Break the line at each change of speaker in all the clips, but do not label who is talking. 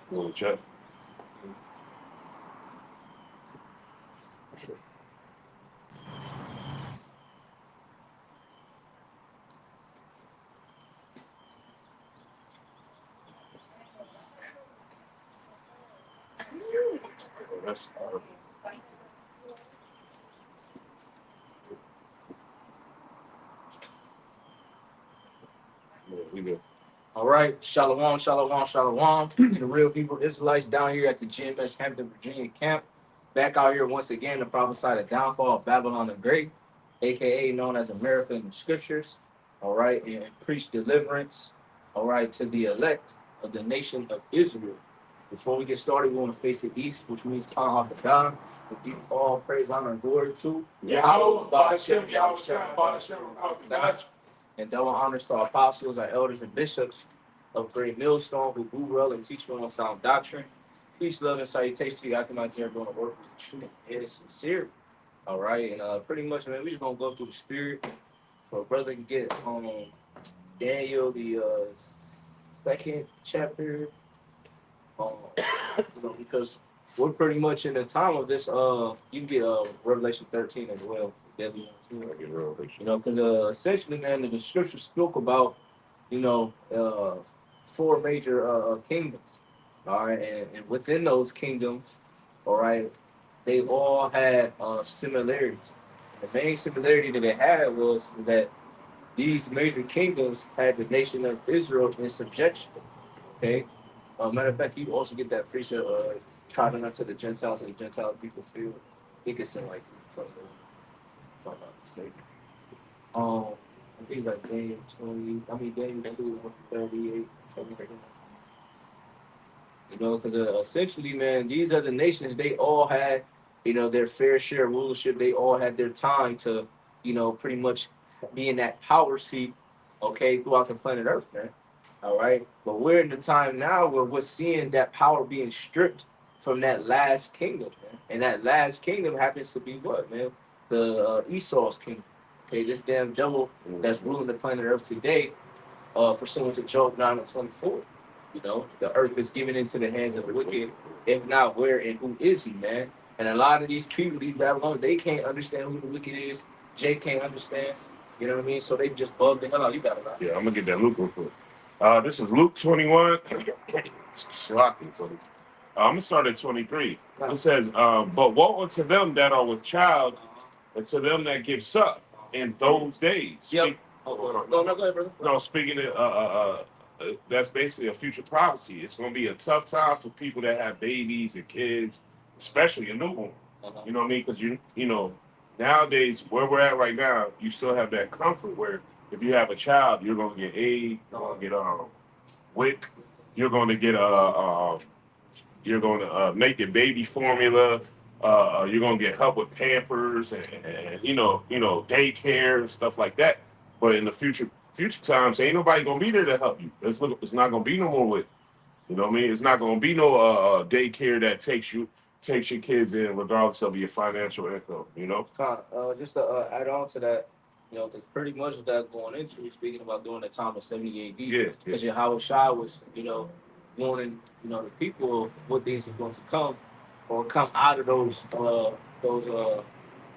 Little check. That's yeah, we good. All right, shalom, shalom, shalom. The real Hebrew Israelites down here at the GMS Hampton, Virginia camp. Back out here once again to prophesy the downfall of Babylon the Great, aka known as America in the scriptures. All right, and preach deliverance. All right, to the elect of the nation of Israel. Before we get started, we want to face the east, which means turn off the God. We give all praise, honor, and glory to
Yahweh, Ba'ashem, Yahweh, Ba'ashem,
and double honors to our apostles, our elders, and bishops of Great Millstone who do well and teach well on sound doctrine. Peace, love, and salutation to you. I come out there going to work with truth and sincerity. All right, and pretty much, man, we just gonna go through the spirit for a brother can get Daniel the second chapter, because we're pretty much in the time of this. You can get Revelation 13 as well. Deadly ones. I get Revelation. Because essentially, man, the scripture spoke about four major kingdoms. All right, and within those kingdoms, all right, they all had similarities. The main similarity that they had was that these major kingdoms had the nation of Israel in subjection. Okay. Matter of fact, you also get that preacher trotting unto the Gentiles and the Gentile people feel. I think it's in like, if I'm not mistaken. I think like Daniel 20. I mean Daniel 2, 38. Because essentially, man, these other nations, they all had, their fair share of rulership. They all had their time to, pretty much be in that power seat, okay, throughout the planet Earth, man. All right. But we're in the time now where we're seeing that power being stripped from that last kingdom, man. And that last kingdom happens to be what, man? The Esau's kingdom. Okay, this damn devil that's ruling the planet Earth today, pursuant to Job 9 and 24. The earth is given into the hands of the wicked. If not, where and who is he, man? And a lot of these people, these Babylonians, they can't understand who the wicked is. Jay can't understand. You know what I mean? So they just bug the hell out. You got it right. Yeah, I'm gonna get that Luke real quick. This is Luke 21. It's shocking. So, I'm gonna start at 23. It says, "But woe unto them that are with child, and to them that give suck in those days." Yep. No, go ahead, brother. No, speaking of that's basically a future prophecy. It's going to be a tough time for people that have babies and kids, especially a newborn. You know what I mean? Because nowadays where we're at right now, you still have that comfort where if you have a child, you're going to get aid, you're going to get WIC, you're going to get you're going to make the baby formula. You're going to get help with Pampers and daycare and stuff like that. But in the future times, ain't nobody gonna be there to help you. It's not gonna be no more with, you know what I mean? It's not gonna be no daycare that takes your kids in regardless of your financial income. Just to add on to that, because pretty much that going into speaking about during the time of 70 AD. Yeah. Because Yahweh Shah was, warning, the people of what things is going to come or come out of those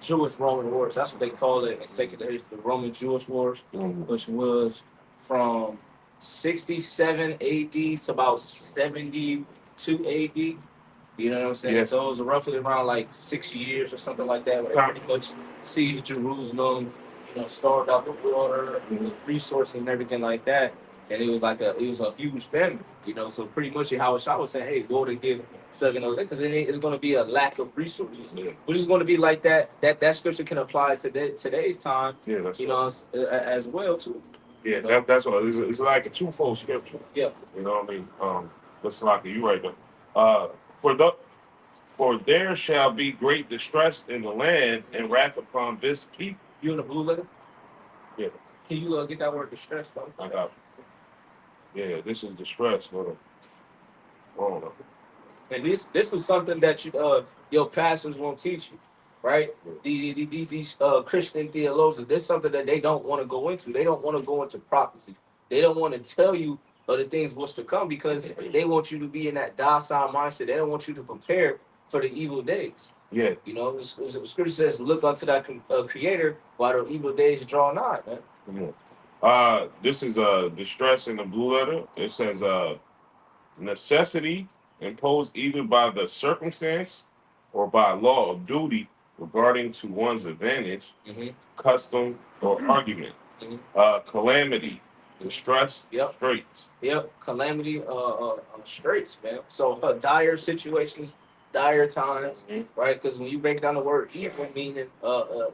Jewish Roman wars. That's what they call it in secular history, the Roman Jewish wars, which was from 67 AD to about 72 AD. You know what I'm saying? Yeah. So it was roughly around like 6 years or something like that, where they pretty much seized Jerusalem, starved out the water, the resources and everything like that. And it was a huge famine, So pretty much how Shah was saying, hey, go to give second those because it's going to be a lack of resources, which is going to be like that. That scripture can apply to today's time, as well too. Yeah, that's what it's like a twofold scripture. Yeah, you know what I mean. That's like you right there. For there shall be great distress in the land and wrath upon this people. You in the blue letter? Yeah. Can you get that word distress, though? I got you. Yeah, this is distress. Hold on. And this is something that your pastors won't teach you, right? These Christian theologians, this is something that they don't want to go into. They don't want to go into prophecy. They don't want to tell you of the things what's to come, because they want you to be in that docile mindset. They don't want you to prepare for the evil days.
Yeah.
You know, the scripture says, "Look unto that Creator while the evil days draw nigh." Man.
This is distress in the blue letter. It says necessity imposed either by the circumstance or by law of duty regarding to one's advantage, custom, or argument. Calamity, distress, straits.
Calamity, straits, man. So dire situations, dire times, right? Because when you break down the word evil, meaning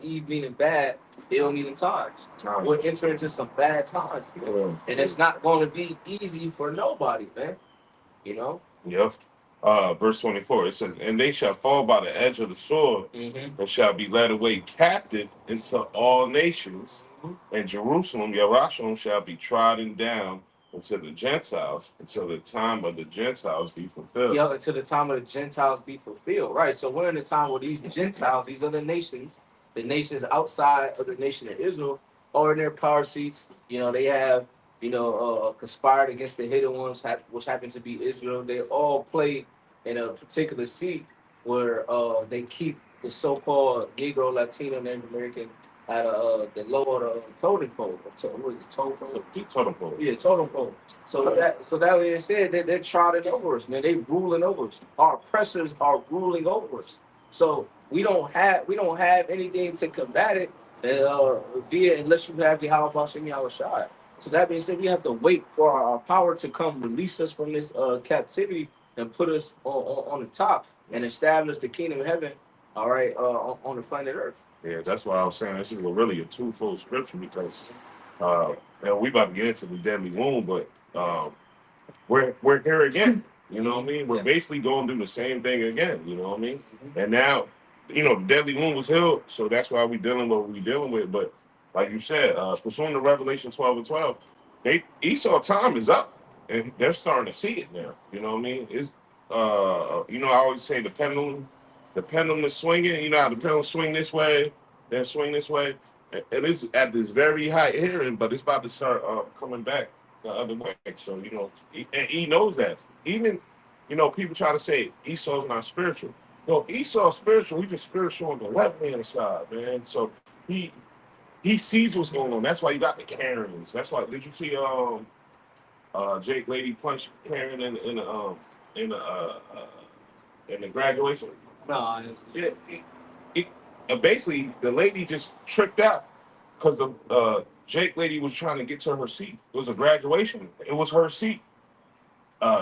Eve meaning bad, it'll mean times. We'll enter into some bad times, man. And it's not going to be easy for nobody, man. You know.
Yep. Verse 24, it says, and they shall fall by the edge of the sword, and shall be led away captive into all nations, and Jerusalem, Yerushalayim, shall be trodden down until the Gentiles, until the time of the Gentiles be fulfilled.
Yeah, until the time of the Gentiles be fulfilled. Right. So we're in the time where these Gentiles, these other nations, the nations outside of the nation of Israel, are in their power seats. You know, they have, conspired against the hidden ones, which happen to be Israel. They all play in a particular seat where they keep the so-called Negro, Latino, Native American at the lower totem pole. What is it, totem pole?
Totem pole.
Yeah, totem pole. So that being said, they're trotting over us, man. They ruling over us. Our oppressors are ruling over us. So we don't have anything to combat it via, unless you have the Yahweh Hashem Yahweh Shai. So that being said, we have to wait for our power to come release us from this captivity and put us on the top and establish the kingdom of heaven, all right, on the planet Earth.
Yeah, that's why I was saying this is really a twofold scripture, because we about to get into the deadly wound, but we're here again. You know what I mean? We're basically going through the same thing again. You know what I mean? And now, the deadly wound was healed, so that's why we're dealing with what we're dealing with. But like you said, pursuing the Revelation 12:12, Esau time is up, and they're starting to see it now. You know what I mean? It's I always say the pendulum is swinging. You know how the pendulum swing this way, then swing this way. It is at this very high hearing, but it's about to start coming back the other way. So, he knows that. Even, people try to say Esau's not spiritual. No, Esau's spiritual. We just spiritual on the left hand side, man. So he sees what's going on. That's why you got the Karens. That's why. Did you see Jake Lady punch Karen in the graduation?
No,
basically the lady just tricked out because the Jake lady was trying to get to her seat. It was a graduation. It was her seat.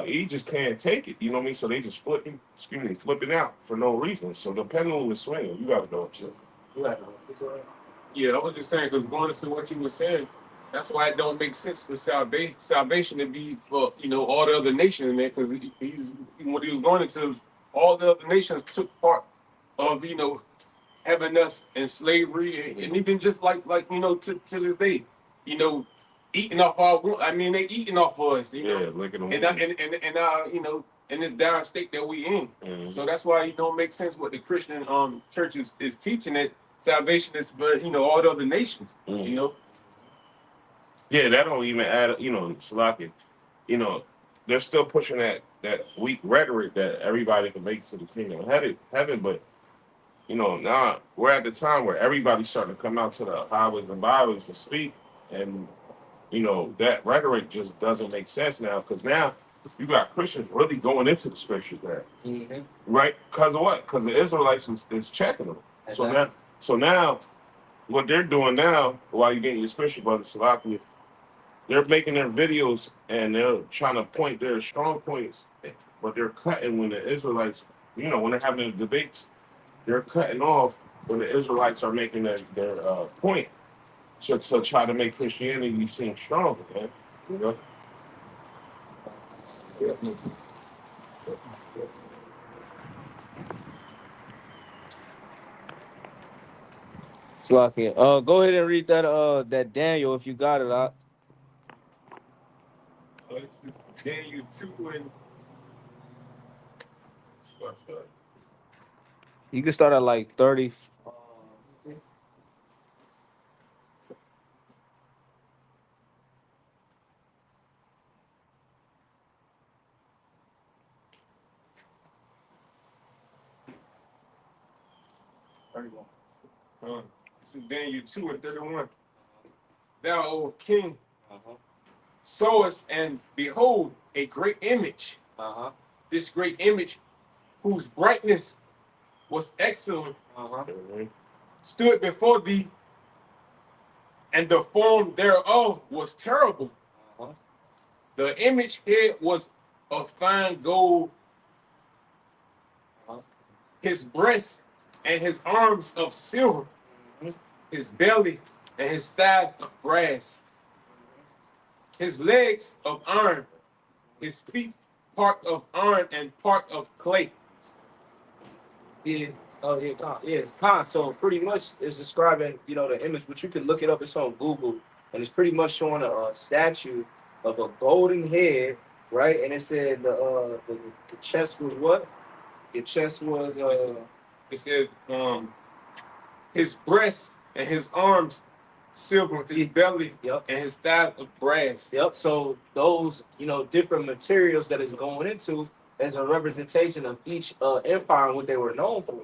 He just can't take it. You know what I mean? So they just flipping out for no reason. So the pendulum is swinging. You got to know shit.
Yeah, I was just saying, because going into what you were saying, that's why it don't make sense for salvation to be for all the other nations, man. Because when he was going into, all the other nations took part of having us in slavery, and even just like to this day, eating off our. I mean, they eating off of us,
look at them.
And in this dire state that we in.
Mm-hmm.
So that's why it don't make sense what the Christian church is teaching, that salvation is for all the other nations.
Mm-hmm. Yeah, that don't even add up. Salaki, they're still pushing that weak rhetoric that everybody can make to the kingdom of heaven, but now we're at the time where everybody's starting to come out to the highways and byways to speak, and that rhetoric just doesn't make sense now, because now you got Christians really going into the scriptures there, right? Because of what? Because the Israelites is checking them. Exactly. So now, what they're doing now, while you're getting your scripture, brother Salaki, they're making their videos and they're trying to point their strong points, but they're cutting when the Israelites, when they're having the debates, they're cutting off when the Israelites are making their point to try to make Christianity seem stronger, man.
Slacking. Go ahead and read that Daniel if you got it.
This is Daniel 2 and
You can start at like 30.
This is Daniel 2:31. Thou, O king,
Uh-huh.
sawest, and behold, a great image.
Uh-huh.
This great image, whose brightness was excellent,
Uh-huh.
stood before thee, and the form thereof was terrible.
Uh-huh.
The image head was of fine gold,
Uh-huh.
his breast and his arms of silver, his belly and his thighs of brass, his legs of iron, his feet part of iron and part of clay.
Yeah. Oh yeah, Con. Yeah, it's Con. So pretty much it's describing, the image, but you can look it up. It's on Google, and it's pretty much showing a statue of a golden head, right? And it said the chest was what? The chest was
It says his breast and his arms silver, his belly
Yep.
and his thighs of brass.
Yep. So those, different materials that it's going into as a representation of each empire and what they were known for.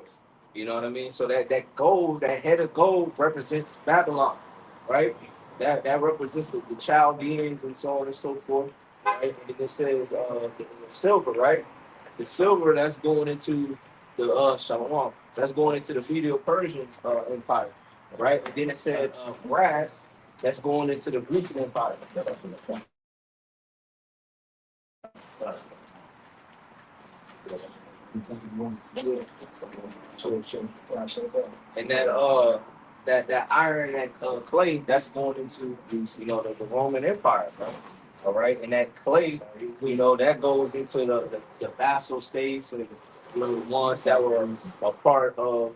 You know what I mean? So that gold, that head of gold represents Babylon, right? That represents the Chaldeans and so on and so forth. Right? And then it says the silver, right? The silver that's going into the Shalom. That's going into the Medo-Persian Empire, right? And then it said brass that's going into the Greek Empire. And that iron, that clay, that's going into the Roman Empire, bro. All right, and that clay, that goes into the vassal states and the ones that were a part of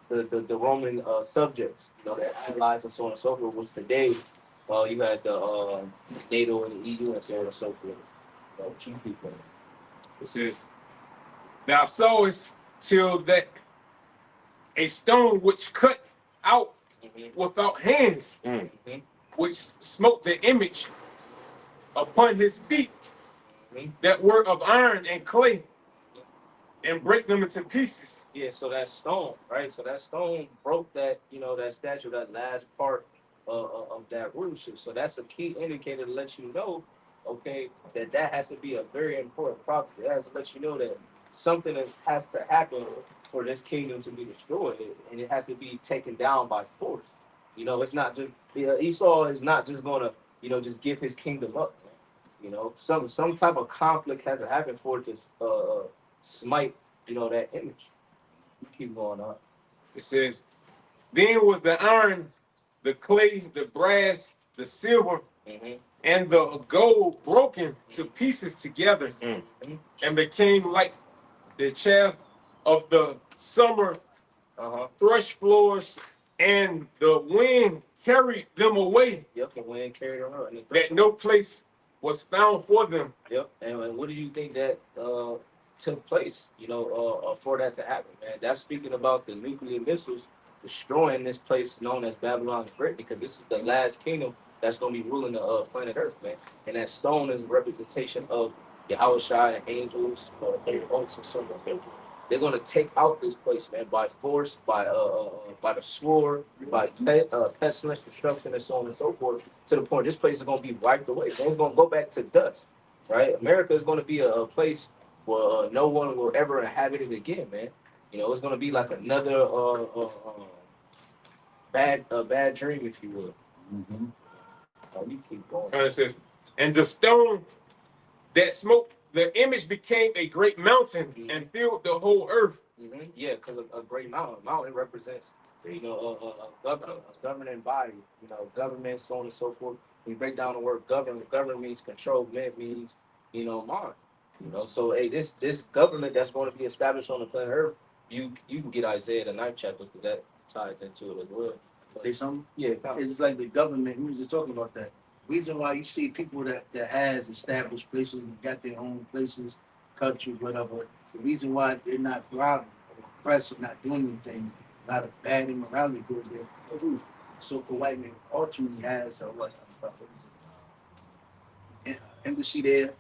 the Roman subjects, the allies and so on and so forth. Which today, you had the NATO and the EU and so on and so forth. Two people.
It says, thou sawest till that a stone which cut out without hands, which smote the image upon his feet, that were of iron and clay, and break them into pieces.
Yeah, so that stone, right? So that stone broke that, that statue, that last part of that rulership. So that's a key indicator to let you know, okay, that has to be a very important property. It has to let you know that something has to happen for this kingdom to be destroyed, and it has to be taken down by force. It's not just Esau is not just gonna, just give his kingdom up. Some type of conflict has to happen for it to smite, that image. You keep going on.
It says, then was the iron, the clay, the brass, the silver, and the gold broken to pieces together, and became like the chaff of the summer threshing floors, and the wind carried them away.
Yep, the wind carried them out.
That no place was found for them.
Yep, and what do you think that took place? For that to happen, man. That's speaking about the nuclear missiles destroying this place known as Babylon the Great, because this is the last kingdom that's going to be ruling the planet Earth, man. And that stone is a representation of Yahweh Shai and angels, and so on. They're going to take out this place, man, by force, by the sword, by pestilence, destruction, and so on and so forth. To the point, this place is going to be wiped away. It's going to go back to dust, right? America is going to be a place where no one will ever inhabit it again, man. It's going to be like another bad dream, if you will. You keep going.
And it says, and the stone that smote the image became a great mountain and filled the whole earth.
Yeah, because a great mountain represents, a governing body, government, so on and so forth. We break down the word govern means control, means, mind. So hey, this government that's going to be established on the planet Earth, you can get Isaiah the 9th chapter, because that ties into it as well.
Say something?
Yeah,
It's just like the government. We was just talking about that. Reason why you see people that has established places and got their own places, countries, whatever. The reason why they're not thriving, or oppressed, or not doing anything, a lot of bad immorality goes there. So-called white man ultimately has what is it? Embassy there.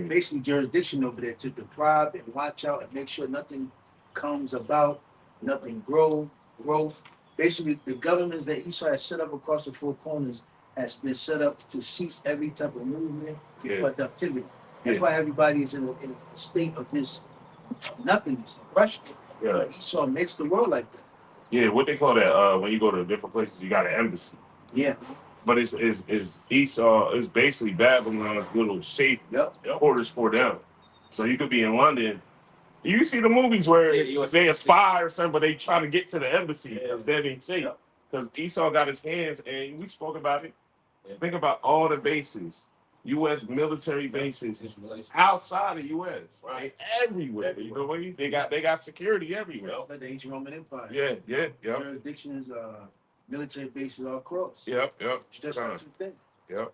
Basically jurisdiction over there to deprive and watch out and make sure nothing comes about nothing growth. Basically, the governments that Esau has set up across the four corners has been set up to cease every type of movement and
Yeah.
productivity. That's
Yeah.
why everybody is in a state of this nothingness, oppression.
Yeah.
But Esau makes the world like that.
Yeah, what they call that? When you go to different places, you got an embassy.
Yeah.
But it's Esau. It's basically Babylon's little safe quarters for them. So you could be in London. You see the movies where they aspire or something, but they try to get to the embassy because then they safe. Because Esau got his hands, and we spoke about it. Think about all the bases, U.S. military bases outside of U.S. Right, everywhere. You know what I mean? They got security everywhere.
Like the ancient Roman Empire.
Yeah.
Jurisdictions, military bases all across.
Yep.
It's just not two things.
Yep.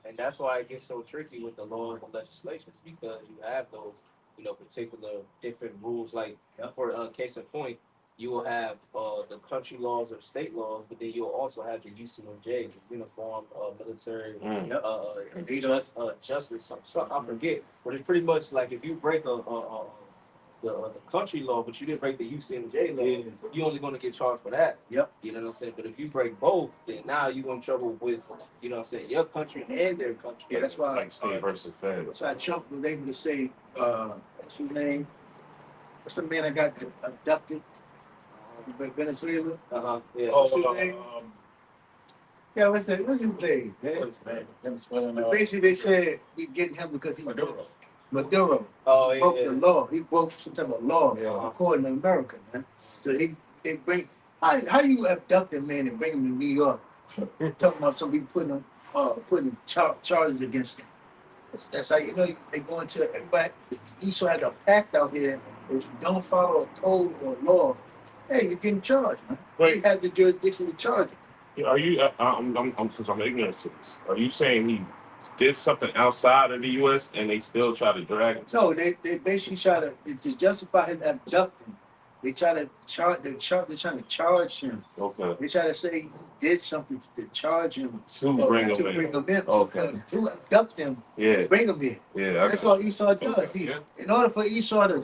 And that's why it gets so tricky with the laws and legislations, because you have those, particular different rules. Like for case in point, you will have the country laws or state laws, but then you'll also have the UCMJ, the Uniform Military Justice. Something I forget, but it's pretty much like if you break the country law, but you didn't break the UCMJ law, you're only going to get charged for that.
Yep.
You know what I'm saying? But if you break both, then now you're in trouble with, your country and their country.
Yeah, that's why
Like state versus fed.
that's why Trump was able to say, what's his name? What's the man that got abducted? Venezuela.
Yeah.
What's his name? Yeah, what's his name? But basically, they said we getting him because he Maduro.
Oh,
He broke the law. He broke some type of law
Yeah.
according to America, man. So they bring how you abduct a man and bring him to New York? Talking about somebody putting charges against him. That's how you know they go into everybody. Esau had a pact out here. If you don't follow a code or law, hey, you're getting charged, man.
Wait.
He has the jurisdiction to charge you.
Are you? Because I'm ignorant to this. Are you saying he did something outside of the U.S. and they still try to drag him?
No, they basically try to justify his abducting. They try to charge. They're trying to charge him.
Okay.
They try to say he did something to charge him
To bring him in. Okay.
To abduct him,
Yeah.
bring him in.
Yeah.
That's all Esau does.
Okay,
In order for Esau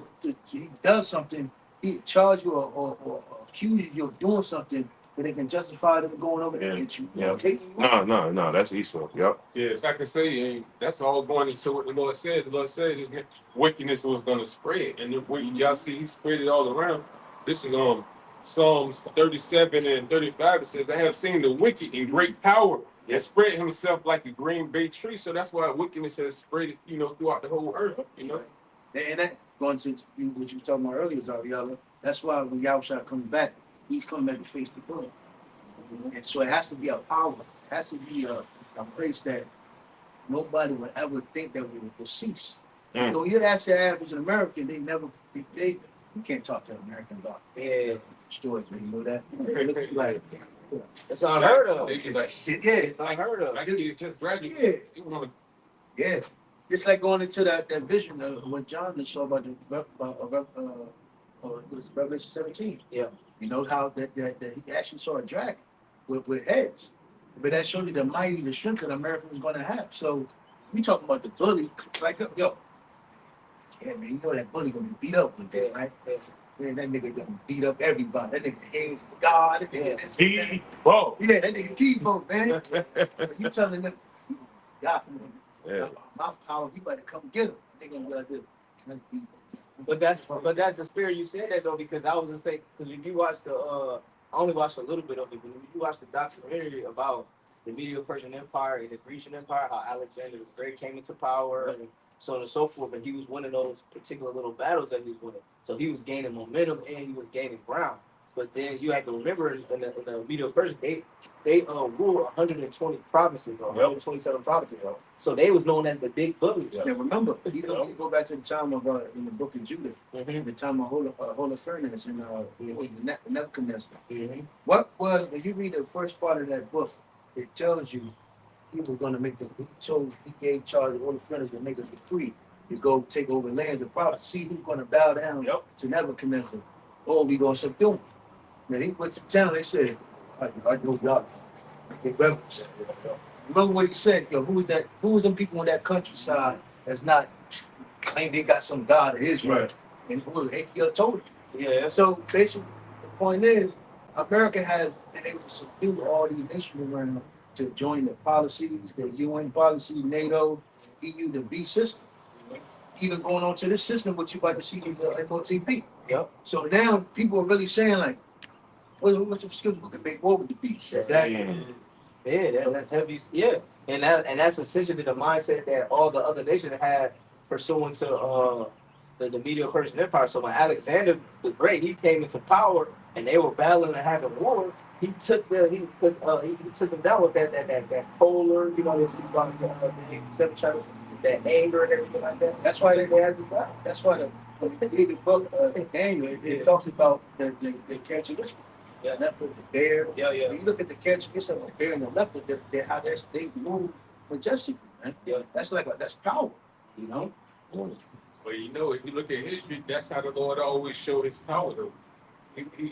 he does something, he charge you or accuses you of doing something, but they can justify them going over there and get you.
Yeah.
Take you out.
No. That's Esau. Yep.
Yeah, if I can say, that's all going into what the Lord said. The Lord said this wickedness was going to spread. And if y'all see, he spread it all around. This is Psalms 37 and 35. It says, I have seen the wicked in great power and spread himself like a green bay tree. So that's why wickedness has spread, throughout the whole earth,
And that going to what you were talking about earlier, Zaviala. That's why when Yahushua comes back, he's coming back to face the world. And so it has to be a power. It has to be a place that nobody would ever think that will cease.
Mm.
So you ask the average American, you can't talk to an American about stories, man. You know that? Like,
It's unheard of.
They like,
shit,
It's unheard of.
like he just graduated.
yeah. It's like going into that vision of what John saw about Revelation 17.
Yeah.
You know how that he actually saw a dragon with heads. But that showed you the strength that America was going to have. So we talking about the bully, like, yo, yeah, man, you know that bully going to be beat up one day, right? Man, that nigga gonna beat up everybody. That nigga hates God. That nigga this, that.
Whoa.
Yeah, that nigga T-Bo, man. But you telling them, God,
Yeah.
my power, you better come get him. They gonna be like this.
But that's the spirit. You said that though, because I was gonna say, because if you watch I only watched a little bit of it, but if you watch the documentary about the Medo-Persian Empire and the Grecian Empire, how Alexander the Great came into power and so on and so forth, and he was winning those particular little battles that he was winning. So he was gaining momentum and he was gaining ground. But then you have to remember in the Medo-Persian, they ruled 120 provinces or 127 provinces. So they was known as the big bully.
Now remember, you go back to the time of in the book of Judah, the time of Holofernes and Nebuchadnezzar. What was, when you read the first part of that book, it tells you he was going to he gave charge of Holofernes to make a decree to go take over lands and province, see who's going to bow down to Nebuchadnezzar, or we going to subdue him. Now he went to town, they said, I know God. They rebels. Remember what he said, yo, who was them people on that countryside that's not claim they got some God of Israel?
Right.
And who was Achiel told him.
Yeah.
So basically, the point is, America has been able to subdue all these nations around to join the policies, the UN policies, NATO, EU, the B system. Even going on to this system, what you about to see in the MOTP.
Yep.
So now people are really saying like, what's the excuse? We can make war with the beast.
Exactly. Yeah, that's heavy. Yeah, and that's essentially the mindset that all the other nations had pursuant to the Medio Persian Empire. So when Alexander the Great he came into power and they were battling and having war, he took he took them down with that polar, you know, this that anger and everything like that.
That's why they
has it down.
That's why when you read the book Daniel, it talks about the characteristics.
Yeah.
Leopard, the bear.
Yeah.
When you look at the characteristics of the bear and the leopard, how they move majestically, man.
Yeah.
That's power, you know.
Well, you know, if you look at history, that's how the Lord always showed his power, though.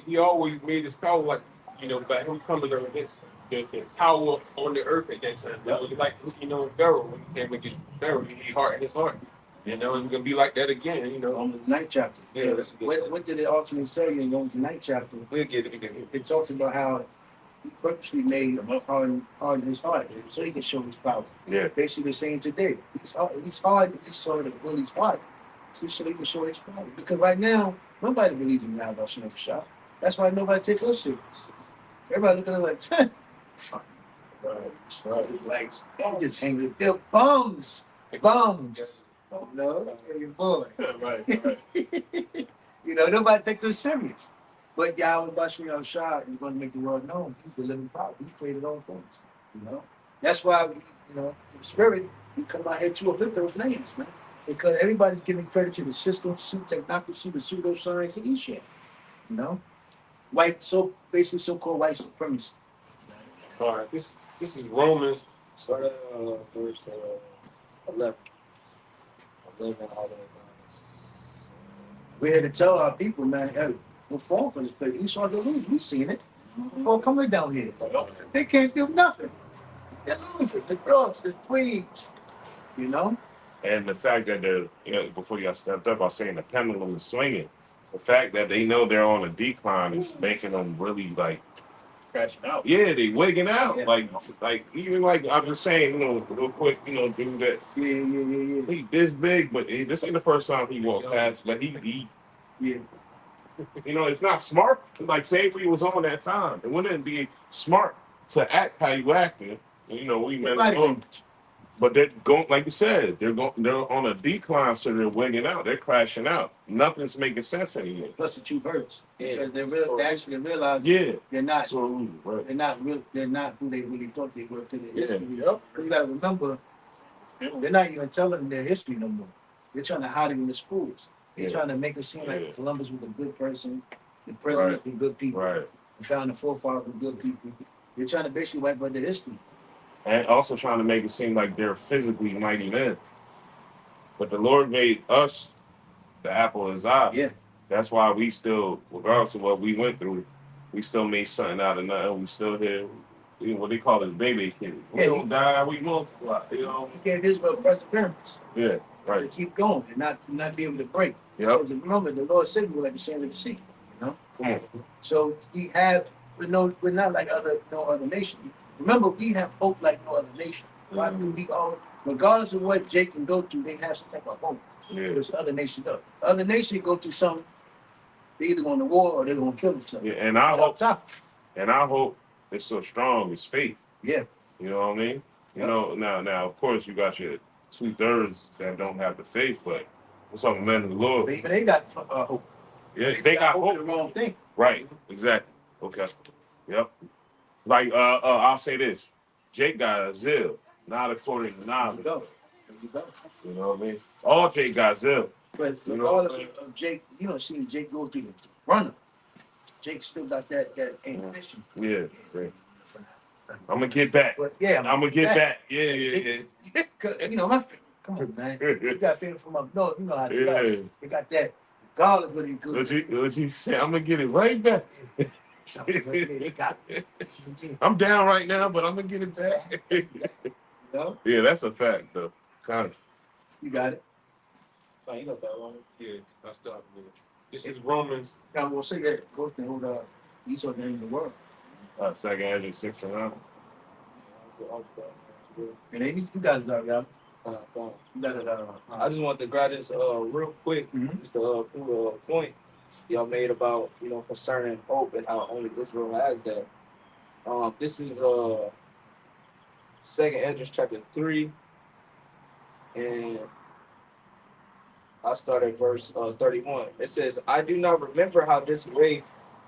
He always made his power like, you know, by him coming against the power on the earth at that time. Yep. Like, you know, Pharaoh, when he came against Pharaoh, he hardened his heart. You know, it's going to be like that again, you know.
On the 9th chapter.
Yeah, that's good.
What did it ultimately say in the 9th chapter?
We'll get it again.
It talks about how he purposely made harden his heart so he can show his power.
Yeah.
Basically the same today. He's hard, he's sort of Willie's heart. So he can show his power. Because right now, nobody believes in Yahweh Shem Shah. That's why nobody takes us serious. Everybody looking at us like, fuck. Right. Like, they just hang with their bums. Bums. Oh, no, your boy.
Right.
You know, nobody takes us serious. But Yahweh Bashem Shah is going to make the world known. He's the living power. He created all things. You know, that's why we, you know, in the spirit, we come out here to uplift those names, man. Because everybody's giving credit to the system, technocracy, the pseudoscience, and shit. You know, basically so-called white supremacy.
All right, this is Romans.
Start at verse 11. 11 all the way down.
We're here to tell our people, man, hey, don't fall for this place. You saw the lose. We seen it. Before coming down here. They can't do nothing. They're losers, the drugs, the dweebs. You know?
And the fact that they're, you know, before y'all stepped up, I was saying the pendulum is swinging. The fact that they know they're on a decline is making them really like
Crashing out.
Yeah, they wigging out.
Yeah.
Like even like I'm just saying, you know, real quick, you know, dude that
Yeah.
he this big, but this ain't the first time he walked past, but he
Yeah.
you know, it's not smart. Like say if we was on that time, it wouldn't be smart to act how you acting. You know, we meant but they're going, like you said, they're on a decline, so they're wigging out. They're crashing out. Nothing's making sense anymore.
Plus the two birds.
Yeah.
Because they actually realize
Yeah,
they're not
so right.
they're not who they really thought they were to their
Yeah.
history. You gotta remember, they're not even telling their history no more. They're trying to hide it in the schools. They're trying to make it seem like Columbus was a good person, the presidents were good people,
Right.
the founding forefathers were good people. They're trying to basically wipe out their history.
And also trying to make it seem like they're physically mighty men. But the Lord made us the apple of his eye.
Yeah.
That's why we still, regardless of what we went through, we still made something out of nothing. We still here. You know, what they call it, baby kid. We don't die, we multiply. You know.
He gave Israel perseverance.
Yeah,
To
right.
keep going and not be able to break.
Yep.
Because remember, the Lord said we were like the sand of the sea. You know.
Come on.
So we're not like no other nation. Remember, we have hope like no other nation. Why do we all, regardless of what Jake can go through, they have some type of hope.
Yeah.
Because other nations don't. Other nations go through something, they either going to war or they're going to kill themselves.
Yeah. And I hope,
top.
it's so strong. It's faith.
Yeah.
You know what I mean? You
Yep.
know, now of course you got your 2/3 that don't have the faith, but what's up, men of the Lord?
But even they got hope.
Yes, they got hope.
The wrong thing.
Right, exactly. Okay. Yep. Like I'll say this. Jake got a zeal, not according to knowledge.
Go.
You know what I mean? All Jake got zeal.
But
You know,
regardless of Jake, you don't see Jake go through the runner. Jake still got that ambition.
Yeah. I'm gonna get back.
But yeah,
I'm gonna get back. Yeah.
You know, my friend, come on, man. You got feeling from up north. You know how they got.
Yeah.
They got that. Regardless of what he good.
What you say? I'm gonna get it right back.
They got it.
I'm down right now, but I'm gonna get it back.
You know?
Yeah, that's a fact though. Kind of.
You got it.
Oh, you know that one.
Yeah, I started with it. This is Romans.
Now we'll say that both the whole Esau name the world.
Second Ezra 6 and 9.
And then you got it out, y'all. You got it
I just want to grab this real quick, just to prove a point y'all made about concerning hope and how only Israel has that. This is Second Ezra chapter 3, and I start at verse 31. It says, "I do not remember how this way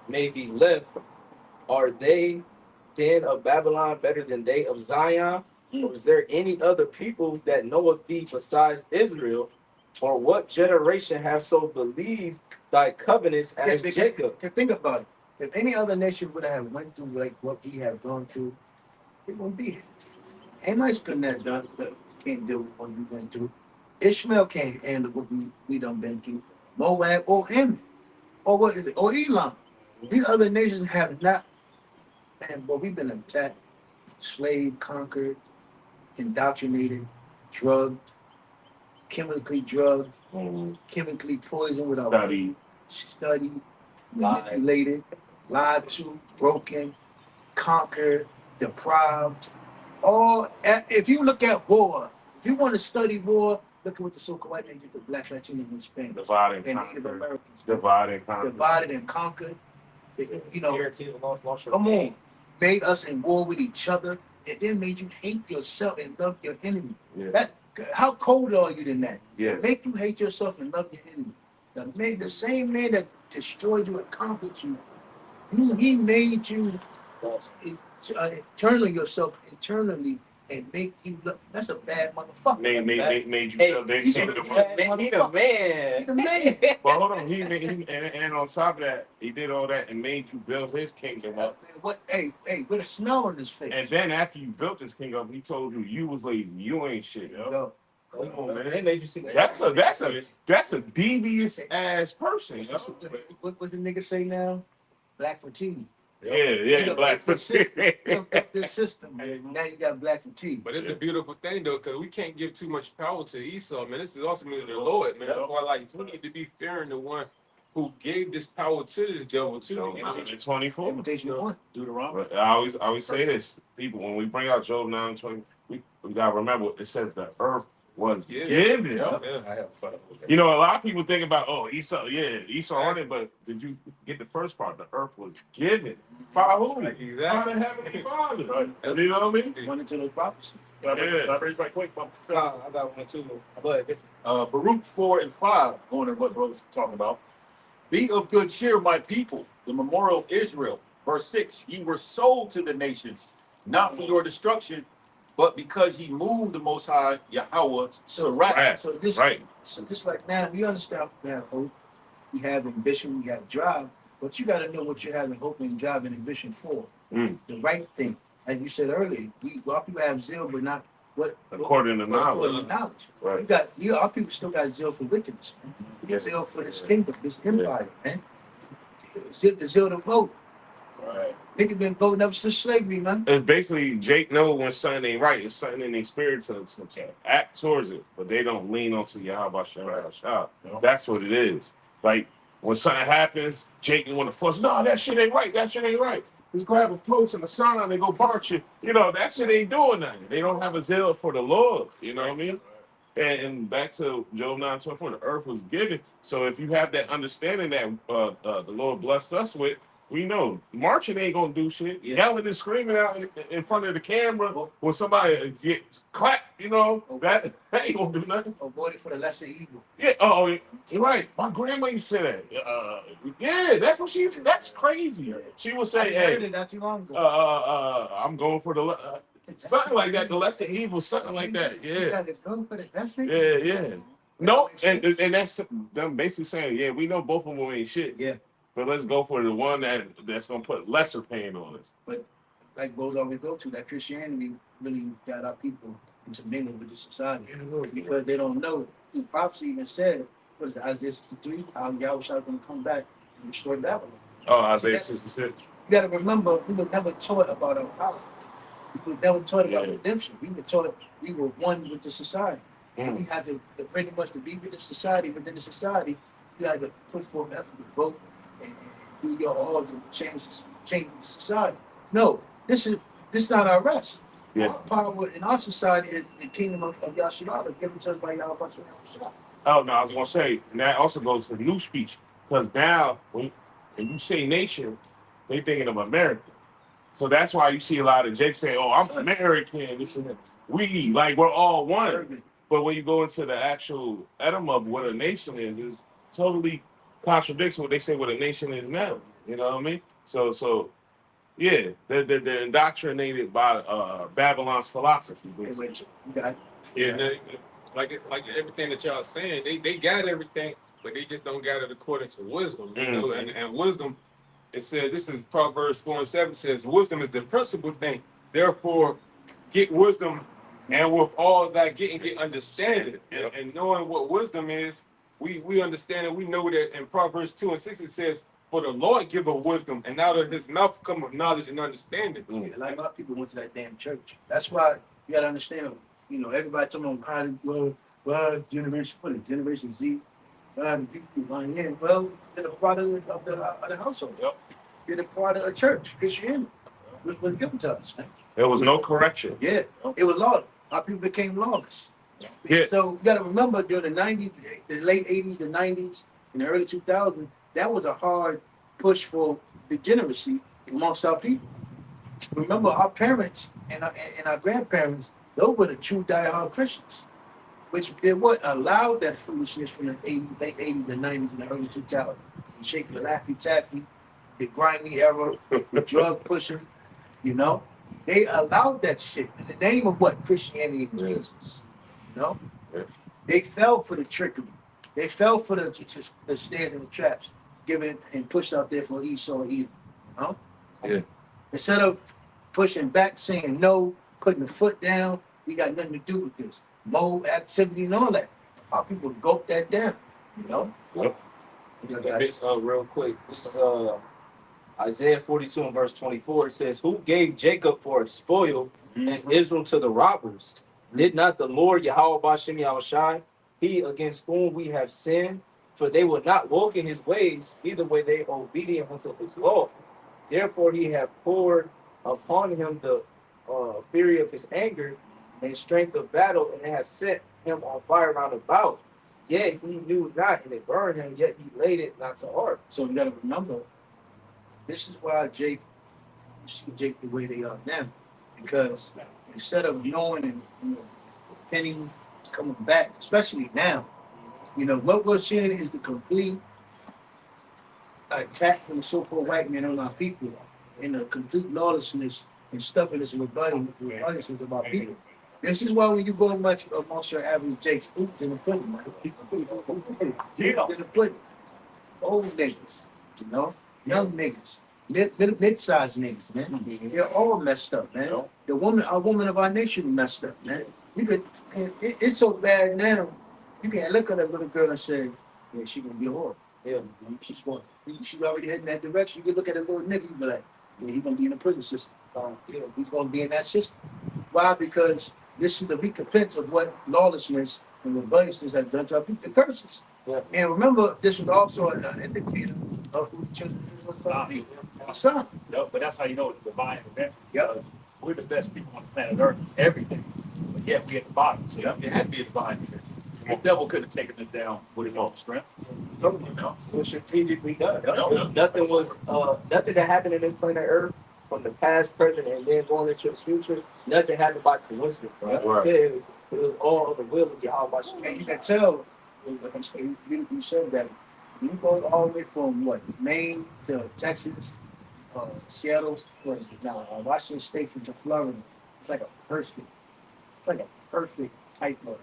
may be left. Are they then of Babylon better than they of Zion? Or is there any other people that knoweth thee besides Israel? Or what generation have so believed thy covenants as Jacob?"
Think about it. If any other nation would have went through like what we have gone through, it wouldn't be here. Hamites couldn't have done, can't do what we went through. Ishmael can't handle what we done been through. Moab or Ammon. Or what is it? Or Elam. These other nations have not, but we've been attacked, slaved, conquered, indoctrinated, drugged, chemically poisoned with our study, manipulated, lied to, broken, conquered, deprived. All if you look at war, if you want to study war, look at what the so-called white man did to black Latinos and Spanish
Divided
and Native Americans.
Divided
and conquered. Come on, made us in war with each other, and then made you hate yourself and love your enemy.
Yeah.
How cold are you than that?
Yeah.
Make you hate yourself and love your enemy. The same man that destroyed you and conquered you, he made you eternally yourself internally and make you look. That's a bad motherfucker.
Made you feel they
He the man.
He the man.
Well, hold on. And on top of that, he did all that and made you build his kingdom up.
What? Hey, with a smile on his face.
And then after you built this kingdom, he told you was lazy. You ain't shit, yo. Come on, man.
They made you see
That's a devious ass person. Yo.
What's the nigga say now? Black fatigue.
Yeah, black fatigue.
This system, man. Now you got black fatigue.
But it's a beautiful thing though, because we can't give too much power to Esau, man. This is ultimately the Lord, man. That's why, we need to be fearing the one who gave this power to this devil too.
It's 24.
Deuteronomy.
I always say this, people. When we bring out Job 9:20, we gotta remember it says the earth was given.
I have fun with that.
A lot of people think about Esau on it, but did you get the first part? The earth was given. By who?
Exactly.
By the heavenly Father. Right. You know what I mean?
One into those prophecies.
I got
one too. But
Baruch 4 and 5, going to what brothers talking about. Be of good cheer, my people, the memorial of Israel. Verse 6, ye were sold to the nations, not for your destruction, but because ye moved the Most High Yahweh to wrath.
So this like now we understand we have hope, we have ambition, we have drive, but you got to know what you're having hope and drive and ambition for. The right thing, like you said earlier. A lot of people have zeal, but not
according to knowledge. Right.
Our people still got zeal for wickedness, man. Zeal for this kingdom, this empire, man. The zeal to vote.
Right.
Niggas been voting up since slavery, man.
It's basically Jake know when something ain't right. It's something in their spirit to act towards it, but they don't lean onto Yahweh Shah. That's what it is. Like when something happens, Jake want to fuss. No, that shit ain't right. That shit ain't right. Just grab a float and a sign and they go bark you. That shit ain't doing nothing. They don't have a zeal for the Lord. You know what I mean? And back to Job 9:24, the earth was given. So if you have that understanding that the Lord blessed us with, we know marching ain't gonna do shit. Yelling and screaming out in front of the camera when somebody gets clapped, that ain't gonna do nothing.
Avoid it for the lesser evil.
Yeah. Oh, you're right. My grandma used to say that. That's what she. That's crazy. She would say, "Hey,
not too long ago.
I'm going for the something like that. The lesser evil, something like that. Yeah. Yeah. No, and that's them basically saying, we know both of them ain't shit.
Yeah.
But let's go for the one that's gonna put lesser pain on us.
But like both always go to, that Christianity really got our people into mingling with the society because they don't know. The prophecy even said, what is it, Isaiah 63, how Yahweh is going to come back and destroy Babylon.
Oh, Isaiah 66.
You got to remember, we were never taught about our power. We were never taught about redemption. We were taught we were one with the society. So we had to pretty much to be with the society, within the society, you got to put forth effort to vote and do your all to change the society. No, this is not our rest.
Yeah.
Our power in our society is the kingdom of Yasharala, given to us by Yahweh Shah.
Oh no, I was gonna say, and that also goes to new speech, because now when you say nation, they thinking of America. So that's why you see a lot of Jake say, "Oh, I'm American." This and that. We like we're all one. But when you go into the actual etym of what a nation is totally contradicts what they say what a nation is now. You know what I mean? So yeah, they're indoctrinated by Babylon's philosophy.
Hey,
Basically.
wait, you got it.
Yeah, and like everything that y'all saying, they got everything, but they just don't got it according to wisdom, you know. And wisdom, it says this is Proverbs 4:7 says, wisdom is the principal thing. Therefore, get wisdom, and with all that getting, get understanding. And knowing what wisdom is, we understand and we know that in Proverbs 2:6 it says, for the Lord give a wisdom, and out of his mouth come of knowledge and understanding.
Yeah, like a lot of people went to that damn church. That's why you gotta understand. You know, everybody talking about generation, what is it, Generation Z? The people buying in. Well, they're the product of the household.
Yep.
They're the product of church, Christianity, which was given to us, man.
There was no correction.
Yeah, it was lawless. Our people became lawless.
Yeah.
So you got to remember during the 90s, the late 80s, the 90s, and the early 2000s, that was a hard push for degeneracy amongst our people. Remember, our parents and our grandparents, those were the true diehard Christians, which they what allowed that foolishness from the 80s, late 80s, the 90s, and the early 2000s. The shaking the Laffy Taffy, the grimy era, the drug pushing, you know? They allowed that shit in the name of what? Christianity and Jesus. You know?
Yeah.
They fell for the trickery. They fell for the snares and the traps given and pushed out there for Esau and Edom. You know?
Yeah.
Instead of pushing back, saying no, putting the foot down, we got nothing to do with this. Mold activity and all that. Our people gulp that down, you know?
Yep.
This real quick. This is Isaiah 42 and verse 24. It says, "Who gave Jacob for a spoil and Israel to the robbers? Did not the Lord Yahweh Bashem Yahushai, he against whom we have sinned? For they will not walk in his ways, neither were they obedient unto his law. Therefore he hath poured upon him the fury of his anger and strength of battle, and they have set him on fire round about. Yet he knew not, and it burned him, yet he laid it not to heart."
So you got to remember, this is why you see Jake the way they are now. Because instead of knowing and penny is coming back, especially now, what we're seeing is the complete attack from the so-called white man on our people and the complete lawlessness and stubbornness and rebelliousness of our people. This is why when you go much amongst your average Jakes, oops, in the pudding, man. In the pudding. Old niggas, young niggas, mid-sized niggas, man. They're all messed up, man. Our woman of our nation messed up, man. It's so bad now. You can't look at that little girl and say, "Yeah, she gonna be a whore." Yeah, she's already heading that direction. You can look at a little nigga and be like, "Yeah, he's gonna be in the prison system. He's gonna be in that system." Why? Because this is the recompense of what lawlessness and rebelliousness have done to our people. The curses. Yeah. And remember, this was also an indicator of who the children was. Son.
No, but that's how you know it's divine event.
Yeah.
We're the best people on planet Earth, everything. But yet we at the bottom. So it has to be a divine event. The devil could have taken us down with his own strength.
It was strategically done. Nothing that happened in this planet Earth from the past, present, and then going into the future, nothing happened by coincidence. Right. It was all of the will of Yahweh.
And you can tell, you said that, you go all the way from Maine to Texas, Seattle, Washington State to Florida. It's like a perfect type of,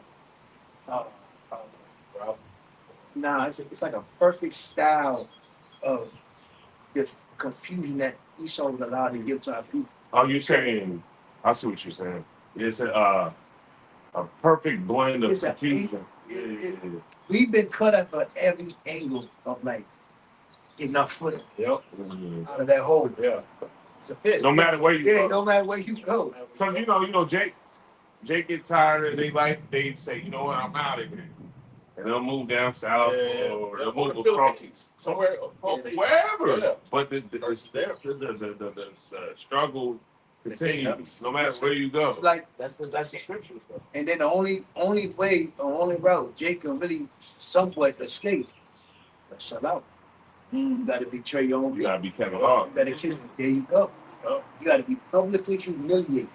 it's like a perfect style of the confusion that Esau was allowed to give to our people.
Are you saying? I see what you're saying. It's a perfect blend of confusion.
We've been cut up at every angle of getting our foot out of that hole.
Yeah,
it's a pit.
No matter where you go.
No matter where you go.
Because Jake get tired of their life. They say, "You know what? I'm out of here." and they'll move down south or they'll move across
somewhere
wherever.
Yeah.
But the struggle continues no matter where you go.
It's like,
That's the scriptures, though.
and then the only only route Jake can really somewhat escape, shut out. You gotta betray your own
You
people.
gotta be Kevin Hart.
You gotta kiss. There you go.
Oh.
You gotta be publicly humiliated.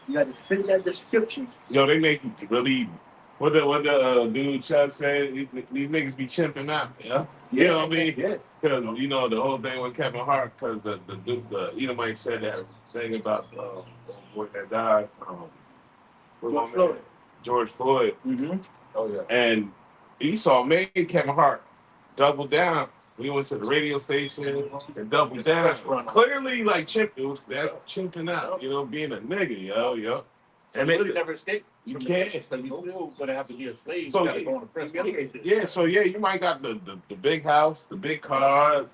You gotta fit that description.
Yo, they make you really. What the dude Chad said, these niggas be chimping out, yeah. You know what I mean?
Yeah.
Because you know the whole thing with Kevin Hart, because the Edomite said that thing about the boy that died,
George Floyd.
George Floyd,
Mm-hmm.
Oh yeah.
and Esau made Kevin Hart double down. We went to the radio station and doubled down. Clearly, like chimping out, you know, being a nigga, yo.
And they really never escape.
You
from
can't.
the so you still gonna have to be a slave.
So,
You gotta go on the prison.
Yeah, so yeah, you might got the big house, the big car.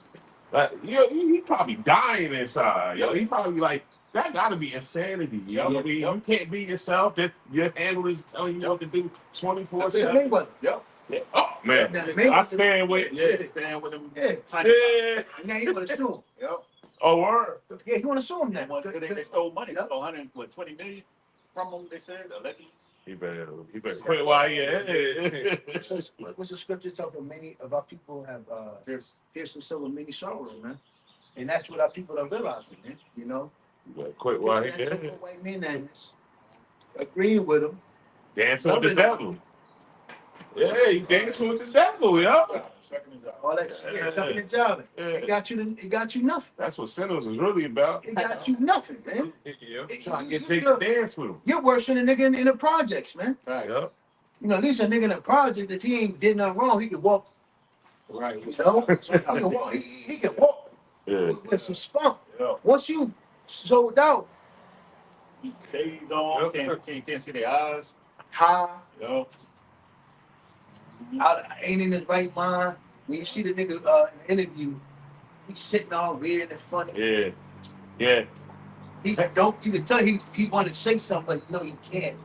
He probably dying inside. Yo, he probably like that. Got to be insanity. You know what I mean? You can't be yourself. That your handlers is telling you what to do 24/7.
Yeah.
Oh man, I stand with.
Yeah, stand with them.
Yeah.
Tiny.
Yeah.
Now you wanna sue him.
Yeah.
Oh, word.
Yeah, you wanna sue him now.
They stole money.
Yep.
120 million from them. They said allegedly.
He better quit while he
What's the scripture talking? Many of our people have pierced themselves with many sorrows, man. And that's what our people are realizing, man. You know,
He better quit while he
Some white men that is agreeing with him.
dancing with the devil. Yeah, he dancing with the devil, yo.
All that shit, sucking and jobbing. It got you nothing.
That's what sinners was really about.
It got you nothing, man.
Yeah, trying to get Jake to dance with him.
You're worse than a nigga in the projects, man.
Right.
Yeah.
You know, at least a nigga in the project, if he ain't did nothing wrong, he could walk.
Right.
You know, he can walk. He can walk
Yeah.
with some spunk.
Yeah.
Once you sold out,
Shades on. Can't see their eyes.
high,
You know.
ain't in his right mind. When you see the nigga in the interview, he's sitting all weird and funny.
Yeah. Yeah.
He don't. You can tell he want to say something, but no, he can't.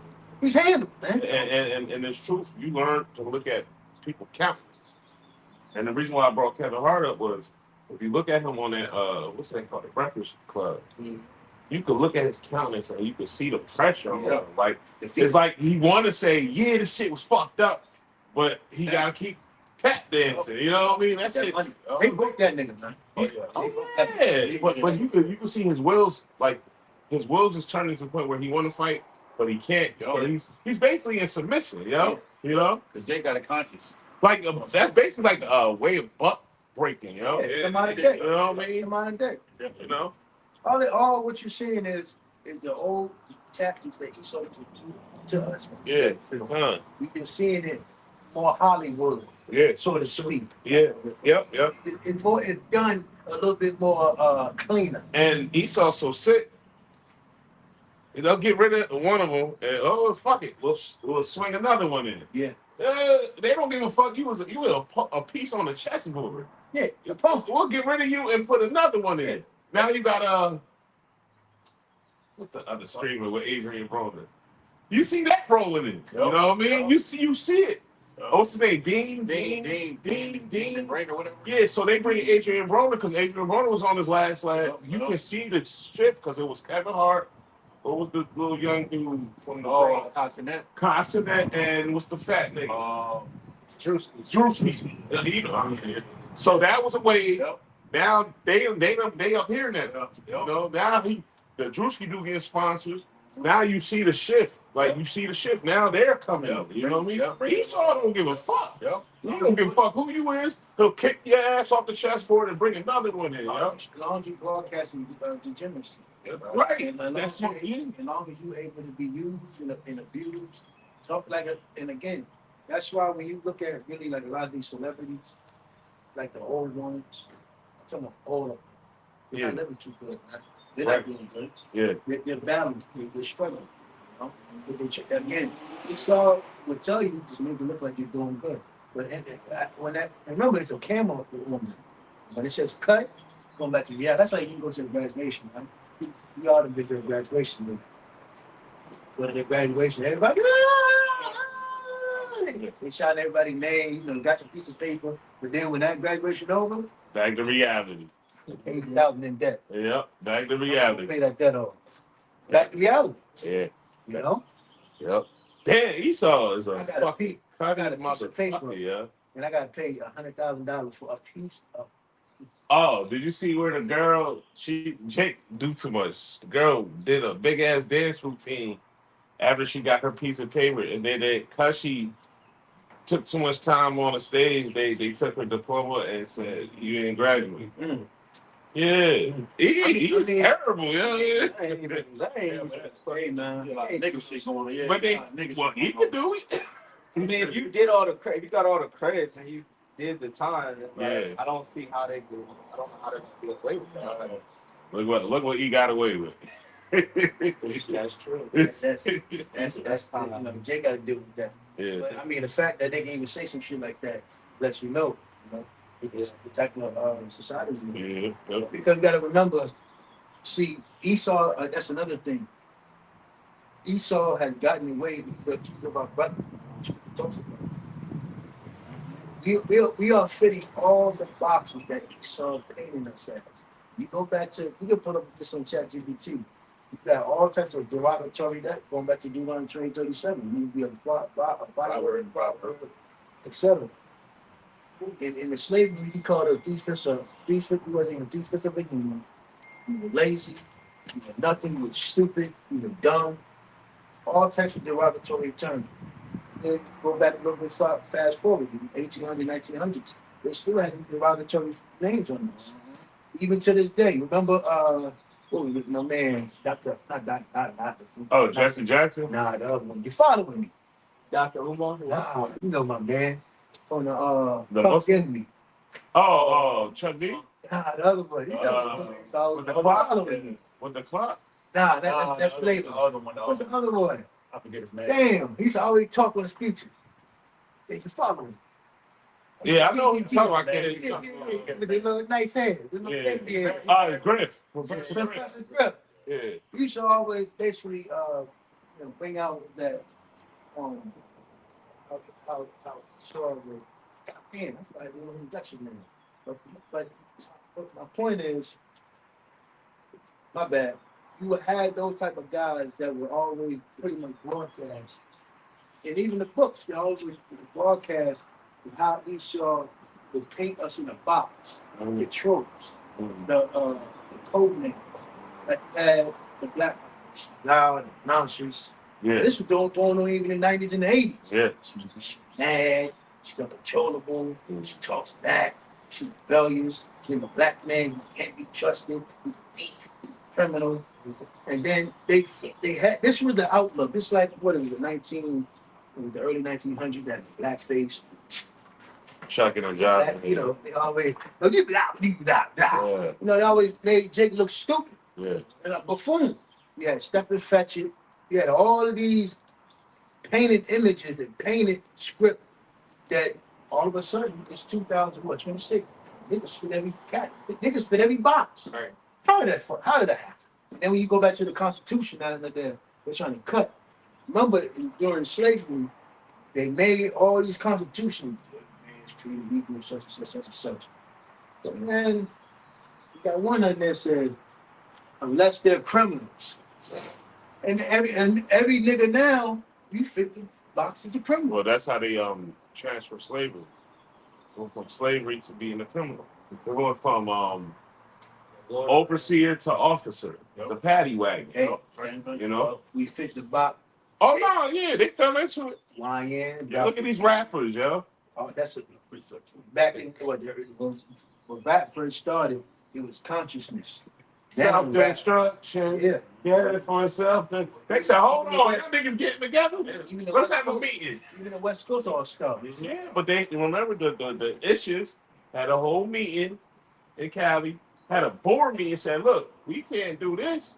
He's handled, man.
And it's truth. You learn to look at people countenance. And the reason why I brought Kevin Hart up was if you look at him on that what's that called, the Breakfast Club, you could look at his countenance and you could see the pressure on him. Like it's like he want to say, yeah, this shit was fucked up, but he gotta keep tap dancing. You know what I mean? That shit.
They booked that nigga, man.
Yeah, but you can see his wills, like his wills is turning to the point where he want to fight, but he can't. So he's basically in submission, yo. You know,
Because they got a conscience.
like that's basically like a way of buck breaking, yo.
Yeah, come out of day.
You know what I mean?
Come out of day.
You know,
All what you're seeing is the old tactics that he sold to us.
yeah,
We can see it more Hollywood,
yeah,
so to speak.
yeah, yep.
It's done a little bit more cleaner.
And Esau's so sick, they'll get rid of one of them, and fuck it, we'll swing another one in.
Yeah.
They don't give a fuck. You was a piece on the chessboard.
Yeah, the pump.
We'll get rid of you and put another one in.
Yeah.
Now you got what the other streamer with Adrian Broner? You see that rolling in? You know what I mean? You see it. What's his name? Dean.
Brain or whatever.
Yeah, so they bring Adrian Broner because Adrian Broner was on his last leg. You can see the shift because it was Kevin Hart. What was the little young dude from the Consonant, and what's the fat nigga? Drewski. So that was a wave.
Yep.
Now they up here now. You know, now the Drewski dude getting sponsors. Now you see the shift. Like you see the shift. Now they're coming up. You know what I mean? Esau don't give a fuck. He don't give a fuck who you is. He'll kick your ass off the chessboard and bring another one in.
As long as you broadcasting degeneracy.
Right.
And as long as you able to be used and abused, talk like and again, that's why when you look at really like a lot of these celebrities, like the old ones, I'm talking about all of them. They're not living too good, man. They're not doing good.
Yeah.
They're battling. They're struggling. You know? But again, Esau would tell you just make it look like you're doing good. But remember, it's a camera woman. When it says cut, going back to that's why you can go to the graduation, man. You ought to be to a graduation. Go to the graduation, everybody. They shot everybody name, you know, got some piece of paper. But then when that graduation over,
Back to reality.
80,000 in debt.
Yep. Back to reality.
Pay that debt off. Back to reality.
Yeah.
You know?
Yep. Damn, Esau is a
I got
fucking
I got a piece of paper.
motherfucker, yeah.
And I got to pay $100,000 for a piece of.
Oh, did you see where the girl, Jake do too much. The girl did a big ass dance routine after she got her piece of paper, and then cause she took too much time on the stage, they took her diploma and said you didn't graduate. Yeah, he's terrible. Yeah.
That ain't even,
That's crazy, man. A lot of nigga shit going on. Yeah,
But
a lot of nigga
well,
shit
he
going
can
on.
do it.
I mean, if you got all the credits and you did the time, like,
Yeah.
I don't see how they do. I don't know how they get away with that.
Look what he got away with.
That's true.
that's you know, Jay got to deal with that.
Yeah.
But I mean, the fact that they can even say some shit like that lets you know, it's the type of society we live in.
Yeah.
Because you got to remember, see, Esau, that's another thing. Esau has gotten away. He's accused of our brother. We are fitting all the boxes that Esau painted us as. You go back to, you can put up this on ChatGPT. You got all types of derogatory that going back to Deuteronomy 20:37. You be a proverb, etc. In the slavery, he called us defense. He wasn't even defense of it. You were lazy. You were nothing. You were stupid. You were dumb. All types of derogatory terms. Then go back a little bit fast forward, 1800s, 1900s. They still had derogatory names on us. Even to this day. Remember, what was it? My man, Dr.
Oh, Jesse Jackson?
Nah, the other one. You following me?
Dr. Umar?
Nah, you know my man. On the
The
Muslim me.
Oh, Chuck D?
Nah, the other one. You know, it's always
with the clock?
following me.
With the clock?
Nah, that's flavor.
The other one.
What's the other one?
I forget his name.
Damn, he's always talking in speeches. They can follow me.
Yeah, I know what you're talking about. I
Yeah,
can't
with the little nice head. The little baby head.
Griff. Professor Griff.
Professor Griff.
Yeah.
We should always basically bring out that how sort of damn, that's like a introduction name. But my point is, my bad. You had those type of guys that were always pretty much broadcast. And even the books, they always would broadcast how Esau would paint us in a box, the tropes, the code names, like had the black loud nonsense.
Yeah.
This was going on even in the 90s and the 80s.
Yeah.
She's mad, she's uncontrollable, she talks back, she's rebellious, she's a black man who can't be trusted, he's a thief, criminal. And then they had, this was the outlook. This like, what is it, the early 1900s, that blackface.
Chucking a job.
You know, they always, you
Yeah.
know, they always made Jake look stupid.
Yeah.
And a buffoon. You had Stephen Fetchit. You had all of these painted images and painted script that all of a sudden it's 2026. Niggas fit every cat. Niggas fit every box.
Right.
How did that happen? And then when you go back to the Constitution, now that they're trying to cut. Remember, during slavery, they made all these constitutions. Man's treated equal, such and such, such and such. But man, you got one on there said, unless they're criminals. And every nigga now, you fit the box as a criminal.
Well, that's how they transfer slavery. Go from slavery to being a criminal. They're going from overseer to officer. The paddy wagon.
Hey,
You know?
we fit the box.
Oh no, yeah, they fell into it.
YN.
Yeah, look at these rappers, yo.
Oh, that's back in when rap first started, it was consciousness. Now rap,
Self-destruction.
yeah.
Yeah, for itself. They said, hold on, y'all niggas getting together.
Even the
Let's
West
have a
Coast-
meeting.
Even the West Coast all stuff.
Yeah, but they remember the issues had a whole meeting in Cali, had a board meeting, said, look, we can't do this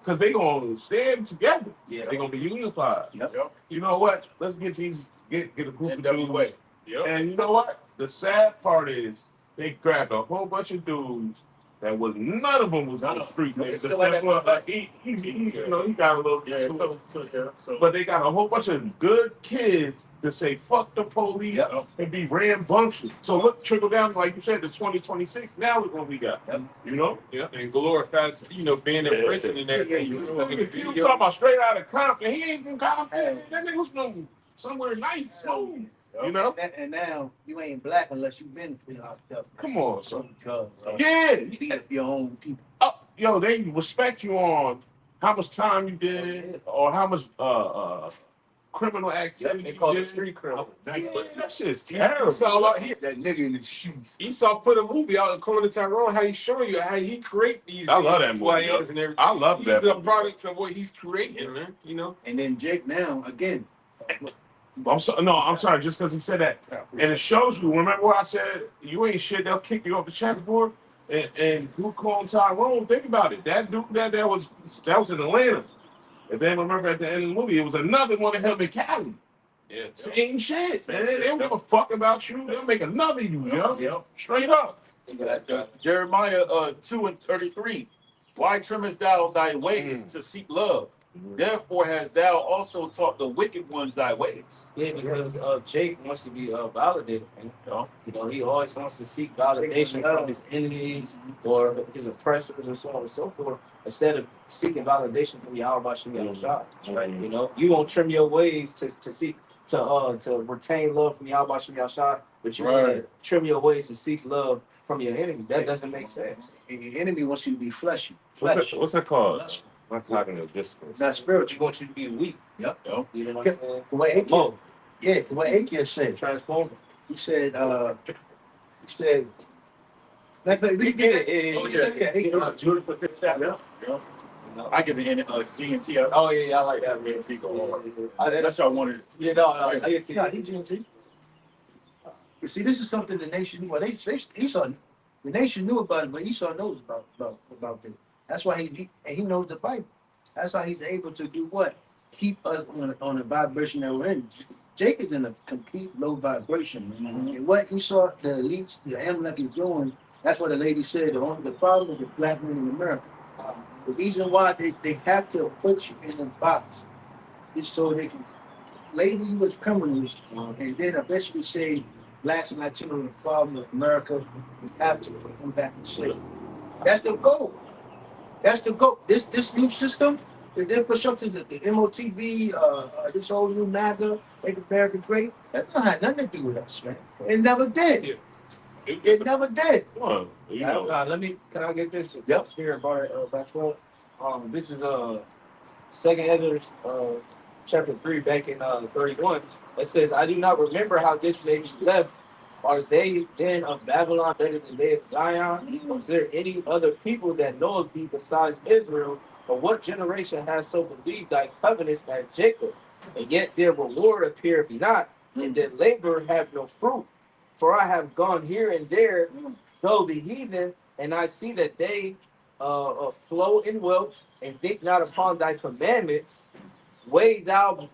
because they're gonna stand together.
Yeah.
They're gonna be unified.
Yep.
You know what? Let's get a group of
NWA.
dudes. And you know what? The sad part is they grabbed a whole bunch of dudes that was none of them was on the street niggas.
It's still like that
Except for, he got a little.
Yeah, so
But they got a whole bunch of good kids that say fuck the police and be rambunctious. So look, trickle down, like you said, to 2026. Now look what we got. You know?
Yeah, and glorifies, being in prison and everything.
You talking about straight out of Compton. He ain't from Compton. That nigga was from somewhere nice. You know?
And now you ain't black unless you've been locked up.
Come on, son.
Drugs.
Yeah.
Beat up your own people.
Yo, they respect you on how much time you did or how much criminal activity
They call
you
it
did.
street criminal.
Yeah, that shit's terrible.
That nigga in the shoes. Esau put a movie out according to Tyrone, how he's showing you how he create these.
I love that movie.
YNs and everything.
I love that.
These are products of what he's creating, man.
And then Jake now again.
I'm sorry, just because he said that. And it shows you, remember what I said? You ain't shit, they'll kick you off the checkerboard. And who called Tyrone? Think about it. That dude that was in Atlanta. And then remember at the end of the movie, it was another one of him in Cali.
Yeah.
Same shit, man. They don't give a fuck about you. They'll make another you, yo. Straight up.
Jeremiah 2:33. Why trimmest thou thy way to seek love? Therefore hast thou also taught the wicked ones thy ways.
Yeah, because Jake wants to be validated. And, he always wants to seek validation from his enemies or his oppressors and so on and so forth, instead of seeking validation from Yahweh Shem Yahushua. Right. You won't trim your ways to seek to retain love from Yahweh Shem Yahushua, but you want to trim your ways to seek love from your enemy. That doesn't make sense.
And your enemy wants you to be fleshy.
What's that called? My cognitive dissonance.
Not spiritual.
You want you to be weak.
Yep.
You know what I'm saying?
The way Akia said.
Transform.
He said, like, we get it.
I give it GNT.
Oh yeah, I like that.
GNT go hard.
Yeah.
That's what I wanted.
Yeah, no, I get to
Yeah, he GNT. You see, this is something the nation knew. Well, Esau, the nation knew about it, but Esau knows about this. That's why he knows the Bible. That's how he's able to do what? Keep us on the vibration that we're in. Jake is in a complete low vibration. And what Esau, the elites, the Amalek is doing, that's what the lady said, the problem with the black men in America. The reason why they have to put you in a box is so they can label you as criminals and then eventually say blacks and Latinos are the problem of America. We have to put them back in slavery. That's the goal. That's the goal. This new system, the infrastructure, the MOTB, this whole new MAGA, Make America Great, that don't have nothing to do with us, man. It never did. It never did.
Well,
can I get this?
Yep.
Spirit bar back up. This is Second Ezra chapter 3 back in 31. It says, I do not remember how this may be left. Are they then of Babylon better than they of Zion? Or is there any other people that know of thee besides Israel? Or what generation has so believed thy covenants as Jacob? And yet their reward appeareth not, and their labor have no fruit. For I have gone here and there, though the heathen, and I see that they flow in wealth, and think not upon thy commandments. Weigh thou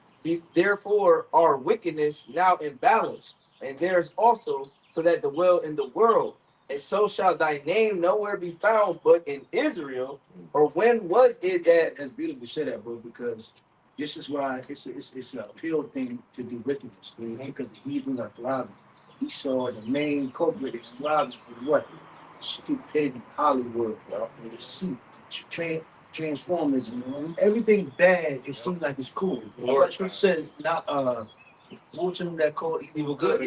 therefore our wickedness now in balance, and theirs also, so that dwell in the world. And so shall thy name nowhere be found but in Israel. Or when was it that?
That's beautiful you say that, bro, because this is why it's an appeal thing to do wickedness. Because the heathens are thriving. Esau, the main culprit, is thriving in what? Stupid Hollywood. Deceit, transformism. Everything bad, it seems like it's cool. What you said, not what's that called evil good?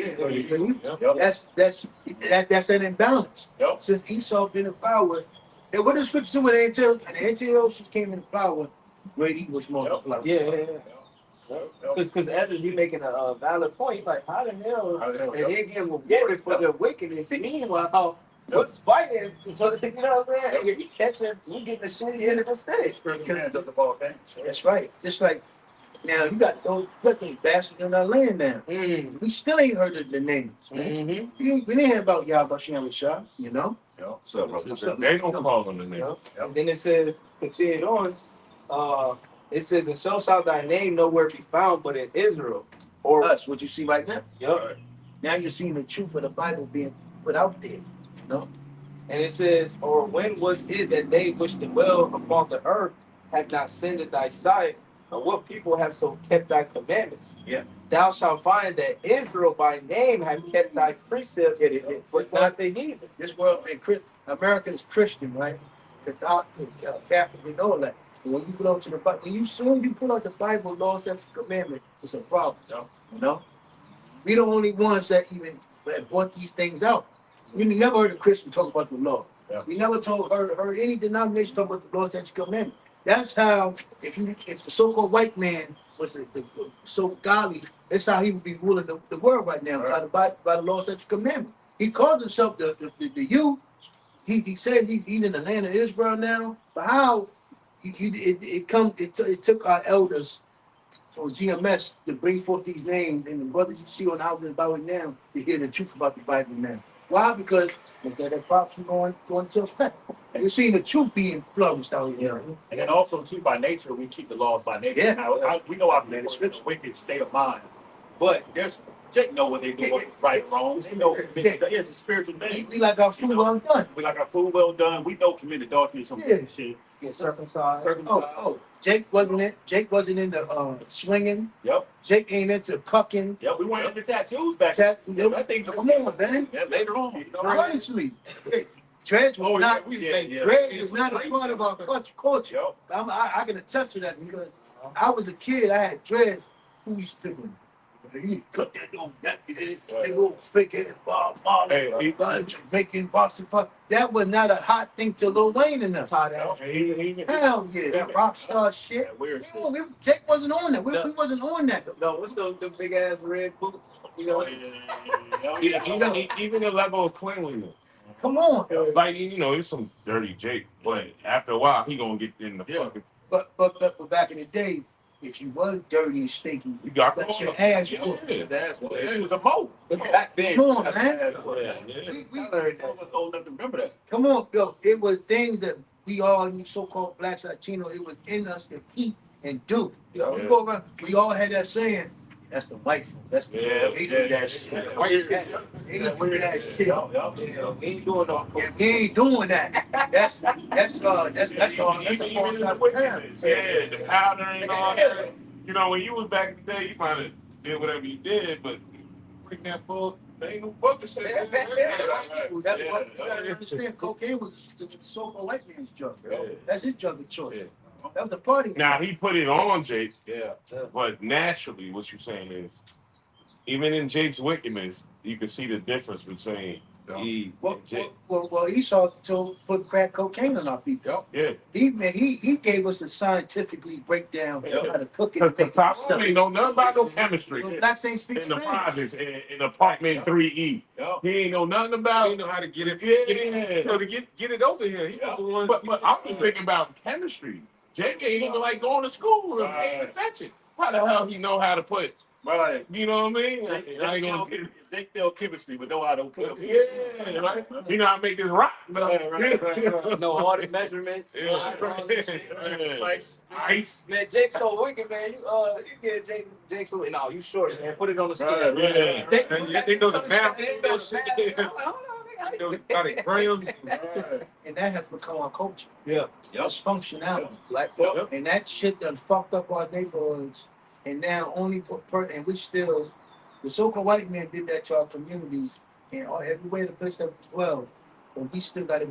That's an imbalance. Since Esau been in power, and what the scripture said when Antiochus came into power, great evil was multiplied.
Because Ezra, he making a valid point. He's like, how the hell? And they get rewarded for their wickedness. Meanwhile, we're fighting. You know what I'm saying? And you catching, we getting the shitty end of the stage.
That's right. Just like now, you got those bastards in our land now. We still ain't heard of the names, man. We didn't hear about Yahweh Shem Shah, you know?
They don't call them the name.
And then it says, continue on. It says, and so shall thy name nowhere be found but in Israel.
Or us, what you see right now.
Yep.
Now you're seeing the truth of the Bible being put out there, you know?
And it says, or when was it that they which dwell upon the earth have not sinned in thy sight? And what people have so kept thy commandments?
Yeah.
Thou shalt find that Israel by name have kept thy precepts, but not the heathen.
This world, America is Christian, right? Catholic, and all that. And when you go to the Bible, soon you pull out the Bible, law, statutes, commandment, it's a problem.
Yeah.
You know, we the only ones that even brought these things out. We never heard a Christian talk about the law.
Yeah.
We never heard any denomination talk about the law, statutes, commandment. That's how if the so-called white man was so godly, that's how he would be ruling the world right now,
Right.
by the law, statutes, commandment. He calls himself the you. He said he's in the land of Israel now, but how it took our elders from GMS to bring forth these names and the brothers you see on out there about it now to hear the truth about the Bible now. Why? Because that prophecy going into effect. And you're seeing the truth being flourished out here.
And then also too, by nature, we keep the laws by nature.
Yeah.
Now, we know our people are in a wicked state of mind, but they know what they do, right and wrong. They know it's a spiritual thing.
We like our food well done.
We like our food well done. We know commit adultery or some shit.
Get circumcised.
Jake wasn't in the swinging.
Yep.
Jake ain't into cucking.
Yep. We went into tattoos back.
That
thing's
come on, man.
Yeah, later on.
Honestly, dreads was not. Dreads was not a part of our culture.
Yep.
I can attest to that because I was a kid. I had dreads. Who used to do? You cut that old that big old fake ass Bob Marley, Jamaican Boston fuck. That was not a hot thing to Lil Wayne and us. Hell yeah, that rock star shit. Jake wasn't on that. We wasn't on that.
No, what's the big ass red boots? You know,
Even the level of cleanliness.
Come on.
Like, it's some dirty Jake, but after a while, he gonna get in the fucking.
But back in the day, if you was dirty and stinky,
You got
let your ass go.
It was a mo.
back then.
Come on, man.
Some of us old enough to remember that.
Come on, Bill. It was things that we all, so-called blacks, Latino, it was in us to keep and do.
Yeah.
We go around, we all had that saying, that's the white folk. That's the they do that shit. They do that shit.
We ain't doing no.
Yeah, we ain't doing that. That's all. That's a false
Yeah, the powder and all that. When you was back in the day, you might have did whatever you did, but bring that book, there ain't no book to say.
That's what you gotta understand. Cocaine was the so-called white man's drug. That's his drug of choice.
Yeah.
That was the party.
Now he put it on Jake,
Yeah.
but naturally, what you're saying is, even in Jake's wickedness, you can see the difference between Eve and Jake.
Well, Esau put crack cocaine on our people.
Yeah,
He gave us a scientifically breakdown how to cook it.
because the top ain't know nothing about no chemistry.
Blacks ain't speak
In the
Spanish.
projects, in apartment 3E, he ain't know nothing about.
He know how to get it.
Yeah.
To get it over here. He was the one.
But I'm just thinking about chemistry. Jake ain't even like going to school or paying attention. How the hell he know how to put?
Right.
You know what I mean? I ain't gonna get.
They feel chemistry, but know how to cook.
Yeah, right. You know how to make this rock.
Right.
No hard measurements.
Ice.
Man, Jake's so wicked, man. You get Jake so no, you short, man. Put it on the scale.
Yeah.
They know the math.
They
They
know
know
the
shit.
math.
They know about the grams.
And that has become our culture.
Yeah.
That's functionality.
Like
And that shit done fucked up our neighborhoods. And now and we still, the so-called white man did that to our communities and everywhere the place that we dwell. But we still got to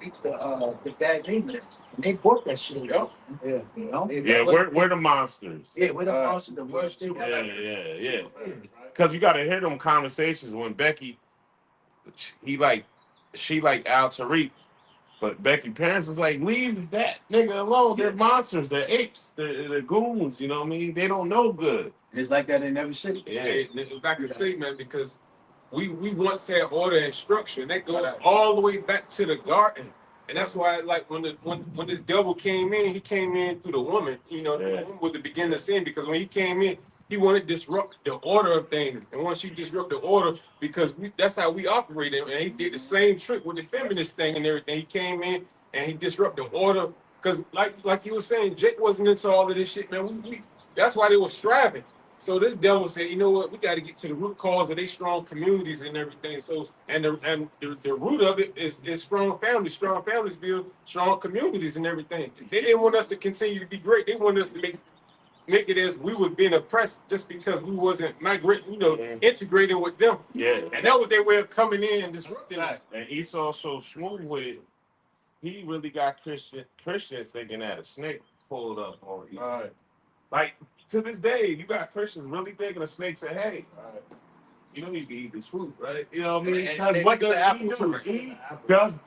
beat the bad name of it. And they bought that shit out.
Yeah.
You know?
Yeah, we're the monsters.
Yeah, we're the monsters, the worst thing.
Yeah. Because you got to hear them conversations when Becky, she like Al Tariq, but Becky parents was like, leave that nigga alone. They're monsters. They're apes. They're goons. You know what I mean? They don't know good.
It's like that in every city.
Yeah, back to sleep, man, because we once had order and structure, and that goes all the way back to the garden. And that's why, like, when this devil came in, he came in through the woman. The woman was the beginning of sin, because when he came in, he wanted to disrupt the order of things. And once you disrupt the order, because that's how we operated, and he did the same trick with the feminist thing and everything. He came in and he disrupted the order, because like you were saying, Jake wasn't into all of this shit, man. That's why they were striving. So this devil said, you know what? We got to get to the root cause of these strong communities and everything. So, and the root of it is strong families. Strong families build strong communities and everything. They didn't want us to continue to be great. They wanted us to make it as we were being oppressed just because we wasn't migrating, integrating with them.
Yeah.
And that was their way of coming in and disrupting us.
And Esau so smooth with it, he really got Christians thinking that a snake pulled up on you.
Right.
Like to this day, you got Christians really thinking a snake said, "Hey,
Right.
you don't need to eat this fruit, right?" You know what I mean?
And they
What
make
does
the apple
Eve
too.
do? Eve does.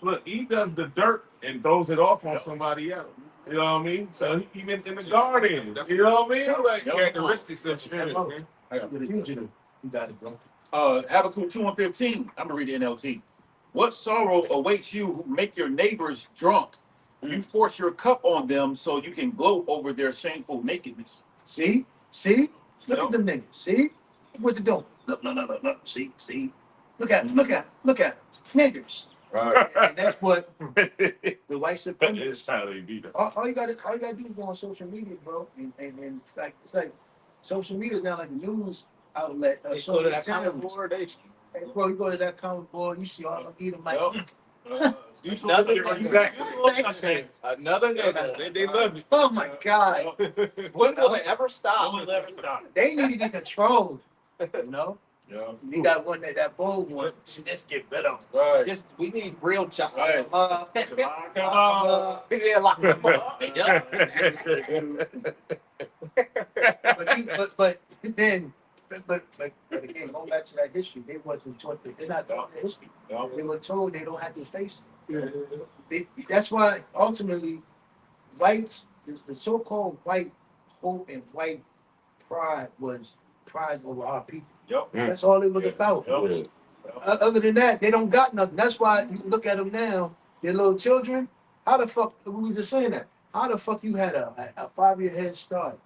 Look, Eve does the dirt and throws it off on
Yep.
somebody else. You know what I mean? So even in the garden,
That's-
you know what I mean? Like
Yep.
Characteristics of spirit.
Hello.
Man.
You're the fugitive.
You got it, bro.
Habakkuk 2:15. I'm gonna read the NLT. What sorrow awaits you who make your neighbors drunk? You force your cup on them so you can gloat over their shameful nakedness.
See? Look at them niggas. See? What they doing? Look. See? Look at them. Niggers.
Right.
And that's what the white
That's
supremacists.
how they be.
All you gotta do is go on social media, bro. And like it's like social media is now like a news outlet.
They
So
go to
many
that comment
times.
board. They
Hey, bro, you go to that comment board, you see all them eating like
Yep.
Another
Exactly.
Another nigga.
They love it.
oh my God.
When will it ever stop?
They need to be controlled. You know?
Yeah.
You got one that bold one. Let's get rid of them.
Right.
Just we need real justice.
Right.
Come on. Yeah, lock them up.
But again, going back to that history, they wasn't taught that they're not taught the history.
Yeah.
They were told they don't have to face it. That's why ultimately whites, the so-called white hope and white pride was pride over our people.
Yep.
That's all it was about.
Yep.
Other than that, they don't got nothing. That's why you look at them now, their little children. How the fuck, we was just saying that. How the fuck you had a 5-year head start?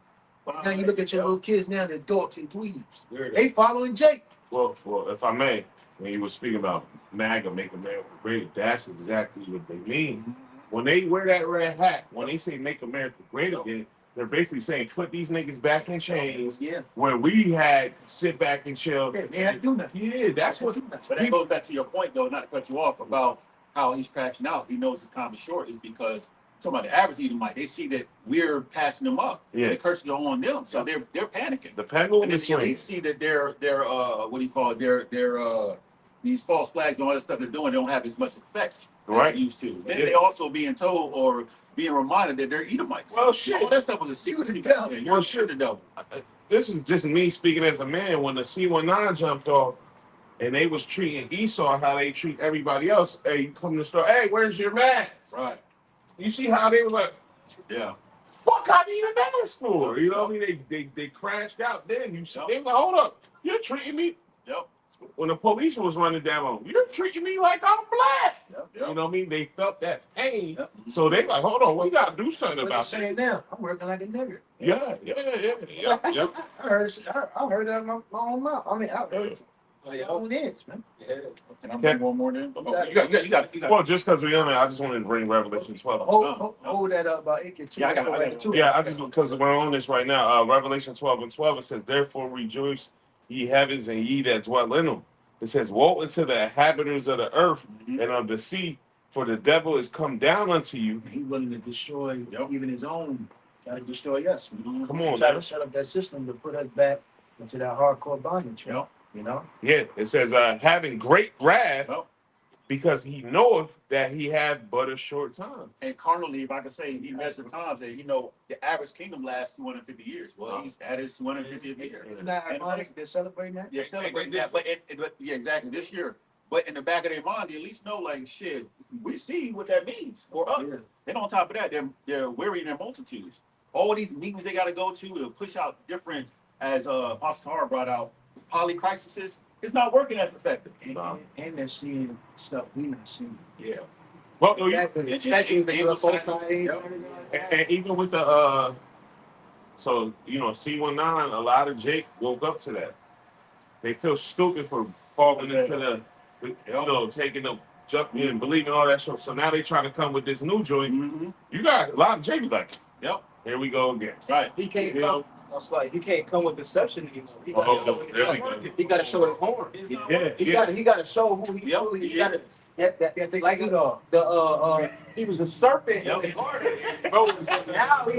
Now you look at your little kids now, they're dorks and dweebs. They following Jake.
Well, if I may, when you were speaking about MAGA, Make America Great, that's exactly what they mean. When they wear that red hat, when they say Make America Great Again, they're basically saying put these niggas back in chains
Yeah.
where we had sit back and chill.
Yeah, they had to do nothing.
Yeah, that's what.
But that goes back to your point, though, not to cut you off, about how he's crashing out. He knows his time is short, is because talking about the average Edomite, they see that we're passing them up.
Yeah.
The curses are on them, so they're panicking.
The pendulum
And then
is
you
swinging.
see that they're what do you call it? They're these false flags and all that stuff they're doing, they don't have as much effect
Right.
as they used to. Then
Yeah.
they also being told or being reminded that they're Edomites.
Well, shit.
All that stuff was a secret.
You the devil.
Yeah, you're sure the devil.
This is just me speaking as a man. When the C-19 jumped off, and they was treating Esau how they treat everybody else. Hey, you come to the store. Hey, where's your mask?
Right.
You see how they were like,
Yeah.
fuck, I need a mask for. You know what I mean? They crashed out. Then you see, they were like, hold up, you're treating me.
Yep.
When the police was running down on them, you're treating me like I'm black.
Yep.
You know what I mean? They felt that pain.
Yep.
So they like, hold on, we gotta do something
What you
about
saying
this.
now? I'm working like a nigger.
Yeah.
I heard that in my own mouth. I mean, I heard it
Oh,
my
yeah.
own ears, man.
Yeah.
Can I bring one more in? Oh, you got.
Well, just because we're on it, I just wanted to bring Revelation 12.
Hold that up about AK2.
Yeah, I got it too.
Yeah, I just because we're on this right now. Revelation 12:12, it says, "Therefore rejoice, ye heavens, and ye that dwell in them." It says, "Woe unto the inhabitants of the earth and of the sea, for the devil is come down unto you."
He willing to destroy
Yep.
even his own. Try to destroy us.
Come on,
Try
man.
to set up that system to put us back into that hardcore bondage.
Yep.
You know.
Yeah, it says, "Having great wrath,
Yep.
because he knoweth that he had but a short time."
And carnally, if I could say, he measured times that the average kingdom lasts 250 years. Well, he's at his 250th year.
Isn't that ironic? They're celebrating that.
They're celebrating that, but yeah, exactly this year. But in the back of their mind, they at least know, like, shit, we see what that means for us.
Yeah.
Then on top of that, they're wearying their multitudes. All these meetings they got to go to push out different, as Apostle Tara brought out, polycrises. It's not working as effective.
And they're seeing stuff we not seeing.
Yeah.
Well, no, you,
Exactly. Especially the UFO side.
and even with the so you know C-19, a lot of Jake woke up to that. They feel stupid for falling into taking the jump and believing all that shit. So now they trying to come with this new joint.
Mm-hmm.
You got a lot of Jake like,
Yep.
Here we go again.
Right.
He can't
You
come.
know?
It's like he can't come with deception anymore. He got
Oh,
to show
there we go.
he got to show his horn.
Yeah,
He
yeah.
got to show who he
Yep,
truly.
he
He got to.
is.
That like he was a serpent in the garden. Now he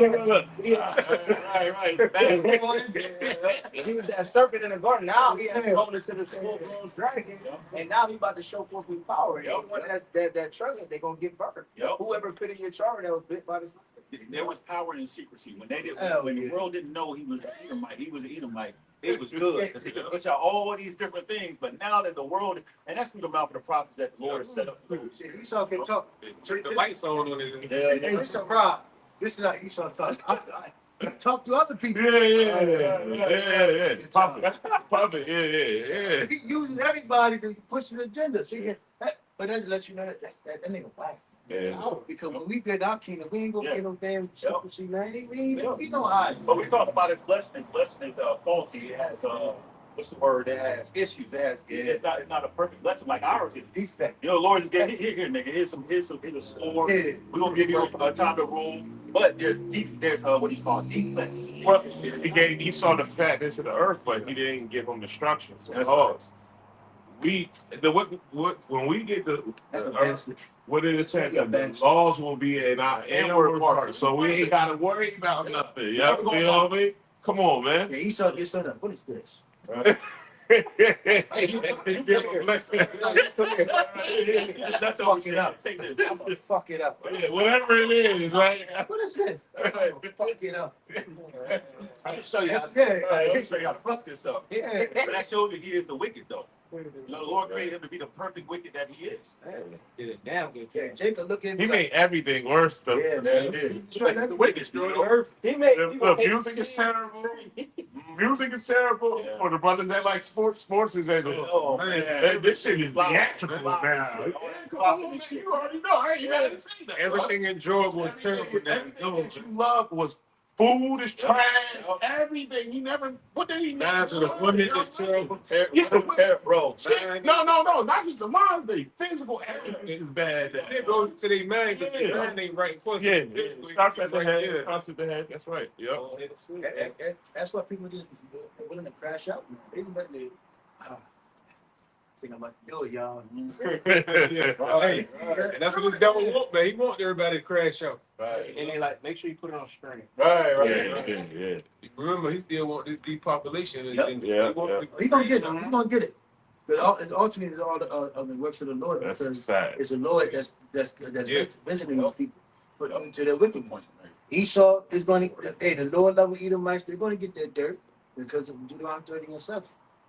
was that serpent in the garden. Now he has grown into the full-blown dragon, and now he about to show forth his power. And anyone that trusts him, they gonna get burned.
Yep.
Whoever put in your charge that was bit by the serpent.
There was power in secrecy. When they didn't,
Hell
when
yeah.
the world didn't know he was an Edomite, he was an Edomite. It was good because he could put out all these different things. But now that the world, and that's through the mouth of the prophets that the Lord has set up.
Esau can talk.
Turn the lights on his.
Hey, listen, Rob. This is not Esau talk. I talk to other people.
Yeah. Pop it. Yeah.
He uses everybody to push an agenda. So but that lets you know that that nigga whack.
Yeah.
Because when we get our kingdom, we ain't gonna get no damn secrecy, man. We don't hide.
But we talk about his blessing. Blessing is faulty. It has what's the word? It has issues. It's not a perfect blessing like ours is.
Defect.
You know, Lord just gave here, nigga. Here's a sword.
Yeah.
We're gonna give you a time to rule. But there's what do you call it? Defects.
Well, he gave Esau the fatness of the earth, but he didn't give him the structure. So when we get the
That's
what did it say?
Yeah,
The laws will be in our inward part, so we ain't gotta worry about nothing. Yeah, you know what I mean? Come on, man.
Yeah, Esau gets something. What is this?
Hey, you give him a blessing. That's all
Fuck it up.
Take this.
I'm gonna fuck it up.
Yeah, whatever it is, right?
What is this? Fuck it up.
I can show you how.
Yeah.
Let me show you how to fuck this up.
Yeah.
But that shows that he is the wicked, though. You know, the Lord created him to be the perfect wicked that he is.
Did a damn good
Yeah,
job.
Jacob look at
He made everything worse, though.
Yeah,
Man,
man.
it's the wicked, destroy the earth.
He made
The music is terrible. Music is terrible.
Yeah.
For the brothers that like sports is as
Oh, man.
this shit is theatrical now. Come on, man, you already know. I ain't gotta say that.
Everything enjoyable was terrible now.
Everything that you love was food is trash. Everything. He never. What did he
Now
never?
to the women is terrible.
Bro.
Shit. No, not just the minds. The physical everything is bad.
It goes to their mind, but their mind ain't right. Of course,
Yeah,
physically,
starts at the
right
head.
there.
Starts at the head. That's right. Yep.
That's why people just they're willing to crash out. Man. They willing to. I think I'm about to do it, y'all.
Hey, and that's what this devil want, man. He want everybody to crash out.
Right.
And they like make sure you put it on string.
Right.
Yeah.
Remember, he still want this depopulation.
Yep.
Yeah.
He's gonna get it. He's gonna get it. But ultimately, it's all the works of the Lord.
That's a
because
fact.
it's the Lord that's
Yeah.
visiting these people, putting them to their wicked point. Esau is going to. Hey, the lower level Edomites, they're going to get their dirt because of Deuteronomy 30 and 7.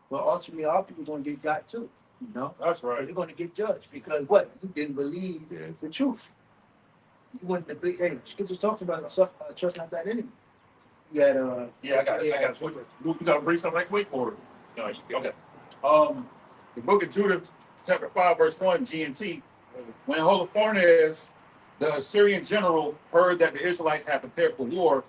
But ultimately, our people are going to get got too. You know,
That's
they're
right.
going to get judged because what you didn't believe the truth. You wanted to be. Hey, Scripture talks about trust not that enemy. You had
Yeah, I got it. You gotta bring something right quick or no, okay. The book of Judah, chapter 5, verse 1, GNT. When Holofernes, the Assyrian general, heard that the Israelites had prepared for war,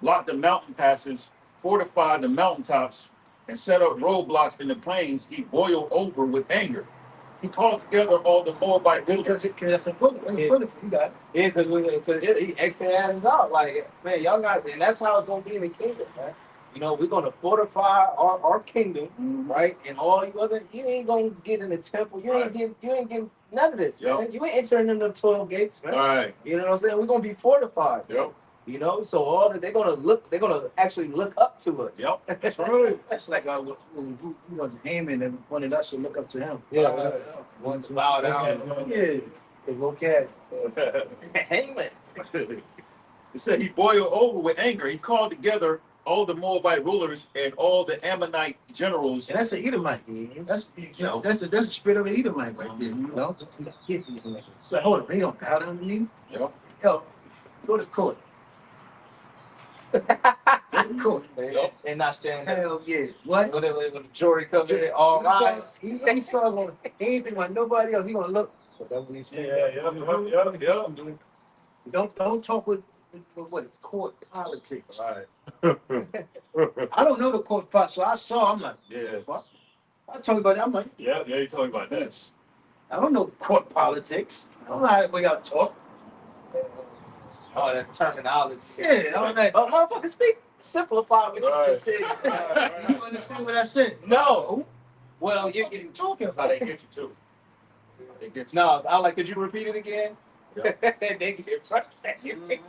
blocked the mountain passes, fortified the mountaintops, and set up roadblocks in the plains, he boiled over with anger. He called together all the Moabite
because
villagers.
that's a bullet. You got it.
Yeah, because he extended us out. Like, man, y'all got, and that's how it's gonna be in the kingdom, man. You know, we're gonna fortify our kingdom, right? And all you other, you ain't gonna get in the temple. You ain't getting none of this, man. You ain't entering in the 12 gates, man.
All right.
You know what I'm saying? We're gonna be fortified.
Yep.
You know, so they're gonna actually look up to us.
Yep. That's right.
That's like when he was Haman and wanted us to look up to him.
Yeah. Once bow down.
Yeah, the vocab.
Haman.
It said he boiled over with anger. He called together all the Moabite rulers and all the Ammonite generals.
And that's an Edomite. That's that's a spirit of an Edomite right there. You know, get these niggas. So hold on, they don't bow down to me.
Yep.
Yo, go to court. Go to court.
And not stand there.
Hell yeah. What?
When the jury comes in, all rise.
He saw gonna anything like nobody else. He gonna look. Don't talk with what court politics.
Right.
I don't know the court part, so I saw. I'm like,
Yeah.
what? I told you about that. I'm like,
Yeah, you told me about this.
I don't know court politics. I don't know how the way y'all talk.
Oh, that terminology.
Yeah, all that.
Oh, motherfucker, speak. Simplify what you just said.
You understand what I said?
No. Well,
What are you talking
That's how
about?
they get you too. They get you.
no. I like. Could you repeat it again?
Yeah.
They get frustrated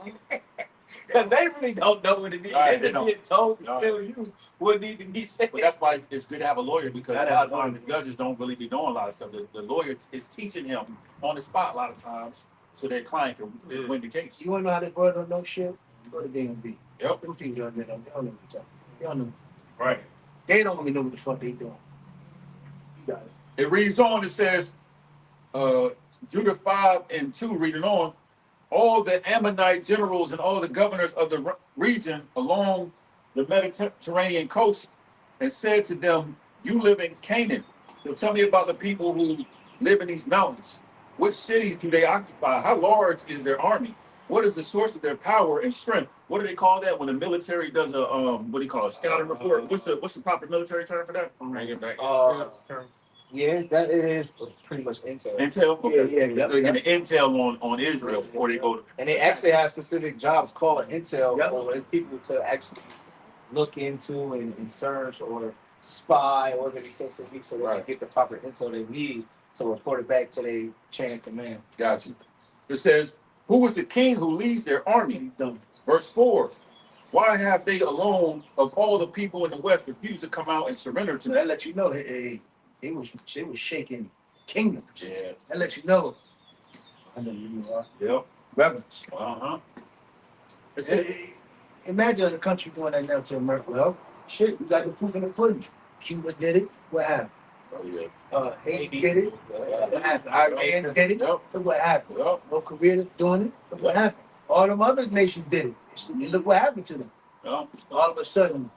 because they really don't know what it means.
Right,
They
they
just
don't.
get told to
Right.
tell you what need to be said.
But that's why it's good to have a lawyer, because a
Gotta
lot
have
of
a
times the judges don't really be doing a lot of stuff. The lawyer is teaching him on the spot a lot of times, so their client can win the case.
You wanna know how they boy don't know shit? Go to DMV.
Yep.
Them people don't know. They don't know what you're talking. They don't know.
Right.
They don't even know what the fuck they doing. You got it.
It reads on. It says, Judah 5:2, reading on, all the Ammonite generals and all the governors of the region along the Mediterranean coast, and said to them, "You live in Canaan. So tell me about the people who live in these mountains. Which cities do they occupy? How large is their army? What is the source of their power and strength?" What do they call that when the military does a what do you call it, scouting report? What's the proper military term for that?
Bring it back.
Yeah, that is pretty much intel.
Intel. Okay.
Yeah.
So they get an intel on Israel before they go to.
And they actually have specific jobs called intel
Yep.
for people to actually look into and search or spy organizations so they can get the proper intel they need to report it back to their chain of command.
Got you. It says, "Who is the king who leads their army?"
Dumb.
Verse 4. Why have they alone of all the people in the west refused to come out and surrender to
So
them?
that let you know, hey, they was shaking kingdoms.
Yeah.
That let you know. I know you are
Yep.
reverence.
Uh-huh. It says,
Imagine a country doing that now to America. Well, shit, we got the proof in the pudding. Cuba did it. What happened?
oh yeah.
Haiti did it. What happened? Iran did it.
Yep.
Look what happened.
Yep.
North Korea doing it. Look what happened. All them other nations did it. And look what happened to them.
Yep.
All of a sudden,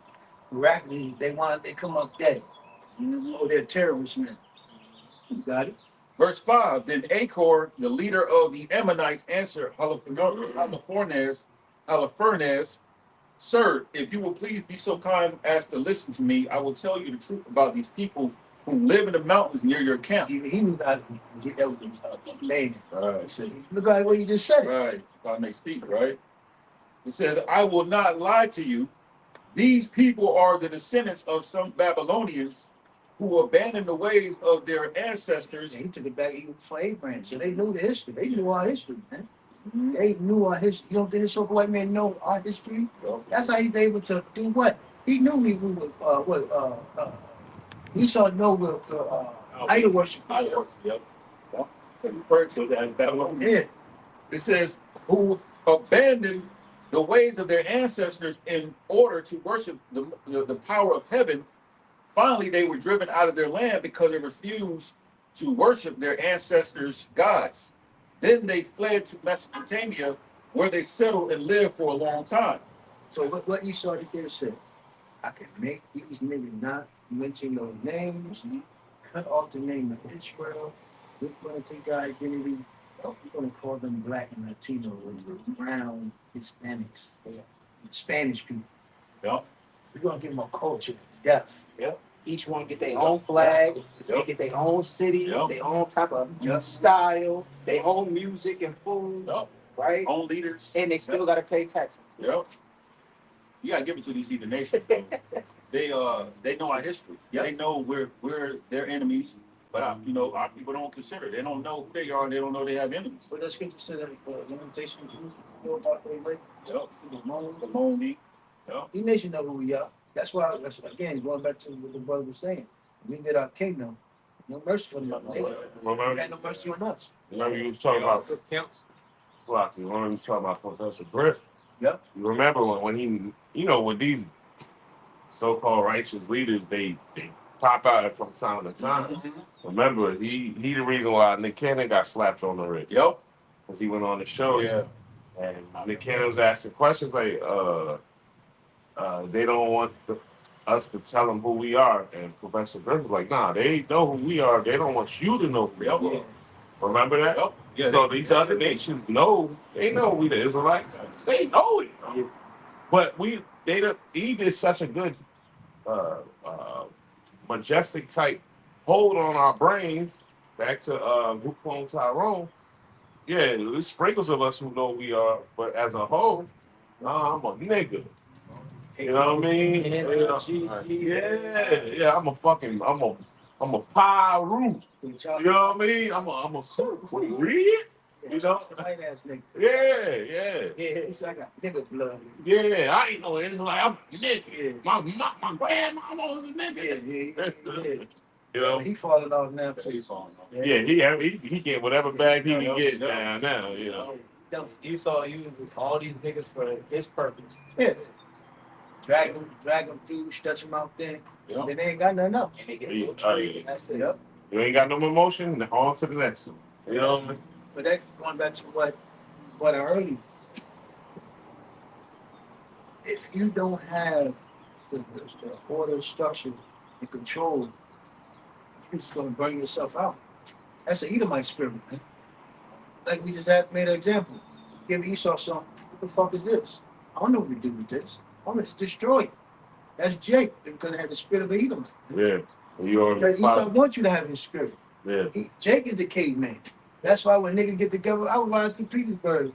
miraculously, they come up dead. Oh, they're terrorists, man. You got it?
Verse 5. Then Achor, the leader of the Ammonites, answered Holofernes, "Sir, if you will please be so kind as to listen to me, I will tell you the truth about these people who live in the mountains near your camp."
He knew how to get that with the man. He
Right.
said, look at what you just said it.
Right. God may speak, right? It says, "I will not lie to you. These people are the descendants of some Babylonians who abandoned the ways of their ancestors."
He took it back even for Abraham. So they knew the history. They knew our history, man. They knew our history. You don't think this old white man know our history? That's how he's able to do what? He knew we were Esau know what idol worship.
Idol worship, yep. Referred to as Babylonians.
Yeah.
It says, who abandoned the ways of their ancestors in order to worship the power of heaven. Finally, they were driven out of their land because they refused to worship their ancestors' gods. Then they fled to Mesopotamia, where they settled and lived for a long time.
So what Esau did say, I can make these niggas not mention no names, cut off the name of Israel. We're going to take our identity. We're going to call them black and Latino, brown, Hispanics, Spanish people.
Yep.
We're going to give them a culture, death.
Yep.
Each one get their own flag, they
Yep.
get their own city,
Yep.
their own type of
Yep.
style, their own music and food,
Yep.
right?
Own leaders.
And they still gotta pay taxes.
Yep. You gotta give it to these heathen nations. Though. They know our history.
Yep.
They know we're their enemies, but our people don't consider. They don't know who they are. And they don't know they have enemies.
But let's get to the limitations. You know about their way.
Yep. The lonely. Yep.
These nations know who we are. That's why, again, going back to what the brother was saying, we get our kingdom, no mercy for the other nation. You got no mercy on us.
Remember you was talking about
Counts.
Sloppy. Remember you was talking about Professor Griff?
Yep.
You remember when he, with these so-called righteous leaders, they pop out from time to time. Remember, he the reason why Nick Cannon got slapped on the wrist.
Yep.
Because he went on the show.
Yeah.
And Nick Cannon was asking questions like, they don't want us to tell them who we are. And Professor Griff was like, nah, they know who we are. They don't want you to know who we are.
Yeah.
Remember that?
Yep. Yeah.
So these other nations know, they know we the Israelites. They know it.
Yeah.
But he did such a good, majestic type hold on our brains, back to Who Cloned Tyrone, yeah, there's sprinkles of us who know we are, but as a whole, nah, I'm a nigga. You know what I mean? Yeah, I'm a pyro. You know what I mean? I'm a super read. You know?
White ass nigga.
Yeah.
It's like a nigga blood.
Yeah, I ain't know it. It's like I'm a nigga.
Yeah.
My grandmama was a nigga.
Yeah.
You know?
He falling off now too.
He falling off.
Yeah, he get whatever bag he can get now, you know.
You saw he was with all these niggas for his purpose.
Yeah. Drag them through, stretch them out there.
Yep.
Then they ain't got nothing else.
And they get a little tree, and that's it.
Yep.
You ain't got no more motion, on to the next one. You know what I mean?
But that going back to what I earlier. If you don't have the order, structure, and control, you're just gonna burn yourself out. That's the Edomite spirit, man. Like we just had made an example. Give Esau something. What the fuck is this? I don't know what to do with this. I'm gonna just destroy it. That's Jake because it had the spirit of Edomite.
Yeah. You
Because Esau wants you to have his spirit.
Yeah.
Jake is the caveman. That's why when niggas get together, I was riding through Petersburg,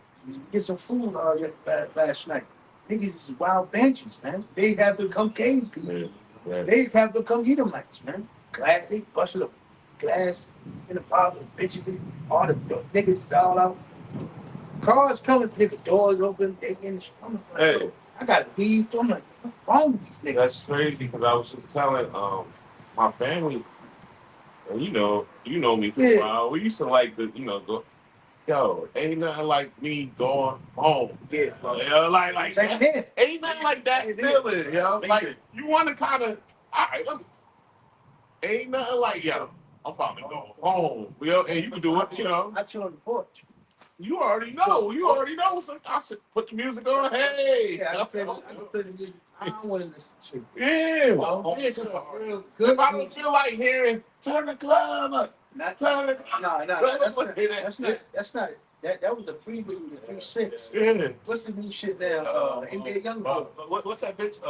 get some food last night. Niggas is wild benches, man. They have become cave people.
Yeah.
They have become Edomites, man. Glad they busted up glass in the bottle, bitches, all the niggas all out. Cars coming, nigga, doors open, they in the stomach.
Hey.
I got weed. I'm like, what's wrong with these niggas?
That's crazy because I was just telling my family, and you know me for a while. We used to like the, go, yo, ain't nothing like me going home.
Yeah, bro.
Like
Same
that.
here.
Ain't nothing like that feeling, yo. Like you want to kind of, all right, ain't nothing like, yo, I'm about to go home, and you can do it,
I chill on the porch.
You already know. So I said, put the music on. Hey.
Yeah, I play the music I don't want to listen to.
Yeah.
Well,
Yeah.
real good.
If I don't feel like hearing, turn the club up.
Not
Turn the club
No, that's not it. That was the preview to 3-6.
Yeah.
What's the new shit now? NBA Youngboy.
What's that bitch?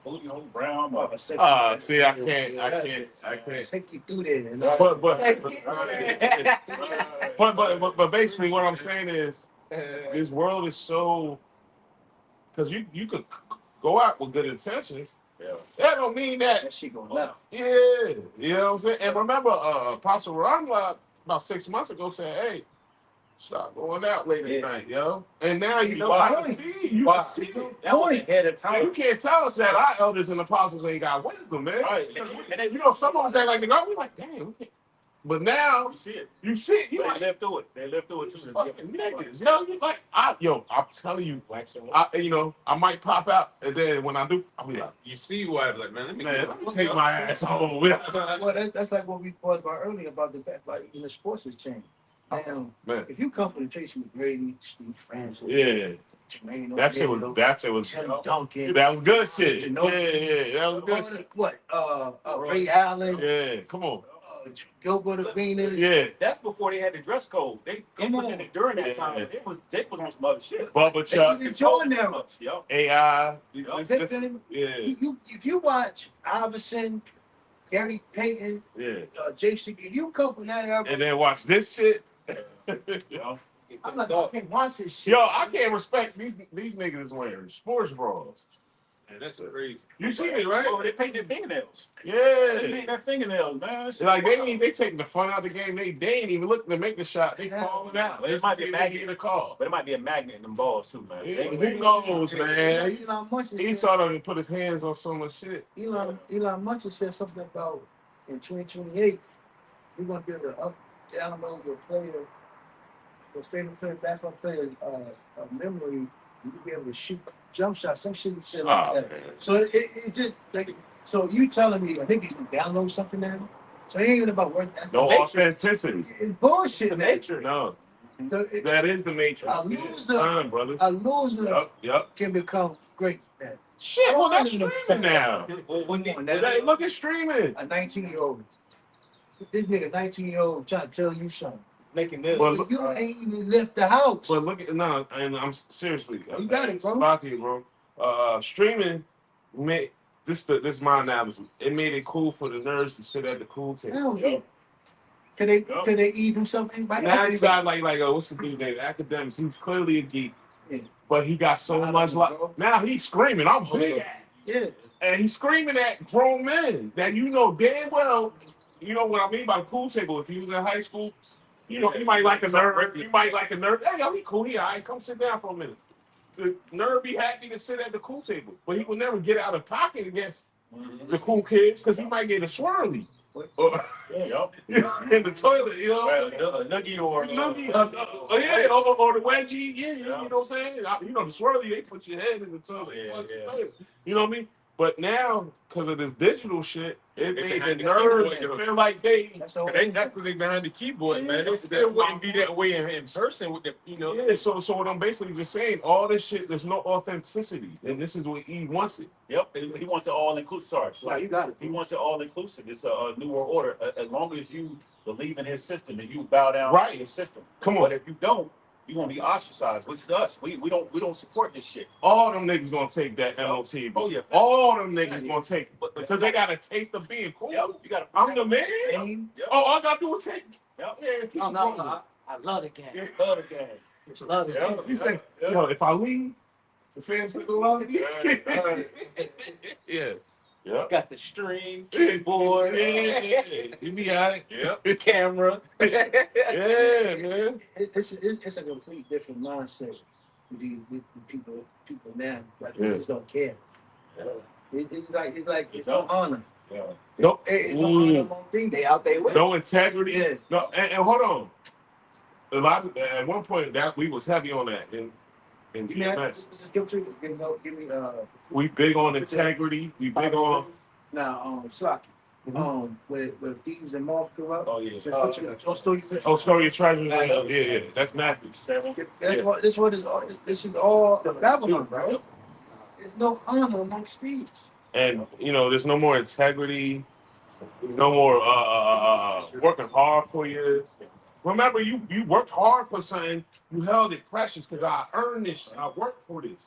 Booty Hole Brown.
See, I can't.
Take you through there. And,
But basically what I'm saying is this world is so, because you could go out with good intentions.
Yeah.
That don't mean that.
that shit going left.
Yeah, you know what I'm saying? And remember, Apostle Ramla about 6 months ago said, hey, stop going out late at night, yo. And now you know how to see. You can see it.
That was ahead of time.
You can't tell us that our elders and apostles ain't got wisdom, man.
Right.
And then, some of us ain't like the God. We like, damn, we can't. But now
You see it.
you see it. You
They
like
lived through it. They lived through it too.
fucking niggas, yo. You like, I'm telling you, I might pop out, and then when I do, I'll be like,
You see why? Like, man, let me
take my ass home.
Well, that's like what we talked about earlier about like in the sports has changed. Now,
Man.
if you come from the Tracy McGrady, Steve Francis,
Yeah,
Jermaine
that shit was
Tim Duncan,
that was good shit.
You know,
Yeah, that was good shit.
What? Ray Allen,
Yeah, come on.
Gilbert Arenas.
Yeah,
That's before they had the dress code. They implemented it during that time. It was on some other shit.
Bubba Chuck,
Even Jordan era.
Yo.
AI.
Pippen.
Yeah,
If you watch Iverson, Gary Payton,
yeah.
JC, if you come from that era,
And then watch this shit.
I'm like, I can't watch this shit.
Yo, I can't respect these niggas is wearing sports bras.
Man, that's crazy.
You seen it, right?
Oh, they paint their fingernails. They
Yeah.
paint their fingernails, man.
Like they taking the fun out of the game. They ain't even looking to make the shot. They falling out.
It might be a magnet.
Get a call.
But it might be a magnet in them balls too, man.
Yeah, who knows, man?
Elon Musk
He sort of put his hands on so much shit.
Elon Musk said something about in 2028, you're gonna be able to download your favorite player, basketball player, memory. You'll be able to shoot jump shots, some shit like that.
Man.
So it just like, so you telling me I think you can download something now? So it ain't even about work. That's
No
the
authenticity.
it's bullshit, man.
Nature.
No,
So
that is the matrix.
A
Yeah,
loser-
son, brothers.
a loser
Yup.
can become great, man.
Shit, well, that's streaming now. Look at streaming.
A 19-year-old. This nigga 19-year-old trying to tell you something.
Making this.
Well,
But you ain't even left the house.
But look at and I'm seriously.
You got it, bro.
Spocky, bro. Streaming made this my analogy. It made it cool for the nerds to sit at the cool table.
Hell yeah. Can they eat him something? Right?
Now you got like what's the dude name? Academics. He's clearly a geek,
Yeah.
but he got so much like. Now he's screaming. I'm big.
Yeah.
And he's screaming at grown men that you know damn well. You know what I mean by the pool table. If he was in high school, you know, you might like a nerd. You might like a nerd. Hey, yo, he cool. He all right. Come sit down for a minute. The nerd be happy to sit at the cool table, but he would never get out of pocket against the cool kids because he might get a swirly. Or, in the toilet, you know,
a nuggie or
or the wedgie, you know what I'm saying? You know, the swirly, they put your head in the toilet. You know what I mean? But now, because of this digital shit, it made the nerds feel like they
not because they behind the keyboard, man. They still wouldn't be that way in person with the, you know.
Yeah, so what I'm basically just saying, all this shit, there's no authenticity, and this is what E wants it.
Yep, he wants it all inclusive. Sorry,
Right, you got it.
He wants it all inclusive. It's a new world order. As long as you believe in his system and you bow down to his system.
Come on.
But if you don't, you're gonna be ostracized, which is us. We don't support this shit.
All them niggas gonna take that MOT.
Oh yeah.
All them niggas gonna take it because they got a taste of being cool.
Yep, you gotta.
I'm the man.
Yep.
Oh, all I gotta do is take.
Yep.
Yeah,
No. I love the game.
Love the game.
It's love the game.
He said, yo, if I leave, the fans say love me. Yeah. Yeah.
Got the string, keyboard,
You be all right.
Yeah.
camera.
Yeah, man.
It's a complete different mindset with these people now. Like they just don't care. It's no honor.
Yeah.
It's no honor among things.
They out there with
No integrity.
Yeah.
No, and hold on. A lot of, at one point that we was heavy on that in GMS.
Give me
We big on integrity. We big on
Slocky. Where thieves and mob corrupt.
Oh yeah.
Don't story
story of treasures. Yeah. That's Matthew.
This is all Babylon, bro. There's no honor amongst thieves.
And you know, there's no more integrity. There's no more working hard for you. Remember, you worked hard for something. You held it precious because I earned this. I worked for this.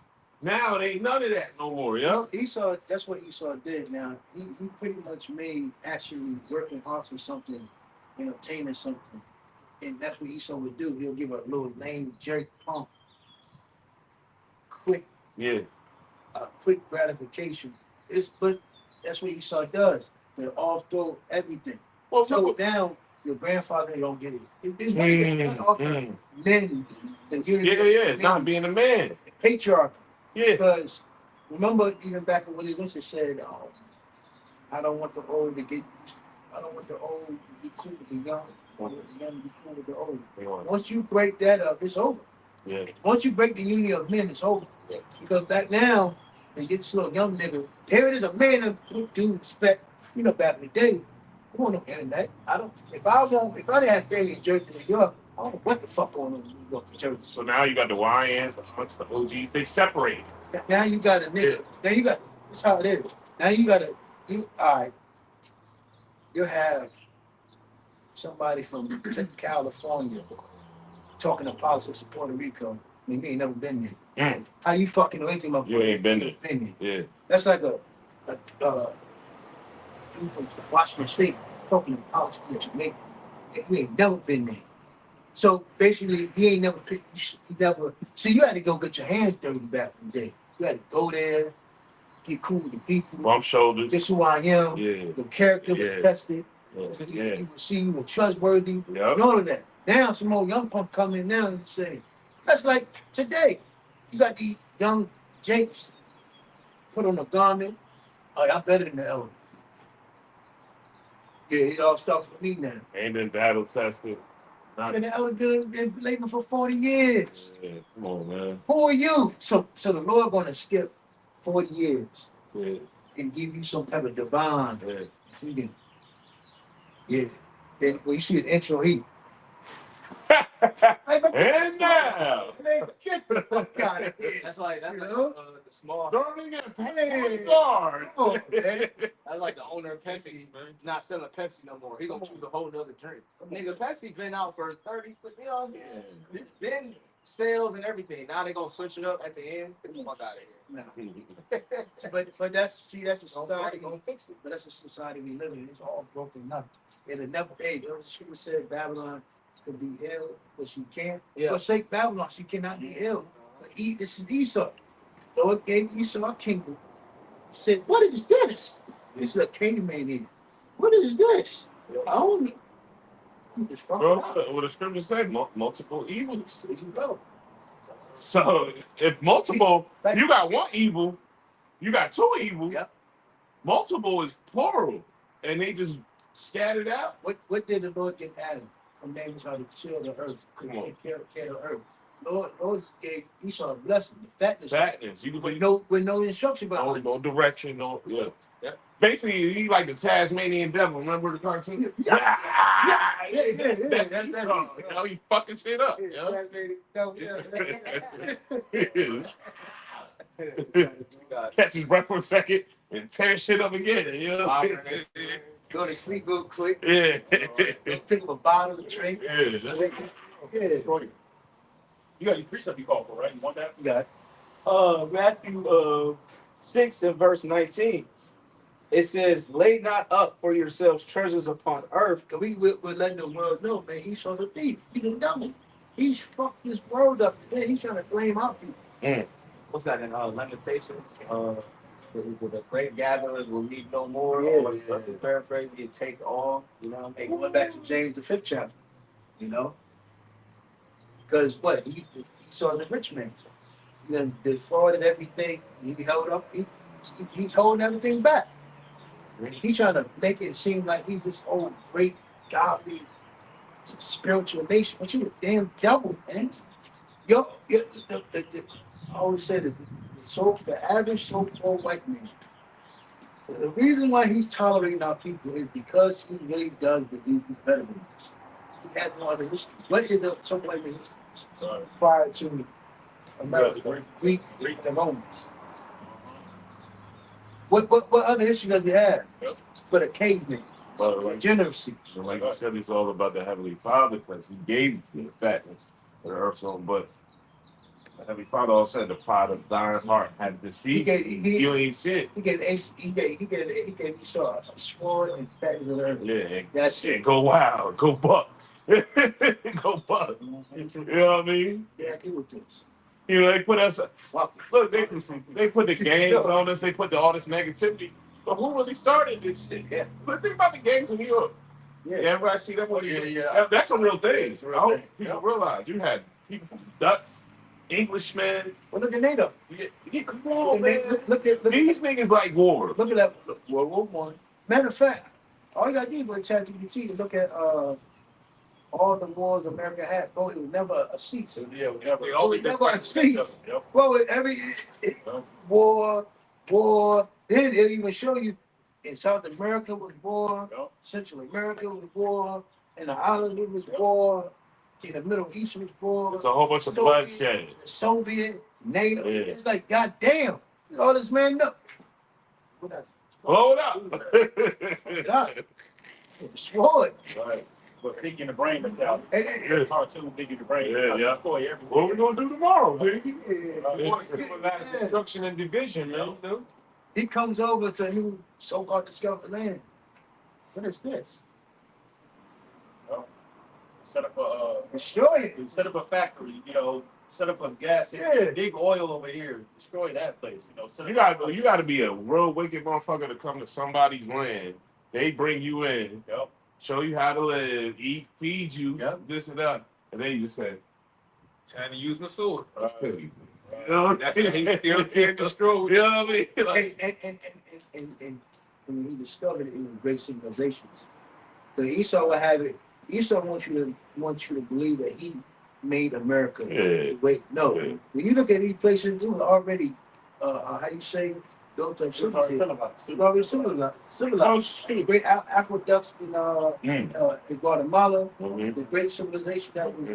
Now it ain't none of that no more, yeah.
Esau, that's what Esau did. Now he pretty much made actually working hard for something and obtaining something, and that's what Esau would do. He'll give a little lame jerk pump, quick gratification. But that's what Esau does. They off throw everything.
Well,
so now your grandfather don't get it. It's really men.
Not being a man.
Patriarchy.
Yeah.
Because remember, even back when Willie Winston said, I don't want the old to be cool with the young. I want the young to be cool with the old. Once you break that up, it's over.
Yeah.
Once you break the union of men, it's over. Yeah. Because back now, they get this little young nigga. There it is, a man that do respect. You know, back in the day, we want no internet. If I didn't have family in Jersey, New York, I don't know what the fuck going on in New York, Jersey.
So now you got the YNs, the Hunts, the OGs. They separate.
Now you got a nigga. Yeah. Now you got. That's how it is. Now you got all right. You have somebody from California talking to politics of Puerto Rico. I mean, you ain't never been there. How you fucking know anything about
Puerto Rico? You ain't been there. Yeah.
That's like a dude from Washington State talking to politics in Jamaica. You ain't never been there. So basically, he ain't never picked. He never. See, you had to go get your hands dirty back in the day. You had to go there, get cool with the people.
Bump shoulders.
This who I am.
Yeah.
The character was tested.
Yeah.
You will see you were trustworthy.
Yep.
And all of that. Now some more young punk come in now and say, that's like today. You got these young Jakes put on a garment. Oh, I'm better than the elder. Yeah, he all stuff with me now.
Ain't been battle tested.
And the elder been labor for 40 years.
Yeah, come on, man.
Who are you? So the Lord gonna skip 40 years and give you some type of divine. Yeah. Then when you see his intro,
And now,
man, get the fuck out of here.
That's like
the
small.
Sterling and Pepsi guard.
Oh, man.
That's like the owner of Pepsi not selling Pepsi no more. He gonna choose a whole nother drink. Nigga, Pepsi been out for 30. You know what I'm saying? Been sales and everything. Now they gonna switch it up at the end. Get the fuck out of here.
Nah. But that's a society.
Gonna fix it.
But that's a society we live in. It's all broken up. And it never. Hey, there was a said Babylon could be ill, but she can't.
Yeah.
Forsake Babylon, she cannot be ill. But this is Esau. Lord gave Esau a kingdom. He said, "What is this? This is a kingdom man here. What is this? I only." Just fuck
Bro,
out.
what the scripture say, multiple evils.
There you go.
So if multiple,
Like-
you got one evil, you got two evil.
Yep.
Multiple is plural, and they just scattered out.
What did the Lord give Adam? Commandments how to till the earth,
Come on.
take care of the earth. Lord gave Esau a blessing, the fatness,
Fatness. You can
with
be
no instruction
no,
behind it.
no direction, no. Yeah. Basically, he like the Tasmanian devil. Remember the cartoon?
Yeah.
That's
That's
Esau.
Esau.
You know, he fucking shit up. Catch his breath for a second and tear shit up again. You know?
Go to sleep real quick.
Yeah.
Pick up a bottle of drink.
Yeah.
Yeah.
Troy, you got your precept you called for, right? You want that?
You got Matthew 6 and verse 19. It says, "Lay not up for yourselves treasures upon earth."
We're letting the world know, man, Esau's a thief. He done done it. He's fucked this world up. Man, he's trying to blame our people.
What's that in Lamentations? The great gatherers will need no more.
Yeah,
Or,
yeah.
to paraphrase, you take all. You know.
Hey, going back to James the 5th chapter, you know? Because what? Esau's a rich man. He done defrauded everything. He held up. He's holding everything back. He's trying to make it seem like he's this old, great, godly, spiritual nation. But you a damn devil, man. I always say this, the average so-called white man, the reason why he's tolerating our people is because he really does believe he's better than us. He has no other history. What is the so white man history prior to America, Greek, and the Romans? What other history does he have?
Yep.
For the caveman, degeneracy.
Like I said, it's all about the Heavenly Father because He gave the fatness of the earth. So, but the Heavenly Father also said, "The pride of thine heart has deceived you ain't shit."
He gave Esau a sword and fatness of the earth.
Yeah,
That's
yeah,
it.
go wild, go buck, go buck. You know what I mean?
Yeah, I agree with this.
You know, they put us. Look, they put the games on us. They put all this negativity. But who really started this shit?
Yeah.
But think about the games in New York.
Yeah.
Everybody see that one?
Yeah.
That's a real thing.
It's a real
I hope
thing.
people realize you had people from Dutch, Englishmen.
Well, look at NATO.
Yeah, come on, man.
Look at
These niggas like war.
look at that.
World War I.
Matter of fact, all you gotta do is go to ChatGPT to look at all the wars America had. Bro, it was never a cease.
Yeah, we never.
We always never had cease.
Yep.
Bro, every war. Then it'll even show you in South America was war,
Yep.
Central America was war, in the islands it was war, in the Middle East was war.
It's a whole bunch of
Soviet-
bloodshed.
Soviet, NATO.
Yeah.
It's like, goddamn, all this man up. What else?
Blow it up.
Destroy it.
Right. But thinking the brain mentality.
Hey,
It's hard to thinking the brain.
Yeah.
Destroy everything.
What we gonna do tomorrow, baby?
We want to symbolize destruction and division, man. You know?
He comes over to new so-called discovered land. What is this?
Set up a
Destroy it.
set up a factory. Set up a gas.
Yeah.
Big oil over here. Destroy that place. Set
You gotta be a real wicked motherfucker to come to somebody's land. They bring you in,
Yep.
show you how to live, eat, feed you,
Yep.
this and that, and then you just say,
Time to use my sword.
"Let's kill you." You know?
That's how he still can't destroy.
You know what I mean? Like,
And when he discovered it, it was great civilizations. So Esau would have it. Esau wants you to believe that he made America.
Yeah.
Wait, no.
Yeah.
When you look at these places, it was already how you say built up cities. It was already civilized.
oh
The
shoot.
great aqueducts in Guatemala,
Mhm.
the great civilization that was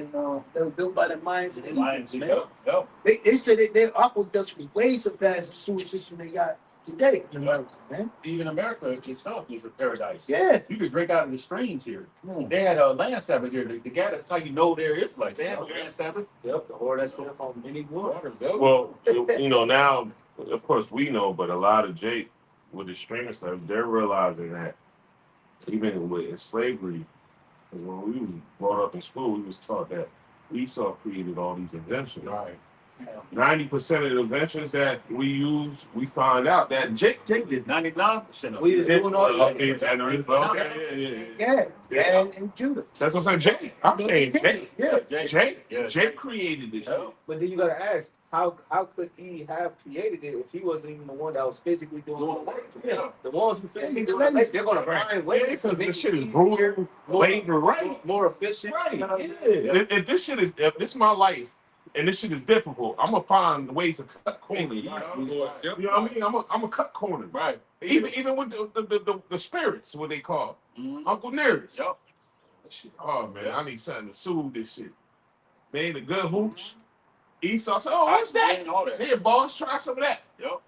that was built by the Mayans and the Incas, man.
Yep.
They said that their aqueducts was way surpassed the sewer system they got today in America, man.
Even America itself is a paradise.
Yeah.
You could drink out of the streams here.
Mm.
They had a land Sabbath here. The guy, that's how you know they're Israelites. They have a land Sabbath.
Yep, the whore that set on many waters.
Well, you know, now, of course, we know, but a lot of Jake with the streaming stuff, they're realizing that even with slavery, 'cause when we was brought up in school, we was taught that Esau created all these inventions.
Right.
90% of the inventions that we use, we find out that Jake
did
99% of
We
it.
was doing all that.
Yeah, and Judah.
That's what I'm saying. Jake. I'm saying Jake.
Yeah.
Jake created this shit.
But then you gotta ask, how could he have created it if he wasn't even the one that was physically doing the work?
Yeah.
The ones who physically
Yeah,
doing the work, they're gonna
Right.
find ways
Because
to make
this shit
it
is
easier,
brutal, labor, right?
more efficient.
Right.
You know what I'm
Yeah.
saying?
If this shit is, if this is my life and this shit is difficult, I'm gonna find ways to cut corners. You know what I mean? I'm gonna cut corners.
Right.
Even with the spirits, what they call Uncle Nearest.
Yep.
Shit. Oh man, I need something to soothe this shit. They ain't a good hooch. Esau said, "Oh, what's that?
All that.
Here, boss, try some of that."
Yep.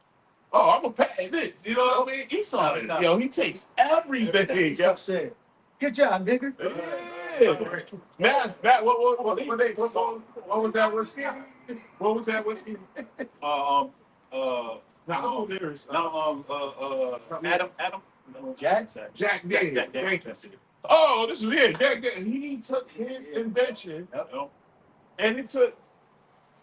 Oh, I'm gonna pay this. You know what I mean? Esau,
No.
yo, he takes everything.
Esau said, "Good job, nigga."
Yeah. Matt, what was that whiskey? What was that whiskey? Now, there's
Adam.
Jack?
Jack Daniel.
Jack.
Thank you.
That's it.
Oh, this is it. Jack Daniel. He took his invention
Yep.
and it took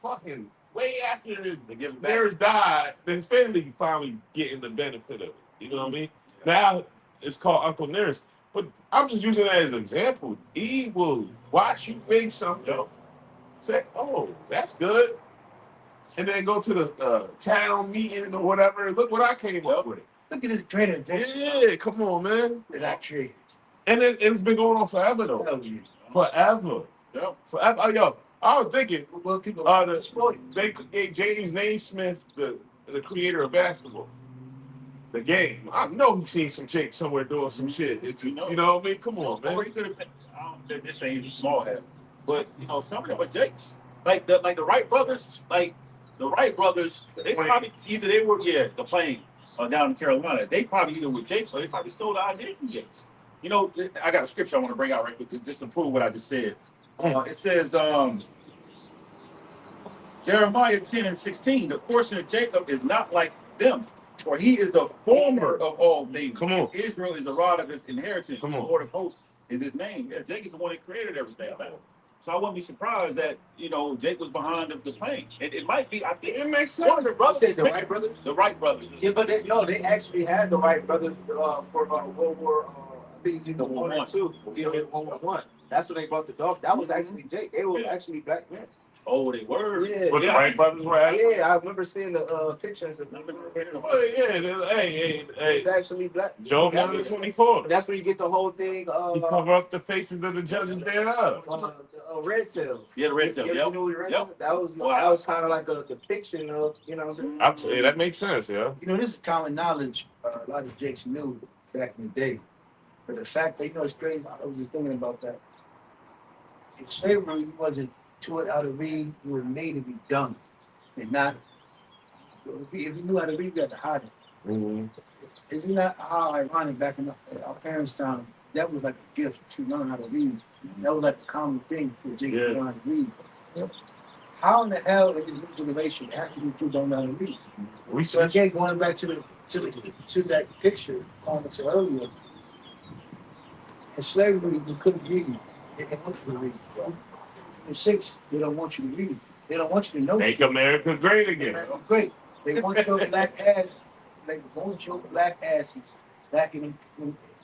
fucking way after
They give it back.
Maris died, his family finally getting the benefit of it. You know what I mean? Now it's called Uncle Nearest. But I'm just using that as an example. He will watch you make something, say, "Oh, that's good," and then go to the town meeting or whatever. Look what I came up with.
Look at this great invention
Yeah, come on, man.
that I created.
And it's been going on forever though.
Hell yeah.
Forever.
Yep.
Forever. Oh, yo, I was thinking,
Well, people
they gave James Naismith, the creator of basketball, the game. I know he's seen some Jake somewhere doing some shit. You know what I mean? Come on, man.
Or he could have been. This ain't a small hat, but some of them are Jakes. Like the Wright brothers. Like the Wright brothers, they probably either they were the plane down in Carolina. They probably either were Jakes or they probably stole the idea from Jakes. You know, I got a scripture I want to bring out right quick just to prove what I just said. It says Jeremiah 10:16. The portion of Jacob is not like them, for he is the former of all things.
Come on.
Israel is the rod of his inheritance.
Come
The
on.
Lord of hosts is his name. Yeah, Jake is the one that created everything. So I wouldn't be surprised that Jake was behind the plane. It might be. I think
It makes
one of
sense.
the brothers.
You said the Wright brothers?
The Wright brothers.
Yeah, but they actually had the Wright brothers for World War. I think it's either 1 or 2. Yeah, 1. That's when they brought the dog. That was actually Jake. They were actually black men.
Oh, they were.
Yeah.
But the Wright brothers were at it.
Yeah, I remember seeing the pictures of them.
Oh, yeah, hey,
It's actually black.
Job 1:24.
That's where you get the whole thing.
He cover up the faces of the judges thereof.
Red tails.
Yeah, the red tail.
You
Yep.
know red
Yep.
tail? That was kind of like a depiction of what I'm saying.
Yeah, that makes sense, yeah.
this is common knowledge. A lot of Jakes knew back in the day. But the fact that, it's crazy. I was just thinking about that. If slavery wasn't taught how to read, you were made to be dumb. And not, if you knew how to read, you had to hide it.
Mm-hmm.
Isn't that how ironic back in our parents' time? That was like a gift to learn how to read. That was like a common thing for Jake to learn how to read.
Yep.
How in the hell in this new generation half of these kids don't know how to read? So again, going back to that picture on to earlier, in slavery you couldn't read. They didn't want you to read. In 6, they don't want you to read. They don't want you to know.
Make America great again.
Great. They want your black ass. They want your black asses back in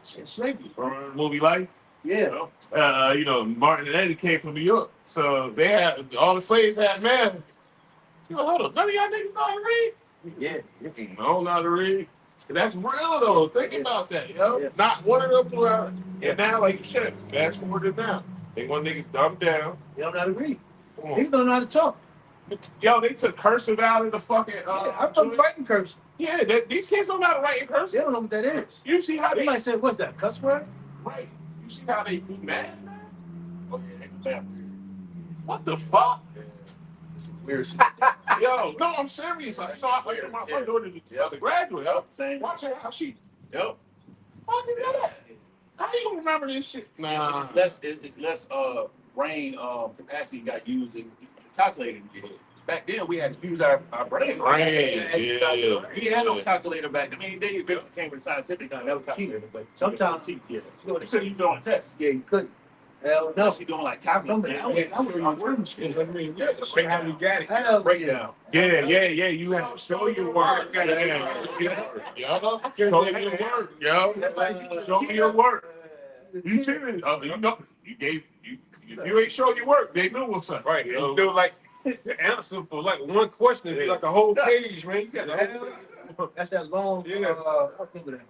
slavery.
Remember the movie Life?
Yeah.
Martin and Eddie came from New York. So they had, all the slaves had men. Hold up, none of y'all niggas know how to read?
Yeah.
You don't know how to read. And that's real though. Think about that, yo.
Yeah.
Not one of them throughout. And now, like you said, fast forward it now. They want niggas dumbed down.
They don't know how to read.
Come on.
These don't know how to talk.
Yo, they took cursive out of the fucking.
I'm from writing cursive.
Yeah, these kids don't know how to write in
They
cursive.
don't know what that is.
You see how
They
they
might say, "What's that? Cuss word?"
right? You see how they do math?
Oh, yeah, they do that.
What the fuck?
some weird shit.
Yo, no, I'm serious. So my daughter is a graduate. Watch her how she.
Yep.
Fuck is that? How you gonna remember this shit? Nah.
It's less brain capacity got used in calculating. Back then we had to use our brain. We didn't have no calculator back then. I mean, they eventually came with scientific calculator, but
Sometimes
you couldn't use it on a test.
yeah, you couldn't. Hell no.
She doing like calculating.
I was on word school.
Straight how we got it.
Hell
Breakdown.
Yeah. You have to show your work. Show your work. Yo. Show me your work. You should. You ain't show your work. They knew what's up.
Right. And you know, like the answer for like one question is like a whole page, man. You got the whole thing.
That's that long,
Yeah.
I remember that.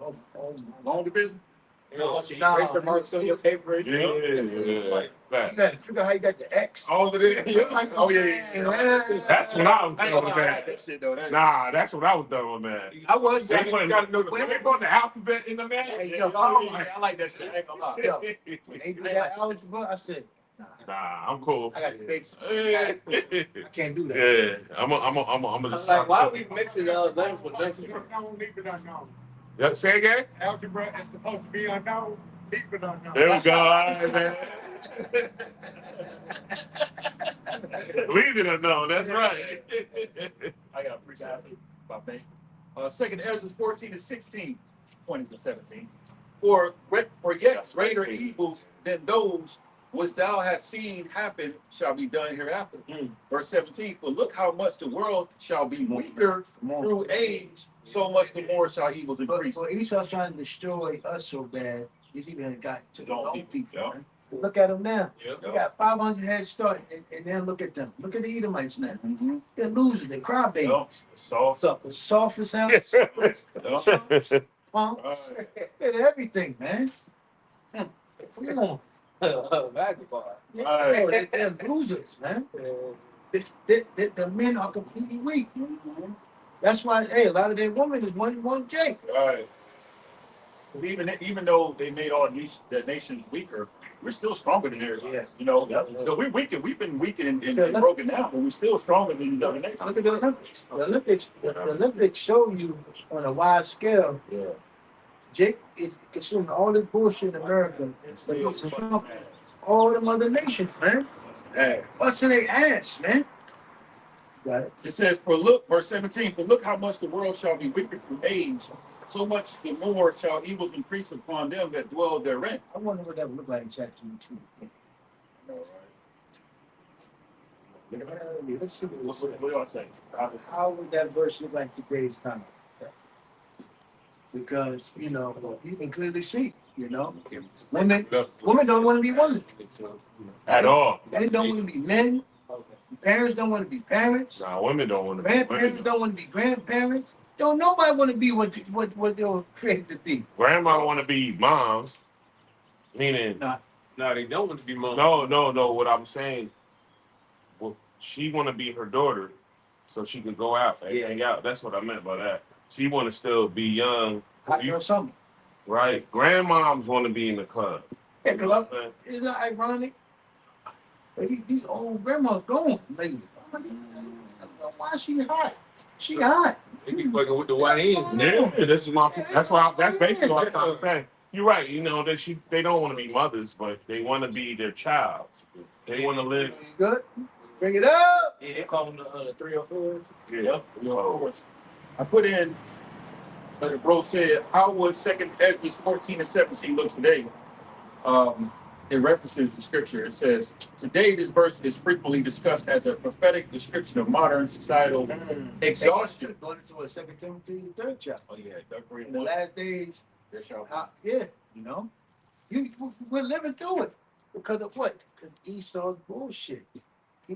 Long division.
Nah.
Eraser marks on your paper.
Yeah.
You got to figure out how you got the X.
All of it. Yeah.
Oh yeah.
That's what I was
I ain't
doing,
gonna lie, I
man.
had that shit though.
Nah, that's what I was doing, man.
I was.
They
You gotta know the
put the alphabet in the man.
Hey,
Yeah,
yo,
I like that shit. I ain't gonna lie.
Yo, when they do that algebra, I said,
Nah, I'm cool.
I got the basics.
Yeah.
I can't do that.
I'm just
Like, why are we mixing letters with letters?
Yeah, say again?
Algebra is supposed to be unknown, leave it unknown.
There we go. All right, man. Leave it unknown. That's right.
I got a free guy about me. Second Ezra 14 and 16, 20 to 17. For yet greater evils than those which thou hast seen happen shall be done hereafter. Verse 17. For look how much the world shall be weaker through age, so much the more shall evils
But
increase.
for Esau's trying to destroy us so bad, he's even got to the old people.
Yeah.
Man. Look at them now.
Yeah.
They got 500 head start, and then look at them. Look at the Edomites now.
Mm-hmm.
They're losers. They're crybabies.
Yeah. Soft.
Soft as hell.
Yeah.
Punks. And everything, man. Come on.
Basketball.
Right.
They're losers, man. The men are completely weak. That's why, hey, a lot of their women is one J.
Right. Even though they made all the nations weaker, we're still stronger than theirs.
Yeah.
You know,
Yep.
we've been weakened and broken down, but we're still stronger than the other nations.
Look at the Olympics. The Olympics show you on a wide scale.
Yeah.
Jake is consuming all this bullshit in America. It's all them other nations, man. Busting their ass, man. Got it.
It says, for look, verse 17, for look how much the world shall be weaker through age, so much the more shall evils increase upon them that dwell therein.
I wonder what that would look like in ChatGPT. Let's see
What do y'all say?
how would that verse look like today's time? Because, you can clearly see, women don't want to be women.
At all.
Men don't want to be men. Parents don't want to be parents.
Nah, women don't want to be
Grandparents
women.
don't want to be grandparents. Don't nobody want to be what they were created to be.
Grandma want to be moms. Meaning,
No, they don't want to be mom.
no. What I'm saying, well, she want to be her daughter, so she can go out and hang out. That's what I meant by that. She want to still be young,
Hot girl summer.
right? Grandmoms want to be in the club.
Yeah, because isn't that ironic? These old grandmas gone lately. Why she hot? She hot.
They be fucking with the white ends.
Yeah, that's basically what I'm saying. You're right. They don't want to be mothers, but they want to be their child. They want to live.
You good? Bring it up.
Yeah, they call them the 304.
Yep. I put in, like the bro said, how would second Ezra 14 and 17 look today? It references the scripture. It says, today this verse is frequently discussed as a prophetic description of modern societal exhaustion.
Going into a 2 Timothy, the 3rd chapter.
Oh yeah,
In the last days,
there shall
we're living through it. Because of what? Because Esau's bullshit.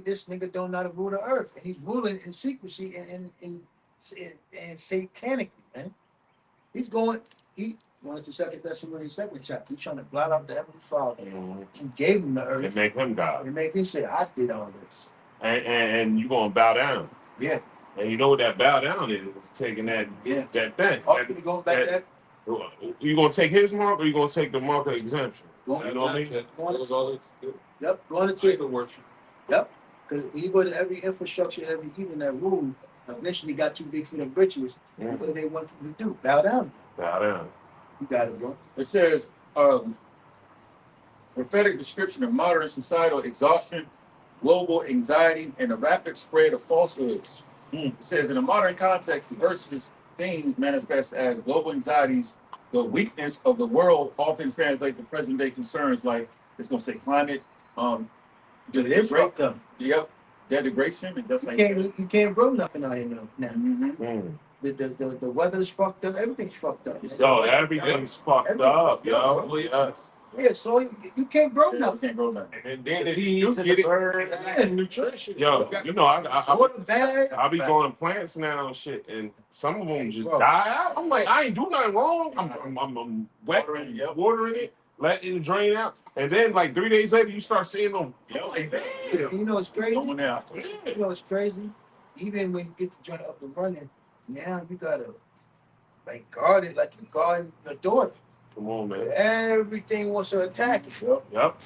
This nigga don't know how to rule the earth. And he's ruling in secrecy and satanically, man. He's going to 2 Thessalonians 2nd chapter. He's trying to blot out the Heavenly Father. He gave him the
They
earth.
make him God,
And make him say, I did all this.
and you gonna bow down.
Yeah.
And you know what that bow down is? It's taking that thing.
Ultimately going back to that.
You gonna take his mark, or you gonna take the mark of exemption? You know what I mean?
That was all it.
Yep. Going to
Chicken worship.
Yep. Because when you go to every infrastructure, every even that rule, eventually got too big for their britches.
Mhm.
What do they want you to do? Bow down.
Bow down.
You got it, bro.
It says, prophetic description of modern societal exhaustion, global anxiety, and the rapid spread of falsehoods. It says, in a modern context, the Earth's themes manifest as global anxieties. The weakness of the world often translate to present day concerns like it's going to say climate,
But it is fucked up.
Yep, degradation, and that's
You
like
can't grow nothing out here now.
Mhm.
The weather's fucked up. Everything's fucked up.
Yo, everything's fucked up, yo.
Yeah, so you can't grow
You
nothing.
can't grow nothing.
And then
The
if you
peas and
get
the
it,
birds.
it's nutrition.
Yo, you know,
Water bag.
I be going plants now and shit, and some of them
Hey,
just
bro.
die out. I'm like, I ain't do nothing wrong. I'm
Watering, yep.
watering it, letting it drain out, and then like 3 days later, you start seeing them. Yo, like, damn.
You know what's crazy?
Going out.
You know what's crazy? Even when you get the joint up and running, now you gotta like guard it like you guarding your daughter.
Come on, man.
Everything wants to attack it.
Yep.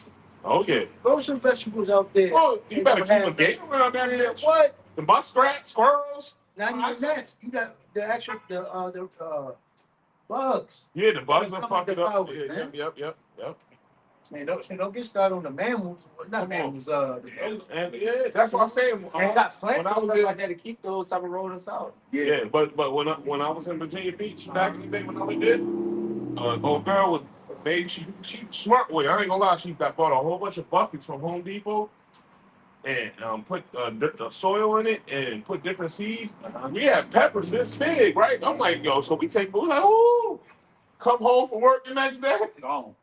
Oh yeah.
Grow some vegetables out there.
Oh, you
They
better
don't
keep a
have
gate around that
Man,
bitch.
what?
The muskrat, squirrels.
Not
I
even that. You got the actual bugs.
Yeah, the bugs
Gotta
are
come
fucking
with the
up.
flowers,
Yeah,
man.
yep.
Man, don't get started on the mammals. Not
Come on.
mammals.
And yeah, that's what I'm saying.
And you got plants
when I
and
was
stuff
in,
like that to keep those type of rodents out.
yeah, but when I was in Virginia Beach back in the day when I was there, old girl was baby. She smart way. I ain't gonna lie. She got bought a whole bunch of buckets from Home Depot and put the soil in it and put different seeds. We had peppers this big, right? I'm like, yo, so we like, ooh, come home from work the next day.
Gone.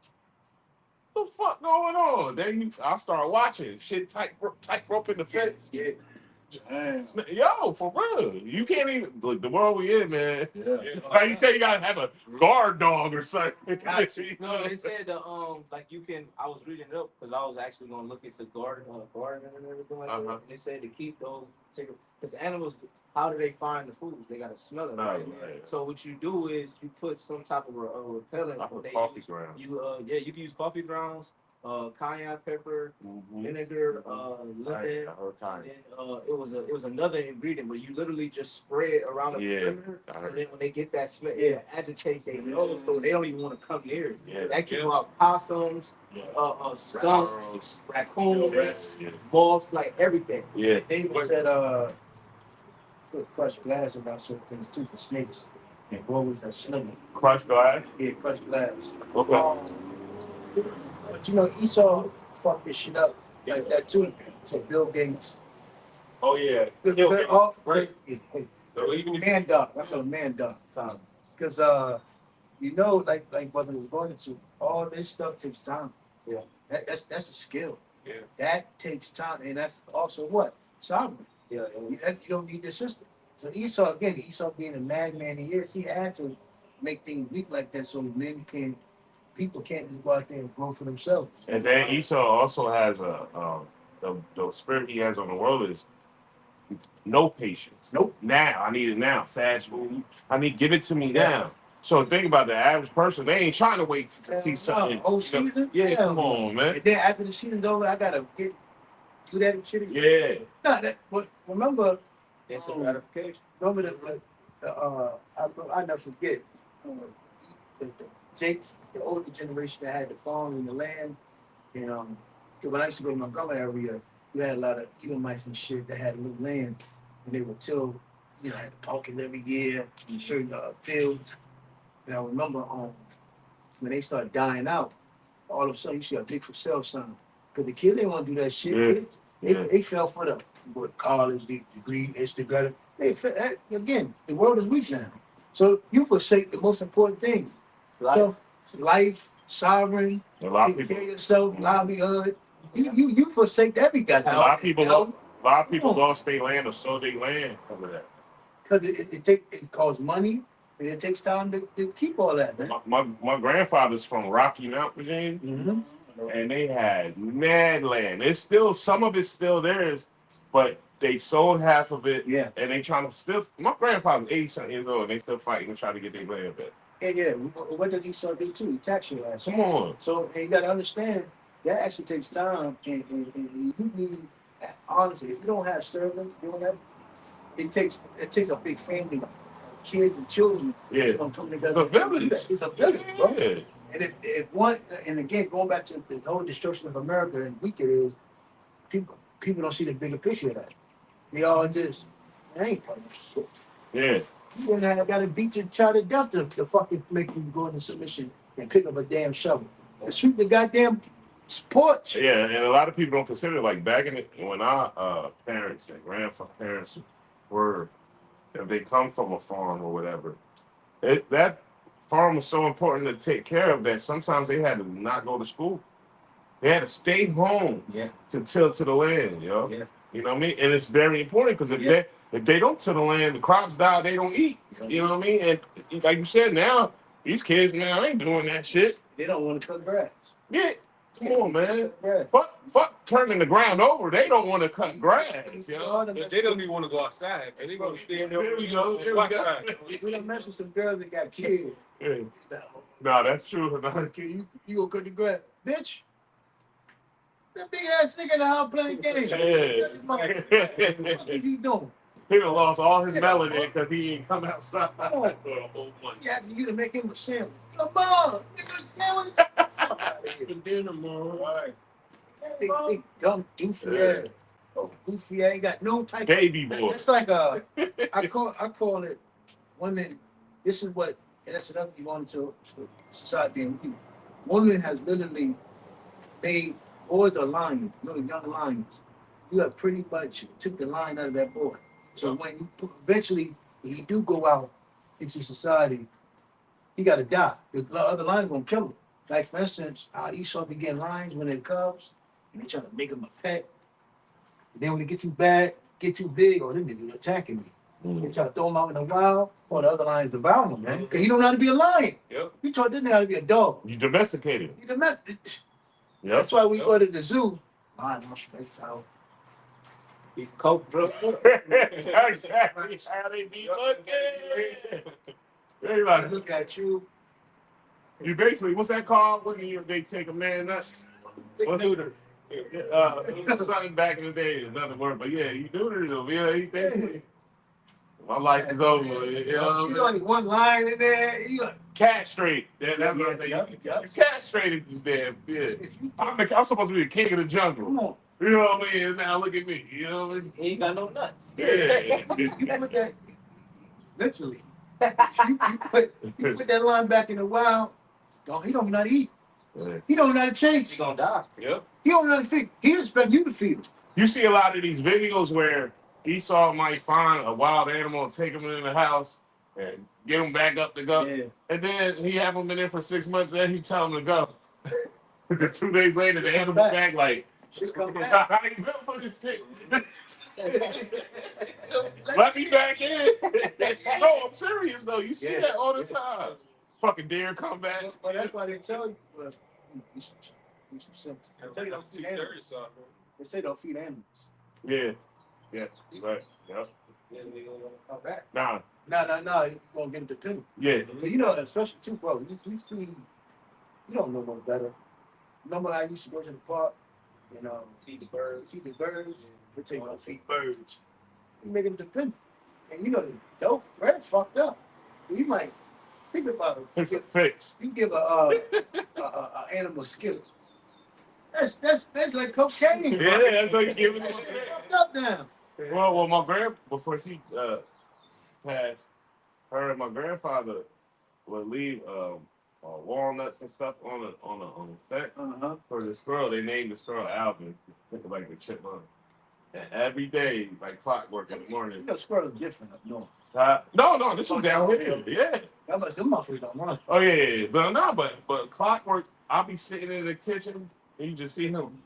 What the fuck going on? Then I start watching shit tight rope in the fence.
Yeah.
Damn.
Yo, for real. You can't even look the world we in, man.
Yeah.
Like you say you gotta have a guard dog or something.
No, they said like you can. I was reading it up because I was actually gonna look into gardening and everything like that.
Uh-huh.
And they said to keep those because animals. How do they find the foods? They gotta smell it. Right?
Right.
So what you do is you put some type of a repellent.
Like a
They
coffee
use-
ground.
You you can use coffee grounds, cayenne pepper,
Mhm.
vinegar,
Right,
lemon.
I heard
And
time.
then it was another ingredient where you literally just spray it around the
Yeah,
perimeter.
I
So
heard.
then when they get that smell,
Yeah.
it agitate their nose, so they don't even want to come near it.
Yeah.
That keep out possums, skunks, raccoons,
Yeah.
moths, like everything.
Yeah.
They even said put crushed glass around certain things too for snakes. And what was that slimming?
Crushed glass.
Yeah, crushed glass.
Okay.
But you know, Esau fucked this shit up like that too. So Bill Gates.
Oh yeah.
Right. So even if
Man dog. I call him man dog. Because you know, like what was going into, all this stuff takes time.
Yeah.
That's a skill.
Yeah.
That takes time, and that's also what? Sovereign.
Yeah,
You don't need the system. So Esau being a madman he is, he had to make things weak like that so people can't just go out there and grow for themselves.
And then Esau also has the spirit he has on the world is no patience.
Nope.
Now I need it now. Fast food. I need give it to me
Yeah.
now. So think about the average person. They ain't trying to wait to see something.
Whole season?
Yeah,
Hell
come
no.
on, man.
And then after the season's over, I gotta do that and shit again.
Yeah.
No, but remember
it's a gratification.
I never forget the Jake's, the older generation that had the farm and the land. And 'cause when I used to go to my grandma area, we had a lot of Edomites and shit that had a little land, and they would till, had the pumpkins every year, and certain fields. And I remember when they started dying out, all of a sudden you see a big for sale sign. Because the kids didn't want to do that shit.
Yeah.
They fell for the college, degree, Instagram. Again, the world is weak now. So you forsake the most important thing. Life, sovereign,
A lot of
take
people.
care of yourself, livelihood. You forsake every
A
goddamn.
lot of people lost their land or sold their land over that.
Because it costs money and it takes time to keep all that, man.
My grandfather's from Rocky Mount, Virginia,
Mm-hmm.
and they had mad land. It's still some of it's still theirs, but they sold half of it.
Yeah.
And they trying to still. My grandfather's 80-something years old, and they still fighting to try to get their land back.
Yeah. What does Esau do too? He tax your ass.
Come on.
So and you got to understand that actually takes time, and you need Honestly, if you don't have servants doing that, it takes a big family, kids and children.
Yeah.
Gonna come
It's
together.
a village.
It's a village, bro.
Yeah.
And if one, and again, going back to the whole destruction of America and weak it is, people don't see the bigger picture of that. They all just, I ain't playing shit.
Yeah.
You and I got to beat your child to death to fucking make you go into submission and pick up a damn shovel. And sweep the goddamn porch.
Yeah, and a lot of people don't consider like back in when our parents and grandparents were, if they come from a farm or whatever, that farm was so important to take care of that sometimes they had to not go to school. They had to stay home to till to the land, yo.
Yeah.
You know what I mean? And it's very important because if they don't till the land, the crops die, they don't eat. You know what I mean? And like you said, now these kids now ain't doing that shit.
They don't want to cut grass.
Yeah. Come on, man. Fuck turning the ground over. They don't want to cut grass, you know?
They don't even want to go outside, and they gonna stay in there.
There we go. There we go.
We done mess with some girls that got kids.
Yeah. No, that's true.
Okay, you gonna cut the grass, bitch? That big ass nigga in the house playing games.
Yeah.
What are you doing?
He done lost all his melanin because he ain't come outside for a whole month.
He asking you to make him a sandwich. Come on, give him a sandwich.
For dinner, man.
Right.
Big dumb doofy ass. Oh, goofy ass ain't got no type.
Baby boy.
It's like I call it women. This is what, and that's another thing on to society and people. Women has literally made boys are lions, little young lions. You have pretty much took the lion out of that boy. So when you eventually he do go out into society, he got to die. The other lions gonna kill him. Like for instance, Esau be getting lions when they're cubs, and they trying to make him a pet. And then when they get too bad, get too big, or them niggas attacking me. They try to throw him out in the wild, or the other lions devour him, man. Because he don't know how to be a lion.
Yep.
He taught this nigga how to be a dog.
You domesticated him.
He domestic.
Yep.
That's why we go to the zoo. Lion on space out.
He coke drug.
Exactly how they be looking. They like,
Look at you.
you basically, what's that called when they take a man nuts? What neuter? Something back in the day, another word, but yeah, you neutered him. Yeah, he basically. My life is over. You know
You only one line in there. You
castrate. That's
Yeah,
what they
yeah.
You castrated this damn bitch. I'm supposed to be the king of the jungle.
come on.
You know what I mean? Now look at me. You know what I mean?
He ain't got no nuts.
Yeah.
You put that literally. You put that line back in the wild. He don't know how to eat. He don't know how to
He
chase.
gonna die.
Yep.
He don't know how to feed. He expect you to feed him.
You see a lot of these videos where Esau might find a wild animal and take him in the house and get him back up to go.
Yeah.
And then he have him in there for 6 months and he tell him to go. The 2 days later, the animal back like,
Shit come back.
I ain't built for this shit. Let me back in. No, I'm serious though. You see that all the time. Fucking deer come back.
Well, that's why they tell you. Well, you should simple. I tell you don't feed animals. They say don't feed animals.
Yeah. Yeah. Right. Yep.
Yeah, they gonna come back.
Nah.
No, you're gonna get it dependent.
Yeah.
But you know, especially too, bro. You feed. You don't know no better. Remember how I used to go to the park, you know,
Feed the birds.
feed the birds. They tell you don't feed birds. You make them dependent. And you know the dope red fucked up. You might think about it.
It's a fix.
You give a animal skill. That's like cocaine.
Yeah, that's like giving
That's
it.
fucked up now.
Well, my before she passed, her and my grandfather would leave walnuts and stuff on a fence for the squirrel. They named the squirrel Alvin, like the chipmunk. And every day, like clockwork in the
You
morning.
know, squirrels are different up north.
No, this was down here. Yeah.
That must them motherfuckers don't run.
Oh yeah. But no, but clockwork. I'll be sitting in the kitchen and you just see him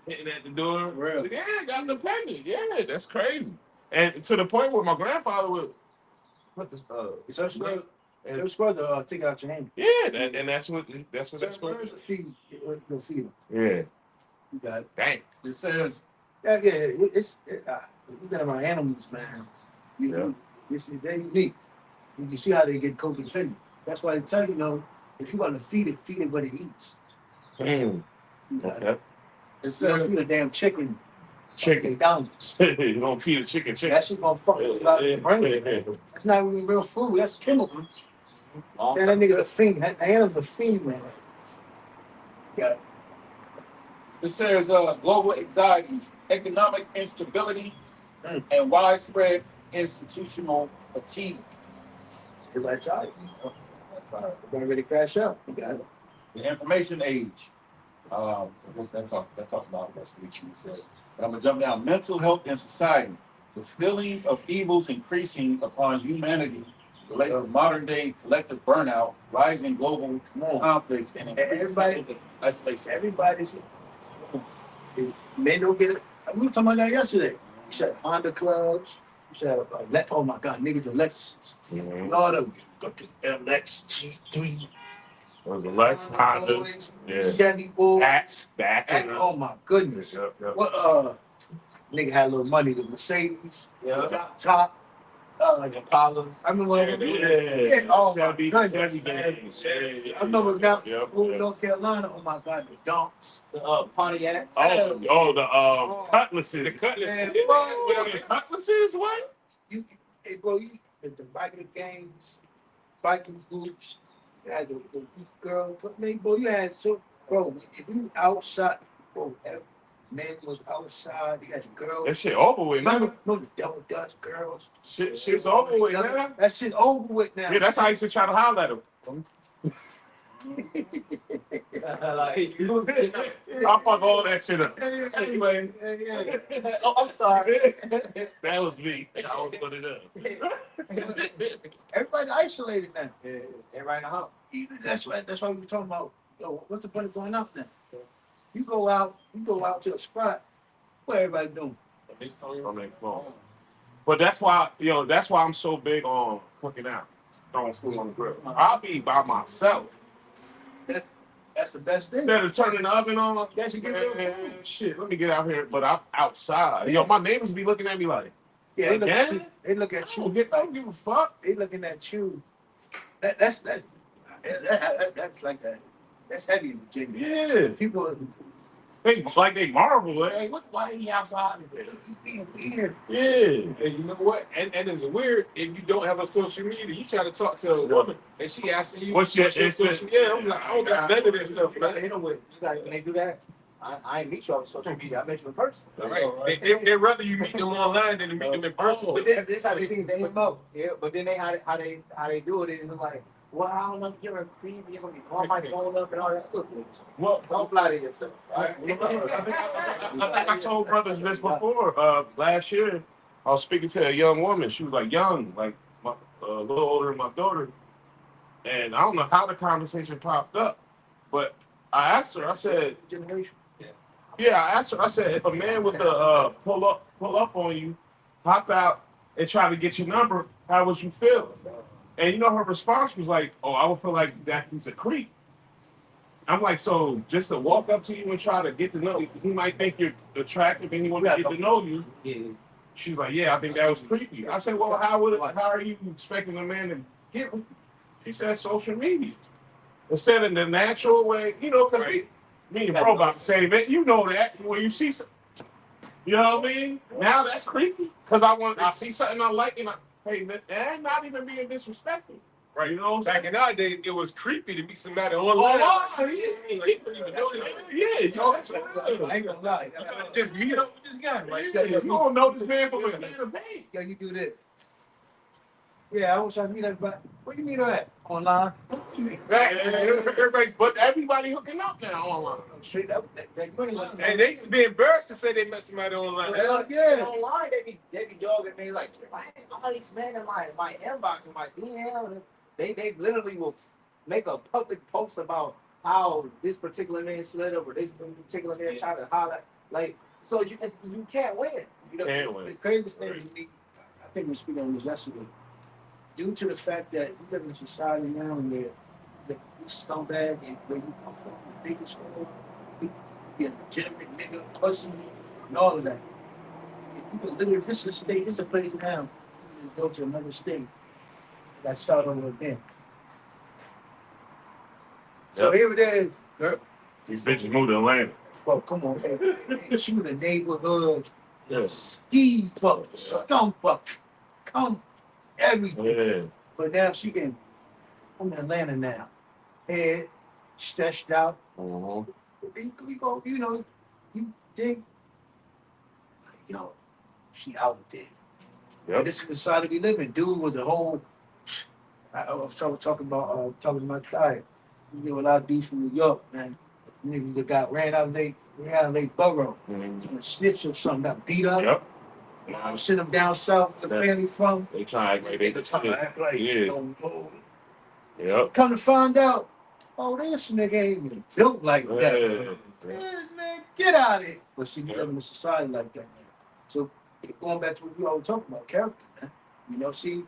hitting at the door.
Really?
Yeah, got the pendant. Yeah, that's crazy. And to the point where my grandfather would put this
It's her squirrel.
and
Her squirrel to take it out your hand.
yeah, that's what that's
Birds will feed. They'll feed them.
Yeah.
You got it.
Dang.
It says,
Yeah. You got around animals, man. You know, they're unique. You can see how they get co-defended. That's why they tell you, if you want to feed it what it eats.
Mm.
You got it.
Okay.
It
You
says
don't feed a damn chicken.
Chicken.
McDonald's.
You don't feed a chicken.
That shit gonna fuck you up the brain. That's not even real food. That's chemicals. Man, that nigga's a fiend. That animal's a fiend, man. Yeah.
It says global anxieties, economic instability,
Mm.
and widespread institutional fatigue.
Everybody tired. We're gonna really crash out. You got it.
The information age. That talks about investigation. It says, but I'm gonna jump down. Mental health and society. The feeling of evils increasing upon humanity relates to modern day collective burnout, rising global conflicts, and
Everybody-
isolation.
Everybody's men don't get it. We were talking about that yesterday. You should have Honda clubs. You should have oh my God, niggas Lexus.
Mhm.
Lord of got the LX G3.
Or the Lex Hondas. Yeah.
Chevy Bull.
Back.
Oh my goodness.
Yep.
What nigga had a little money, the Mercedes,
Yeah.
drop top.
Impalas.
I remember when
Yeah.
oh my
Chevy
goodness, man.
games.
I remember now
Yep.
North Carolina, oh my God, the donks.
The Pontiac.
The cutlasses.
The cutlass.
Man,
What the cutlasses? What?
Hey bro, you the biking games, biking groups, you had the youth girl, but man, bro, you had bro, if you outside, bro, men was outside, you had the girls.
That shit over with now.
Remember the double Dutch girls?
Shit's over with now.
That shit over with now.
Yeah, that's how I used to try to holler at him.
Like,
I'll fuck all that shit up.
Anyway,
oh, I'm sorry.
That was me. I was put it up.
everybody isolated now.
Everybody in the house.
That's why we were talking about. Yo, what's the point of going out now? You go out to a spot. What everybody doing?
On their phone. But that's why I'm so big on cooking out, throwing food on the grill. I'll be by myself.
That's the best thing.
Instead of turning the oven on,
That should get real.
shit, let me get out here. But I'm outside. Yo, my neighbors be looking at me like,
Yeah, they look at
again?
you. They look at
I
you.
don't give a fuck.
They looking at you. That's like that. That's heavy in Virginia.
Yeah.
People
They marvel. Hey, look, why he outside today?
being weird.
Yeah.
And you know what? And it's weird if you don't have a social media. You try to talk to a woman and she asking you
What's your
social? Yeah, I'm like, I don't got none of this stuff,
You gotta
man.
hit them with. When they do that, I ain't meet you on social media. I met you in person.
All right. They'd rather you meet them online than to meet them in person.
But this how they
Everything they about.
Yeah, but then how they do it is like, well, I don't know if you're a creep, you're gonna be calling my phone up and all that. Look,
Well,
don't fly to yourself. Right?
I think I told brothers this before. Last year, I was speaking to a young woman. She was like young, like a little older than my daughter. And I don't know how the conversation popped up, but I asked her. I said,
Generation.
"Yeah." I asked her. I said, "If a man was to pull up on you, hop out, and try to get your number, how would you feel?" And you know her response was like, "Oh, I would feel like that he's a creep." I'm like, so just to walk up to you and try to get to know you, he might think you're attractive and he wants to get to know you.
Yeah.
She's like, yeah, I think that was creepy. I said, well, how are you expecting a man to get with you? She said, social media. Instead of the natural way, because me and bro about the same, man. You know that when you see, you know what I mean? Now that's creepy because I see something I like and and not even being disrespectful. Right, you know what I'm saying?
Back in our days, it was creepy to meet somebody online.
Oh,
You don't even know this.
yeah,
I ain't gonna lie.
You gotta just meet up with this guy. Like,
you don't know this man from a can of paint.
Yo, you do this. Yeah, I was trying to meet everybody. Where you meet her at? Online.
Exactly. But everybody hooking up now online.
Straight up. You ain't like
and they used to be embarrassed to say they met somebody online.
Hell
And
yeah.
online, they be dogging me like, why is all these men in my inbox and my DM? They literally will make a public post about how this particular man slid over this particular man tried to holler. Like, so you can't win.
You know,
Can't win.
the craziest thing to me, I think we were speaking on this yesterday, due to the fact that we live in a society now where you scumbag and where you come from, the biggest school, you be a legitimate nigga, pussy, and all of that. You can literally, this is a state, this is a place now, you can go to another state, that start over again. So
Yep.
here it is, girl.
These bitches moved to Atlanta.
Bro, come on, hey, she was a neighborhood
Yeah.
ski fuck, skunk fuck, come everything.
Yeah.
But now I'm in Atlanta now. Head stretched out.
Uh-huh.
You go, you think, yo, she out there.
Yep.
And this is the side we live in. Dude was a whole. I was talking to my guy. You know, a lot of dudes from New York, man. Niggas that got ran out of Lake Borough.
Mhm.
And snitched or something, got beat up.
Yep.
Sent them down south where the family from.
They trying to act like they
Trying to act like,
Yeah.
oh.
Yep.
Come to find out, oh, this nigga ain't even built like that.
Yeah.
Yeah, man, get out of it. But see, we
Yeah.
live in a society like that, man. So going back to what we always talk about, character, man. You know, see,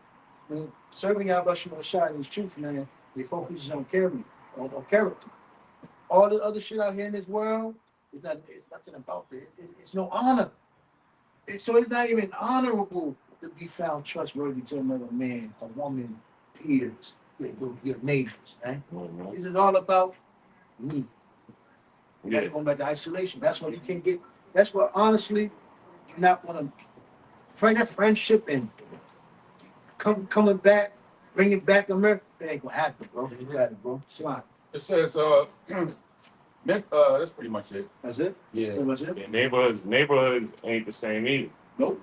when serving our Russian Shine is truth, man, they focus on character, on character. All the other shit out here in this world it's nothing about it. It's no honor. So it's not even honorable to be found trustworthy to another man, a woman, peers, your neighbors, man.
Mhm.
This is all about me.
Yeah.
That's going back to isolation. That's why you can't get. That's why honestly, you're not gonna friendship and coming back, bringing back America. It ain't gonna happen, bro. You got it, bro. Slime.
It says, that's pretty much it.
That's it.
Yeah.
Pretty much it.
Yeah, neighborhoods ain't the same either.
Nope.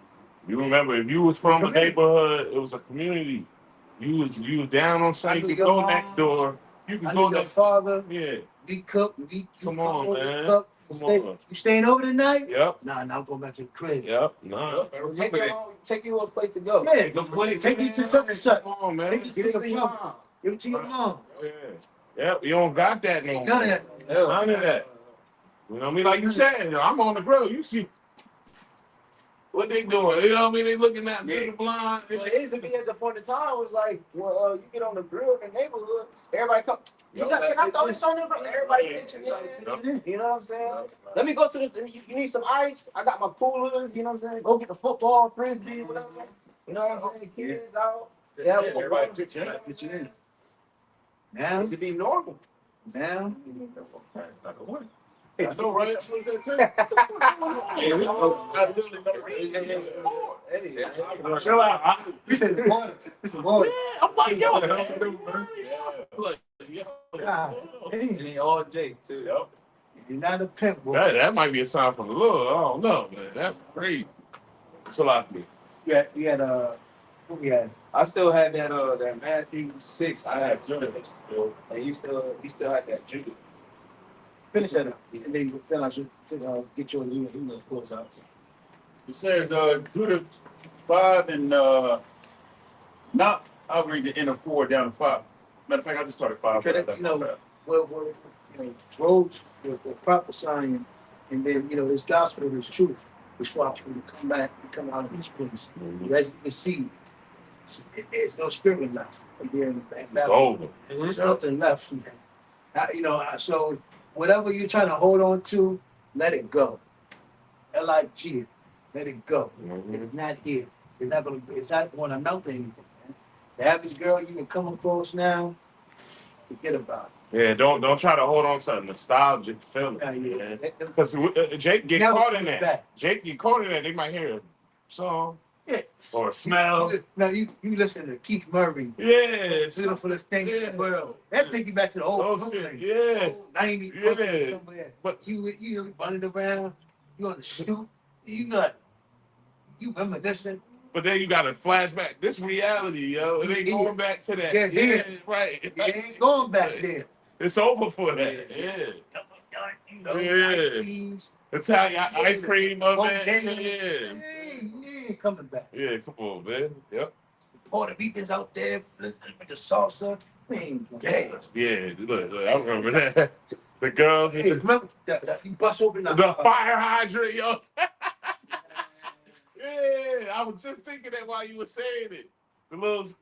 You remember if you was from a neighborhood, it was a community. You was down on
I
something,
knew
you could
your
go
mom.
next door. You
I
could
knew
go
your
next.
father.
Yeah.
We cook.
Come on, man.
Cook.
Come
Stay,
on.
you staying over tonight?
Yep.
Nah, I'm going back to the crib.
Yep. Nah.
Take you a place to go.
Yeah, take you to such and such.
Come on, man.
Take you to your mom. Give it to your mom.
Yeah. Yep. You don't got that no more.
None of that.
None of that. You know what I mean? Like you said, I'm on the grill. You see what they doing? You know what I mean? They looking at me blind.
Well, it used to be at the point in time it was like, well, you get on the grill in the neighborhood, everybody come. Can I throw this on the grill? Everybody pitching in. You know what I'm saying? Let me go to the. You need some ice? I got my cooler. You know what I'm saying? Go get the football, frisbee, whatever. You know what I'm saying? Kids out. Yeah,
Everybody pitching in.
Get you in.
It
Now,
used to be normal.
now,
I know, right? What's that too? Yeah, we know. I literally know.
Hey,
Chill out.
we said it's water. It's water.
I'm like, yo.
God,
and they all Jake too.
Yep.
you're not a pimp, boy.
That might be a sign from the Lord. I don't know, man. That's great. It's a lot for me.
We had what we had?
I still had that Matthew 6.
I had Judah still.
And he still had that Judah.
Finish that up. And then you feel I should get your close out.
It says, Judah 5 and not. I'll read the end of 4 down to 5. Matter of fact, I just started 5.
Because well, roads were prophesying, and then this gospel, this truth, was for people to come back and come out of this place. As you can see, there's no spirit left here in the
It's
back.
over.
There's nothing left from that. So whatever you're trying to hold on to, let it go. LIG, let it go. It's not here. It's not going to melt anything, man. The average girl you can come across now, forget about it.
Yeah, don't try to hold on to a nostalgic feeling.
Yeah.
Because Jake get
Never
caught in
comes
that.
back.
Jake get caught in that. They might hear a song
Yeah.
or a smell.
Now you listen to Keith Murray,
Yeah.
Beautifulest Thing in
Yeah.
the World. That take you back to the old
Those shit, yeah.
90s,
Yeah.
somewhere.
But
You running around, you on the stoop, you reminiscing.
But then you got a flashback. This reality, yo. It ain't going back to that.
Yeah.
Right.
You ain't going back there.
It's over for that. Yeah. Yeah. Italian ice cream up there. Yeah.
You ain't coming back.
Yeah, come on, man. Yep.
Puerto Ricans out there with the salsa. Man, damn.
Yeah, look, I remember that. The girls,
Hey, remember that you bust open
the fire hydrant, yo. Yeah, I was just thinking that while you were saying it. The police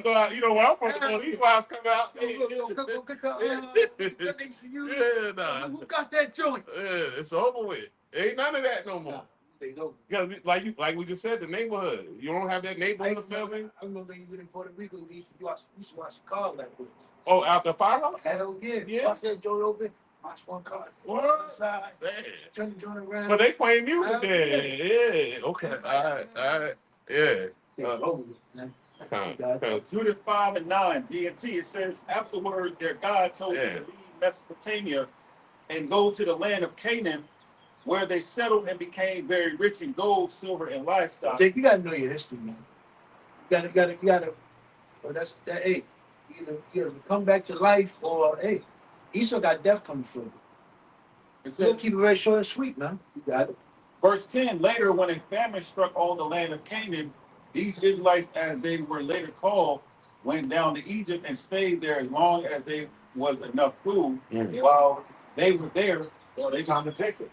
go out, where I'm from, the police lines come out.
Who got that joint?
Yeah, it's over with. Ain't none of that no more. Because like we just said, the neighborhood. You don't have that neighborhood feeling.
I remember even in Puerto Rico, we used to watch Chicago that way.
Oh, out the firehouse?
Hell yeah.
Yeah.
I said joint open. Watch one car.
What?
Side.
Man.
Turn the joint around.
But they playing music there. Yeah. Okay. All right. Yeah.
They over with, man.
Judith 5 and 9, GNT, it says, afterward, their God told them to leave Mesopotamia and go to the land of Canaan, where they settled and became very rich in gold, silver, and livestock.
Jake, you gotta know your history, man. You gotta. Well, that's that. Hey, either come back to life or hey, Esau got death coming for you.
It
So
says,
keep it very short and sweet, man. You got it.
verse 10, later, when a famine struck all the land of Canaan, these Israelites, as they were later called, went down to Egypt and stayed there as long as there was enough food. While they were there, well, they time to take it.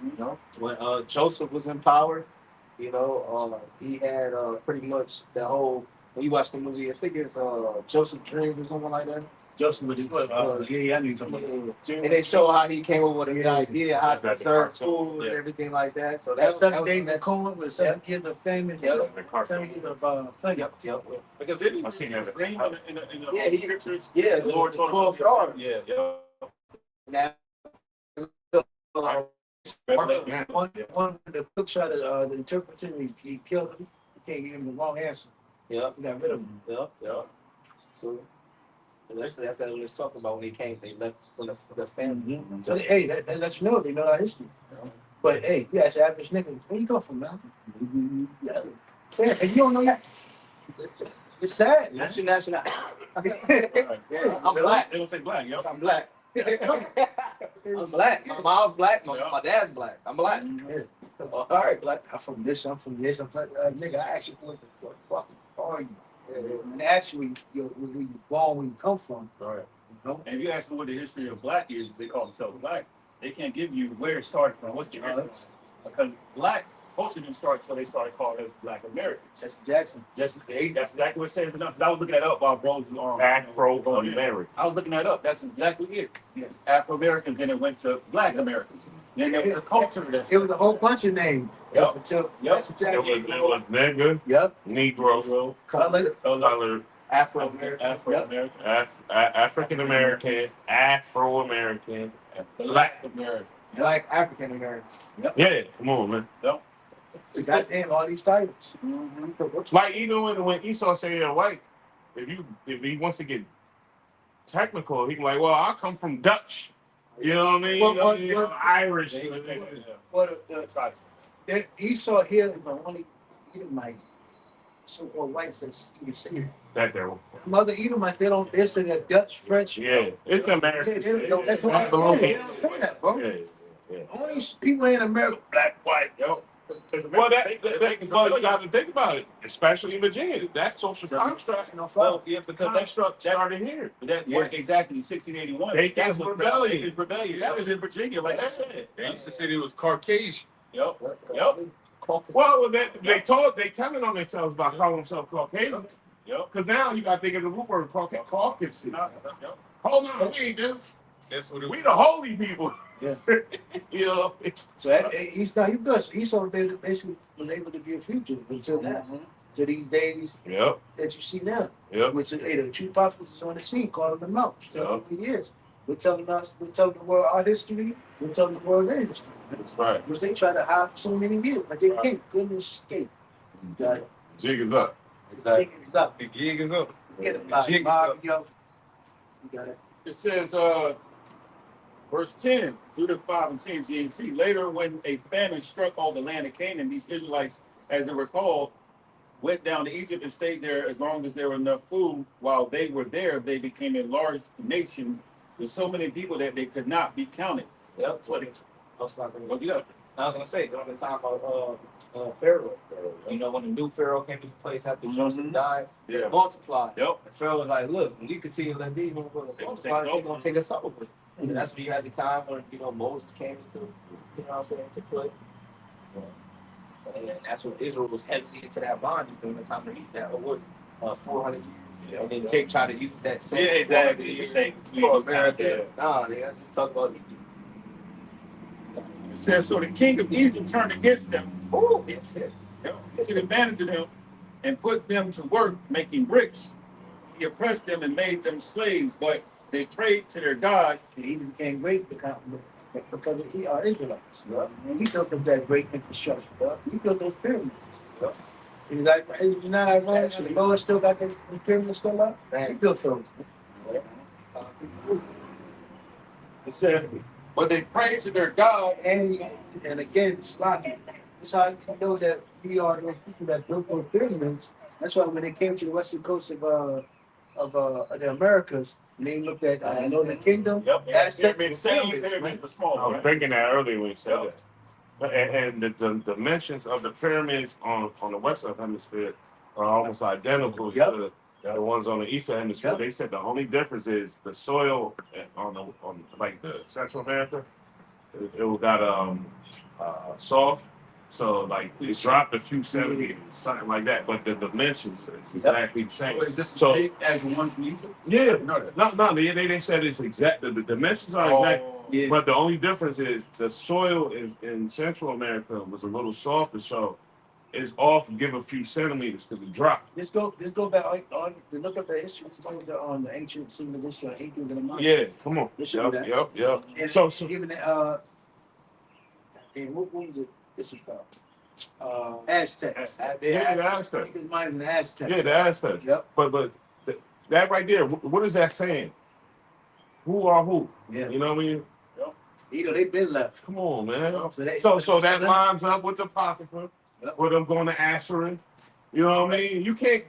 You know, when Joseph was in power, you know, he had pretty much the whole. When you watch the movie, I think it's Joseph Dreams or something like that.
Joseph with the yeah, I knew you talking about.
Yeah. And they show how he came up with the idea, how to serve food and everything like that. So
That's
that
7
was
days of corn with 7 years of famine.
Yep.
7 years of plenty.
Yep.
Because it
I seen that.
dream in the
Yeah, he-
scriptures.
Yeah,
The Lord told him
12
to-
stars.
Yeah.
Now,
One of the cook tried to interpret him, he killed him. He can't give him the wrong answer.
Yep.
He got rid of him.
Yep. So that's what we was talking about when he came. They left from the family.
So hey, that lets you know they know our history. But hey, you ask the average nigga, where you come from, man? Yeah, and you don't know that. It's sad, man.
What's your nationality?
Yeah,
I'm black.
They don't say black, yo.
I'm black. I'm black. My mom's black. My dad's black. I'm black.
Yeah.
All right, black.
I'm from this. I'm black. Nigga, I actually what the fuck are you? And actually, where you born, where you come from.
All right.
You know?
And if you ask them what the history of black is, they call themselves black. They can't give you where it started from. What's the difference? Because black culture didn't start until they started calling us Black Americans.
Jesse Jackson.
That's exactly what it says. Because I was looking that up while bros was on.
Afro-American.
I was looking that up. That's exactly it.
Yeah.
Afro Americans, then it went to Black Americans. Then there was a culture that's.
It was a whole bunch of names.
Yep.
Until
Yep.
Jesse
It
Jackson.
was nigga,
Yep.
Negro,
Color.
color,
Afro-American.
African American, Afro-American,
Black American.
Black African American.
Yeah, come on, man.
So goddamn all these titles.
Like even when Esau say they're white, if he wants to get technical, he can like, well, I come from Dutch. You know what I mean? Irish.
What the Esau here is the only Edomite so-called whites that's even seen.
That devil.
Mother Edomites, they don't. They say they're Dutch, French.
Yeah, it's American.
That's why they don't say that, bro.
Yeah.
Only people in America, black, white.
Yo.
Well, well, you got to think about it, especially in Virginia. That social construct,
Well, yeah, because that
construct started here.
that worked exactly 1681.
That's rebellion.
It's rebellion. That was in Virginia, like I said.
They used to say it was Caucasian.
Yep.
Well, they telling on themselves by calling themselves Caucasian.
Yep.
Because now you got to think of the root word Caucasian.
Yep.
Hold on, we ain't this.
That's what it
We
was.
the holy people.
Yeah.
You know.
So you good. Esau basically was able to be a fugitive until now, to these days
Yep.
that you see now.
Yep.
Which is the true prophets is on the scene, calling them out. So he is. We're telling the world our history. We're telling the world their history.
That's right.
Because they try to hide for so many years, but they can't. Goodness escape. Got it.
Jig is up.
The gig is up.
The gig is up.
Get it,
The jig is up.
yo. You got it.
It says, verse 10, Judith 5 and 10, GMT. Later, when a famine struck all the land of Canaan, these Israelites, as they were called, went down to Egypt and stayed there as long as there was enough food. While they were there, they became a large nation with so many people that they could not be counted.
Yep. I was not
What you got?
gonna say during the time of Pharaoh. You know, when the new Pharaoh came into place after Joseph died,
Yeah.
multiplied.
Yep.
And Pharaoh was like, look, when we continue to let these motherfuckers multiply, they're gonna take us over. And that's when you had the time when, Moses came into, into play. And that's when Israel was heavily into that bondage during the time to eat that, 400 years. And then Jake tried to use that same.
Yeah, exactly. You're saying
for America. Nah, they just talk about Egypt.
It says, so the king of Egypt turned against them.
Oh, yes, yes.
Took advantage of them and put them to work making bricks. He oppressed them and made them slaves, but they prayed to their God.
And he became great because he are Israelites. Yeah. And he built up that great infrastructure. Yeah. He built those pyramids. Yeah. He's like, you know, ironic. The Lord still got the pyramids still up. He built those. Yeah.
It said, but they prayed to their God.
And again, Slocky. That's how you know that we are those people that built those pyramids. That's why when they came to the western coast of the Americas, and they looked at Northern Kingdom, Aztec pyramids.
I was thinking that earlier when you said that. And the dimensions of the pyramids on the western hemisphere are almost identical to the ones on the eastern hemisphere.
Yep.
They said the only difference is the soil on like the Central America. It got soft, so like it dropped a few centimeters, something like that. But the dimensions is exactly the same.
Is this
So
big as one's music?
yeah,
No.
they said it's exact. The dimensions are exact.
Yeah.
But the only difference is the soil in Central America was a little softer, so it's off. Give a few centimeters because it dropped.
Let's go back on to look up the history on the ancient civilization, Incans and the Mayans.
Yeah, come on.
Let's do that.
Yep.
And
So
even and what was it? This is called Aztecs.
yeah, the Aztecs.
Incans, Mayans, and Aztecs.
Yeah, the Aztecs.
Yep.
But that right there, what is that saying? Who are who?
Yeah.
You know what I mean?
You know, they've been left.
Come on, man.
So
So that lines up with the Apocrypha, with them going to Assyrian. You know what I mean? You can't.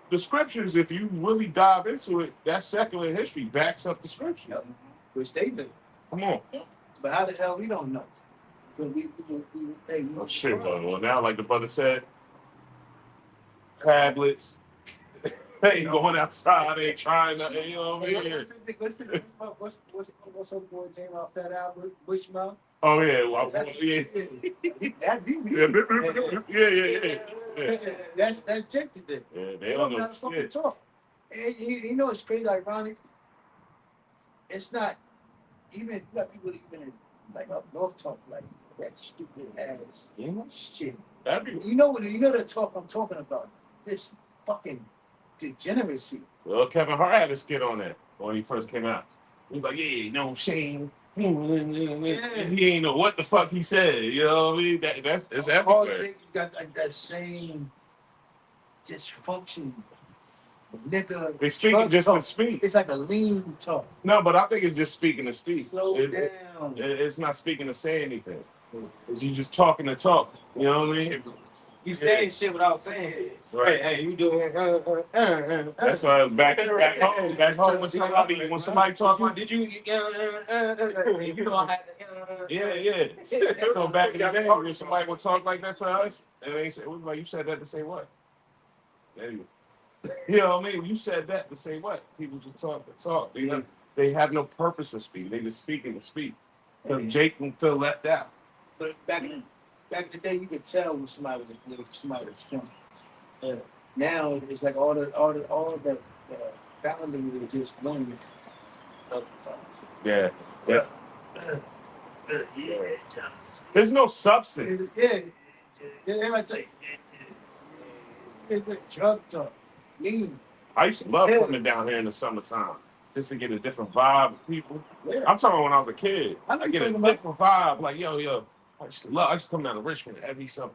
The scriptures, if you really dive into it, that secular history backs up the scripture.
Yep. Which they do.
Come on.
But how the hell we don't know? Because we
Oh shit, well now, like the brother said, tablets. They ain't going outside. They ain't trying to. You know what I mean?
What's up, boy? Came out Fat Albert, Bushmouth.
Oh yeah, well, yeah. Yeah.
That's Jake today.
Yeah, they
They
don't
don't know how
know
to fucking
shit.
talk. And you know it's crazy, ironic. It's not even you got people even in, like up north talk like that stupid ass shit. You know the talk I'm talking about. This fucking degeneracy.
Well, Kevin Hart had a skit on that when he first came out. He was like, yeah, no shame. He ain't know what the fuck he said. You know what I mean? It's
All
everywhere.
you got like that same dysfunction, nigga.
They speaking just to speak.
It's like a lean talk.
No, but I think it's just speaking to speak.
Slow down.
It's not speaking to say anything. It's you just talking to talk. You know what I mean?
You saying shit without saying it.
Right.
Hey, you doing?
That's why back home when somebody talk like
Did you? You know I had to.
yeah. So back in the day when somebody would talk like that to us, and they say, like, you said that to say what? There you go. You know what I mean? You said that to say what? People just talk to talk. They have no purpose to speak. They just speaking to speak. Because Jake and Phil left out.
But back in the day, you could tell when somebody was from. Now it's like all the boundaries are just one.
Yeah. There's no substance.
Everybody tell you, drug talk, lean.
I used to love coming down here in the summertime just to get a different vibe of people.
Yeah.
I'm talking when I was a kid.
I know
I get a
you're talking
different vibe. Like, yo. I used to come down to Richmond every summer.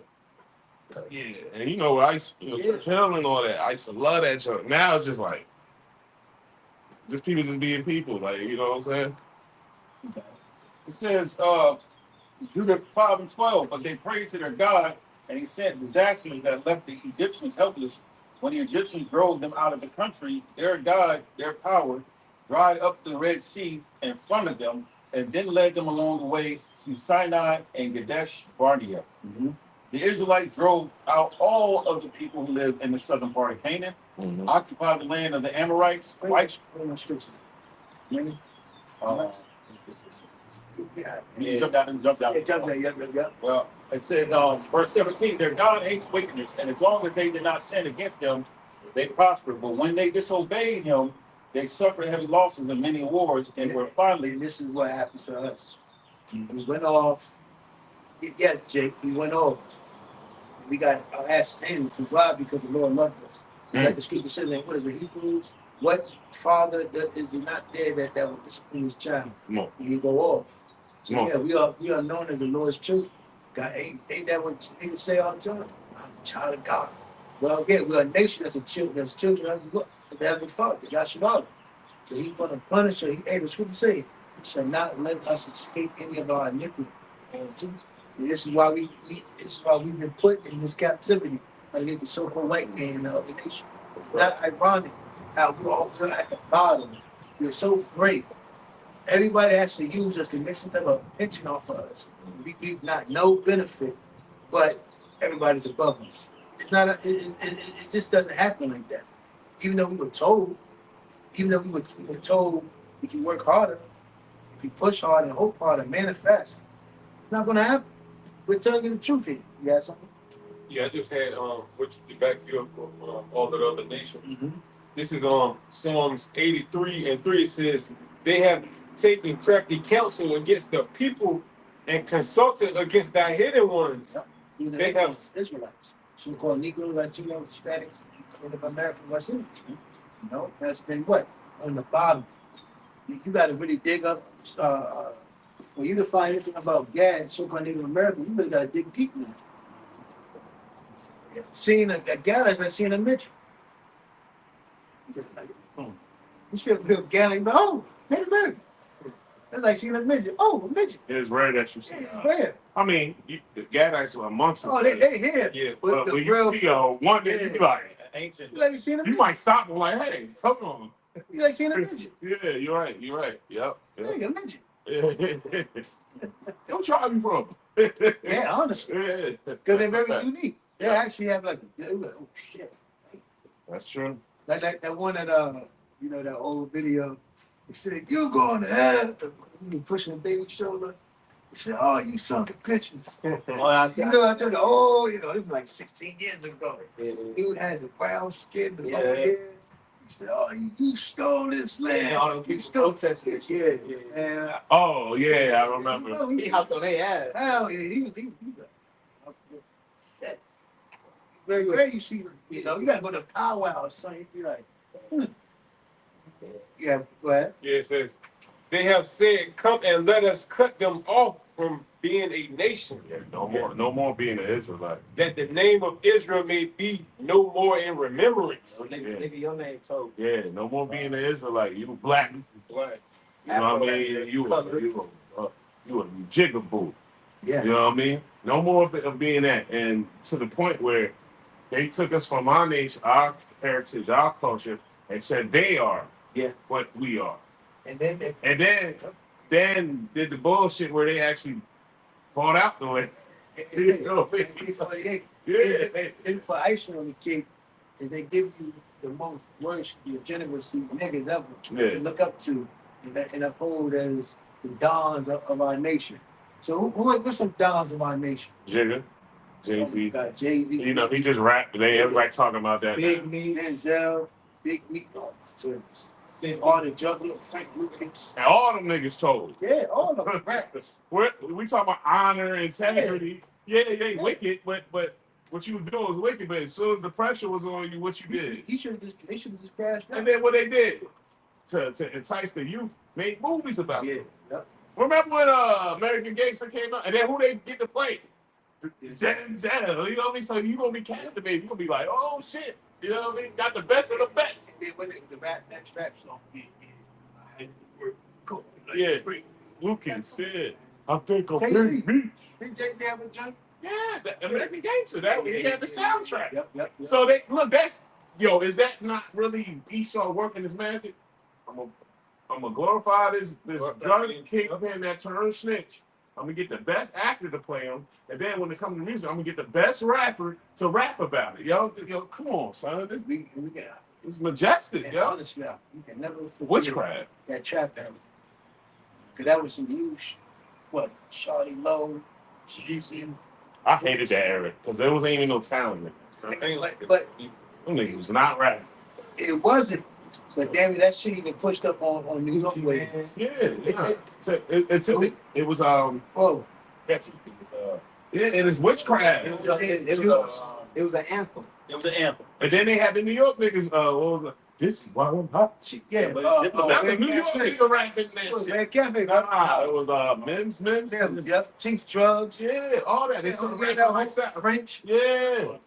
Yeah. And you know, I used to chill and all that. I used to love that show. Now it's just like, just people just being people. Like, you know what I'm saying?
It says, Judah 5:12, but they prayed to their God, and he sent disasters that left the Egyptians helpless. When the Egyptians drove them out of the country, their God, their power, dried up the Red Sea in front of them, and then led them along the way to Sinai and Kadesh Barnea.
Mm-hmm.
The Israelites drove out all of the people who lived in the southern part of Canaan, occupied the land of the Amorites. Jump down. Well, it said, verse 17, their God hates wickedness, and as long as they did not sin against him, they prospered. But when they disobeyed him, they suffered heavy losses in many wars, and were finally.
And this is what happened to us. We went off. Yes, Jake, we went off. We got our ass handed to God because the Lord loved us. Like the scripture says, what is it, Hebrews What father that is not there that will discipline his child
Come on.
when he go off? So
Come on.
yeah, we are known as the Lord's children. God ain't that what niggas say all the time? I'm a child of God. Well, yeah, we're a nation that's children of the Heavenly Father, Yahshua. So he's going to punish her. The scripture say, he shall not let us escape any of our iniquity. And this is why this is why we've been put in this captivity underneath the so-called white man in the other nation. Not ironic how we're at the bottom. We're so great. Everybody has to use us to make some type of pension off of us. We not no benefit, but everybody's above us. It's not. It just doesn't happen like that. Even though we were told, we were told, if you work harder, if you push hard and hope hard and manifest, it's not gonna happen. We're telling you the truth here. You got something?
Yeah, I just had which the back view of all the other nations.
Mm-hmm.
This is Psalms 83:3. It says, they have taken crafty counsel against the people and consulted against thy hidden ones. They have
Israelites. So we call Negro, Latino, Hispanics, Native American, West Indians. Man. You know, that's been what? On the bottom. You got to really dig up. For you to find anything about Gad, so-called Native American, you really got to dig deep now. Seeing a Gad is like seeing a midget. Just like, you see a real Gad, like, oh, Native American. That's like seeing a midget. Oh, a midget.
It's rare that you see.
Yeah, it's rare.
I mean, the Gadites are amongst us.
Oh, they here.
Yeah,
But
but
the
when
real,
you see one,
yeah.
you be like,
ancient.
you like seeing a
you
midget.
might stop and like, hey, come on.
You like seeing a midget.
Yeah, you're right. Yep.
Hey, a midget.
Don't try me from.
Yeah, honestly.
Yeah.
Because they're
That's a
very
fact.
unique. They
Yeah.
actually have like, oh shit.
That's true.
Like that one that you know, that old video. He said, "You going to hell?" You pushing the baby shoulder. He said, "Oh, you sunken bitches."
Oh, I see.
You know, I told you, oh, you know, it was like 16 years ago.
Yeah,
Dude had the brown skin, the long
Yeah.
hair. He said, "Oh, you stole this land.
all them
You
people
stole."
protesting and
Yeah,
shit.
and
Oh yeah, I remember.
He hopped on their ass.
hell yeah, he was that. Very rare you see, you know, you gotta go to powwow or something. You be like, yeah, go ahead.
Yeah, it says, they have said, come and let us cut them off from being a nation,
Yeah, no more being an Israelite.
that the name of Israel may be no more in remembrance.
So nigga, your name told.
Yeah, no more being an Israelite. You black.
Black.
You know what I mean? You a jigaboo.
Yeah.
You know what I mean? No more of being that. And to the point where they took us from our nation, our heritage, our culture, and said they are what we are.
And then
And then did the bullshit where they actually bought out the way. You know,
and for icing on the cake, is they give you the most worst legitimacy niggas ever to look up to and uphold as the dons of our nation. So what's some dons of our nation?
Jigga, Jay-Z.
Got Jay-Z.
You know, he just rapped. Everybody talking about that.
Big
now.
me.
Denzel, Big Meat, oh, goodness. All the jugglers, Frank Lucas.
And all them niggas told.
Yeah, all of them raps.
We talk about honor, integrity. Yeah, they wicked, but what you was doing was wicked. But as soon as the pressure was on you, what you did?
They should have just crashed out.
And then what they did to entice the youth, made movies about it.
Yeah, yep.
Remember when American Gangster came out, and then who they get to play? Denzel. You know what I mean? So you gonna be captivated. You gonna be like, oh shit. You know what I mean? Got the best of the best.
And then when the next rap song, I had to work cool. Like,
Yeah.
free.
Lucas said, I think I'm
Jay-Z.
Big Beach.
Did Jay-Z have a joint?
Yeah, the American Gangster. That he had the soundtrack.
Yep.
So they look. That's is that not really Esau working his magic? I'm gonna glorify this drug kingpin that turned snitch. I'm gonna get the best actor to play him, and then when it comes to music, I'm gonna get the best rapper to rap about it. Yo, come on, son. This is majestic,
And
yo.
honestly, you can never forget
Witchcraft.
that trap era. Cause that was some new Shawty Low, Jeezy.
I hated that era because there wasn't even no talent in it.
Ain't like it.
But
Them niggas was not rapping.
it wasn't. So damn it, that shit even pushed up on New York way.
Yeah. So it was
Whoa.
and it's witchcraft.
It was an anthem.
It was an anthem.
And then they had the New York niggas. What was it? This is why I'm hot.
Yeah,
That was New York nigga rapping that shit.
Red Cafe, bro.
Nah, it was Mims.
Yep, Chinks Drugs.
Yeah, all that. They
Yeah,
started
that
rapping
whole
like that.
French.
Yeah,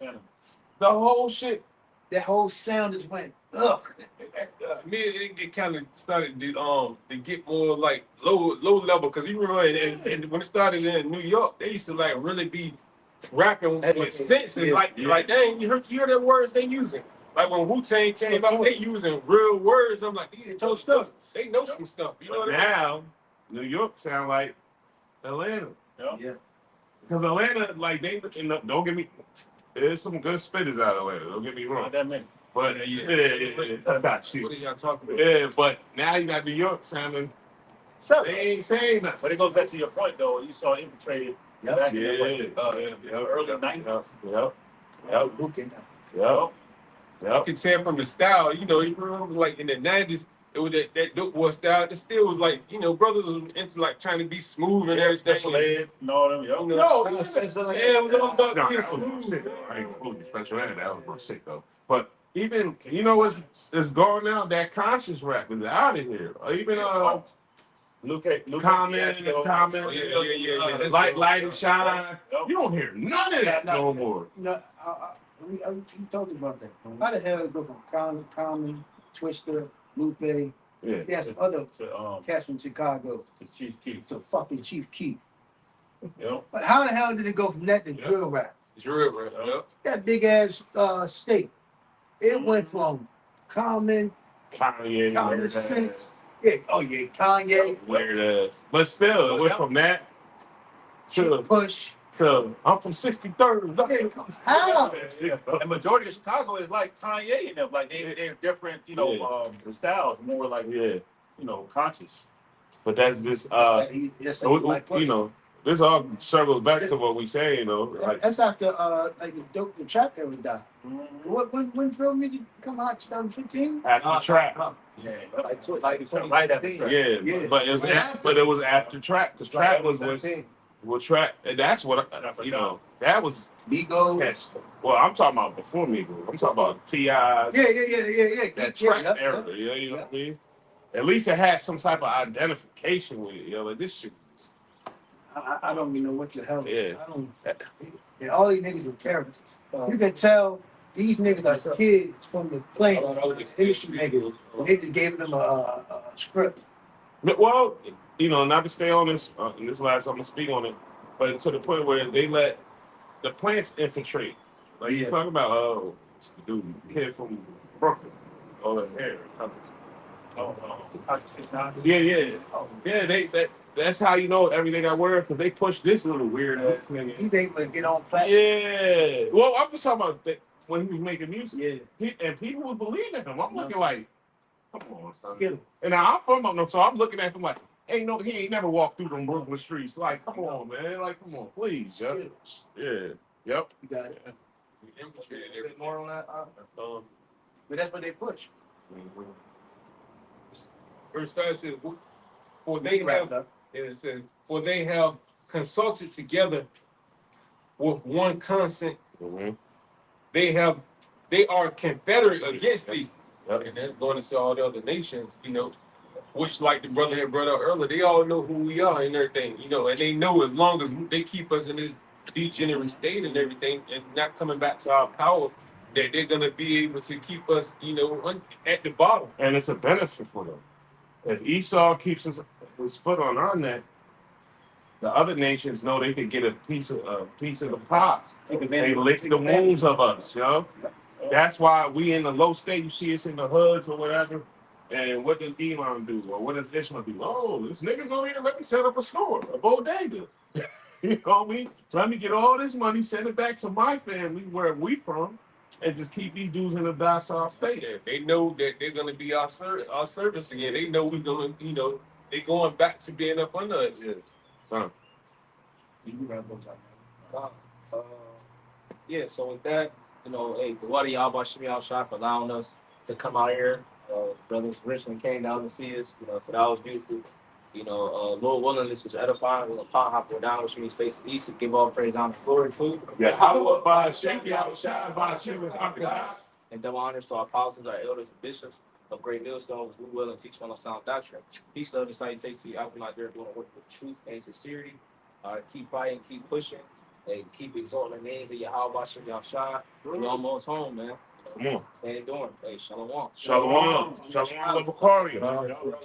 the whole shit.
That whole sound just went, ugh.
To me, it kind of started to get more like low level because you remember and when it started in New York, they used to like really be rapping with sense and like dang, you hear the words they using. Like when Wu-Tang came out, they using real words. I'm like, these know stuff. They know some stuff. You know what I mean?
Now, New York sound like Atlanta.
Yeah.
Because Atlanta, like don't get me. There's some good spitters out of Atlanta. Don't get me wrong.
Not that many.
But yeah. Not shit.
What are y'all talking about?
Yeah, but now you got New York sounding.
So,
They ain't saying nothing.
But it goes back to your point, though. You saw infiltrated
Yep.
back in the early 90s.
Yep.
booking.
You can tell from the style, you remember like in the 90s, it was that dope boy style. It still was like, brothers was into like trying to be smooth and everything.
And all them,
Yeah, it was all about being smooth.
I ain't fooling you, special ed. That was real sick though. But even what's going now? That conscious rap is out of here. Or even
Luke
comment,
Yeah.
light and shine. You don't hear none of that no more.
No, we talked about that. How the hell it go from Common, Twister, Lupe,
Yeah.
there's some other
to
cats from Chicago
Chief Keef.
to fucking Chief Keef.
Yep.
But how the hell did it go from that to drill rap?
It's real, bro. Yep.
That big ass state. It went from Common
Kanye,
Sense. Yeah, Kanye,
weird ass. But still, it went from that to
Push.
I'm from 63rd.
How?
The majority of Chicago is like Kanye and them. Like they're different, styles, more like conscious.
But that's this. This all circles back to what we saying though. Like,
That's after the trap era died. When drill music come out? 2015.
after trap.
Yeah,
Right after trap.
Yeah, but it was after trap because trap was with trap, and that's what that was.
Migos.
Well, I'm talking about before Migos. I'm talking about T.I.'s.
Yeah.
That trap era. You know what I mean? At least it had some type of identification with it. Like this shit.
I don't even know what the hell.
Yeah.
I don't. And all these niggas are characters. You can tell these niggas are kids from the plant, industry niggas. They just gave them a script.
Well, not to stay on this, and this last I'm gonna speak on it, but to the point where they let the plants infiltrate. Like you talking about, the kid from Brooklyn, all that hair. Yeah. That's how you know everything I wear because they push this little weird ass nigga.
He's able to get on platform.
Yeah. Well, I'm just talking about that when he was making music.
Yeah.
And people was believing him. I'm looking like, come on, son.
Skill.
And I'm from up north, so I'm looking at him like, he ain't never walked through them Brooklyn streets. Like, come on, man. Like, come on, please.
Skills.
Yeah. Yep.
You got it.
A bit more on that.
But that's what they push.
Verse 5 says, for they have consulted together with one consent.
Mm-hmm.
They are confederate against thee.
Yep.
And that's going to say all the other nations, which like the brother had brought out earlier, they all know who we are and everything, and they know as long as they keep us in this degenerate state and everything and not coming back to our power, that they're going to be able to keep us, at the bottom.
And it's a benefit for them. If Esau keeps his foot on our neck, the other nations know they can get a piece of the pie. They lick the wounds of us, That's why we in the low state. You see us in the hoods or whatever. And what does Elon do? Or what does Ishmael do? Oh, this nigga's over here. Let me set up a store, a bodega. You know me? Let me get all this money, send it back to my family, where we from, and just keep these dudes in a docile state.
Yeah, they know that they're going to be our service again. They know we're going to, they going back to being up under us.
Yeah.
Yeah, so with that, hey, the water y'all about Shimmy out shot for allowing us to come out here. Brothers Richmond came down to see us, so that was beautiful. Lord willing, this is edifying. We're gonna pop hop down, which means face east to give all praise, honor, glory, food.
Yeah, how about Shimmy out shot by Shimmy?
And double honors to our apostles, our elders, and bishops of great millstones who will and teach one of sound doctrine. Peace, love, and salutations to you. I'm out there doing work with truth and sincerity. Keep fighting, keep pushing, and keep exalting the names of Yahweh Shem Yahshua. We're almost home, man.
Come on.
Stay doing. Hey, shalom.
Shalom. Shalom. Shalom.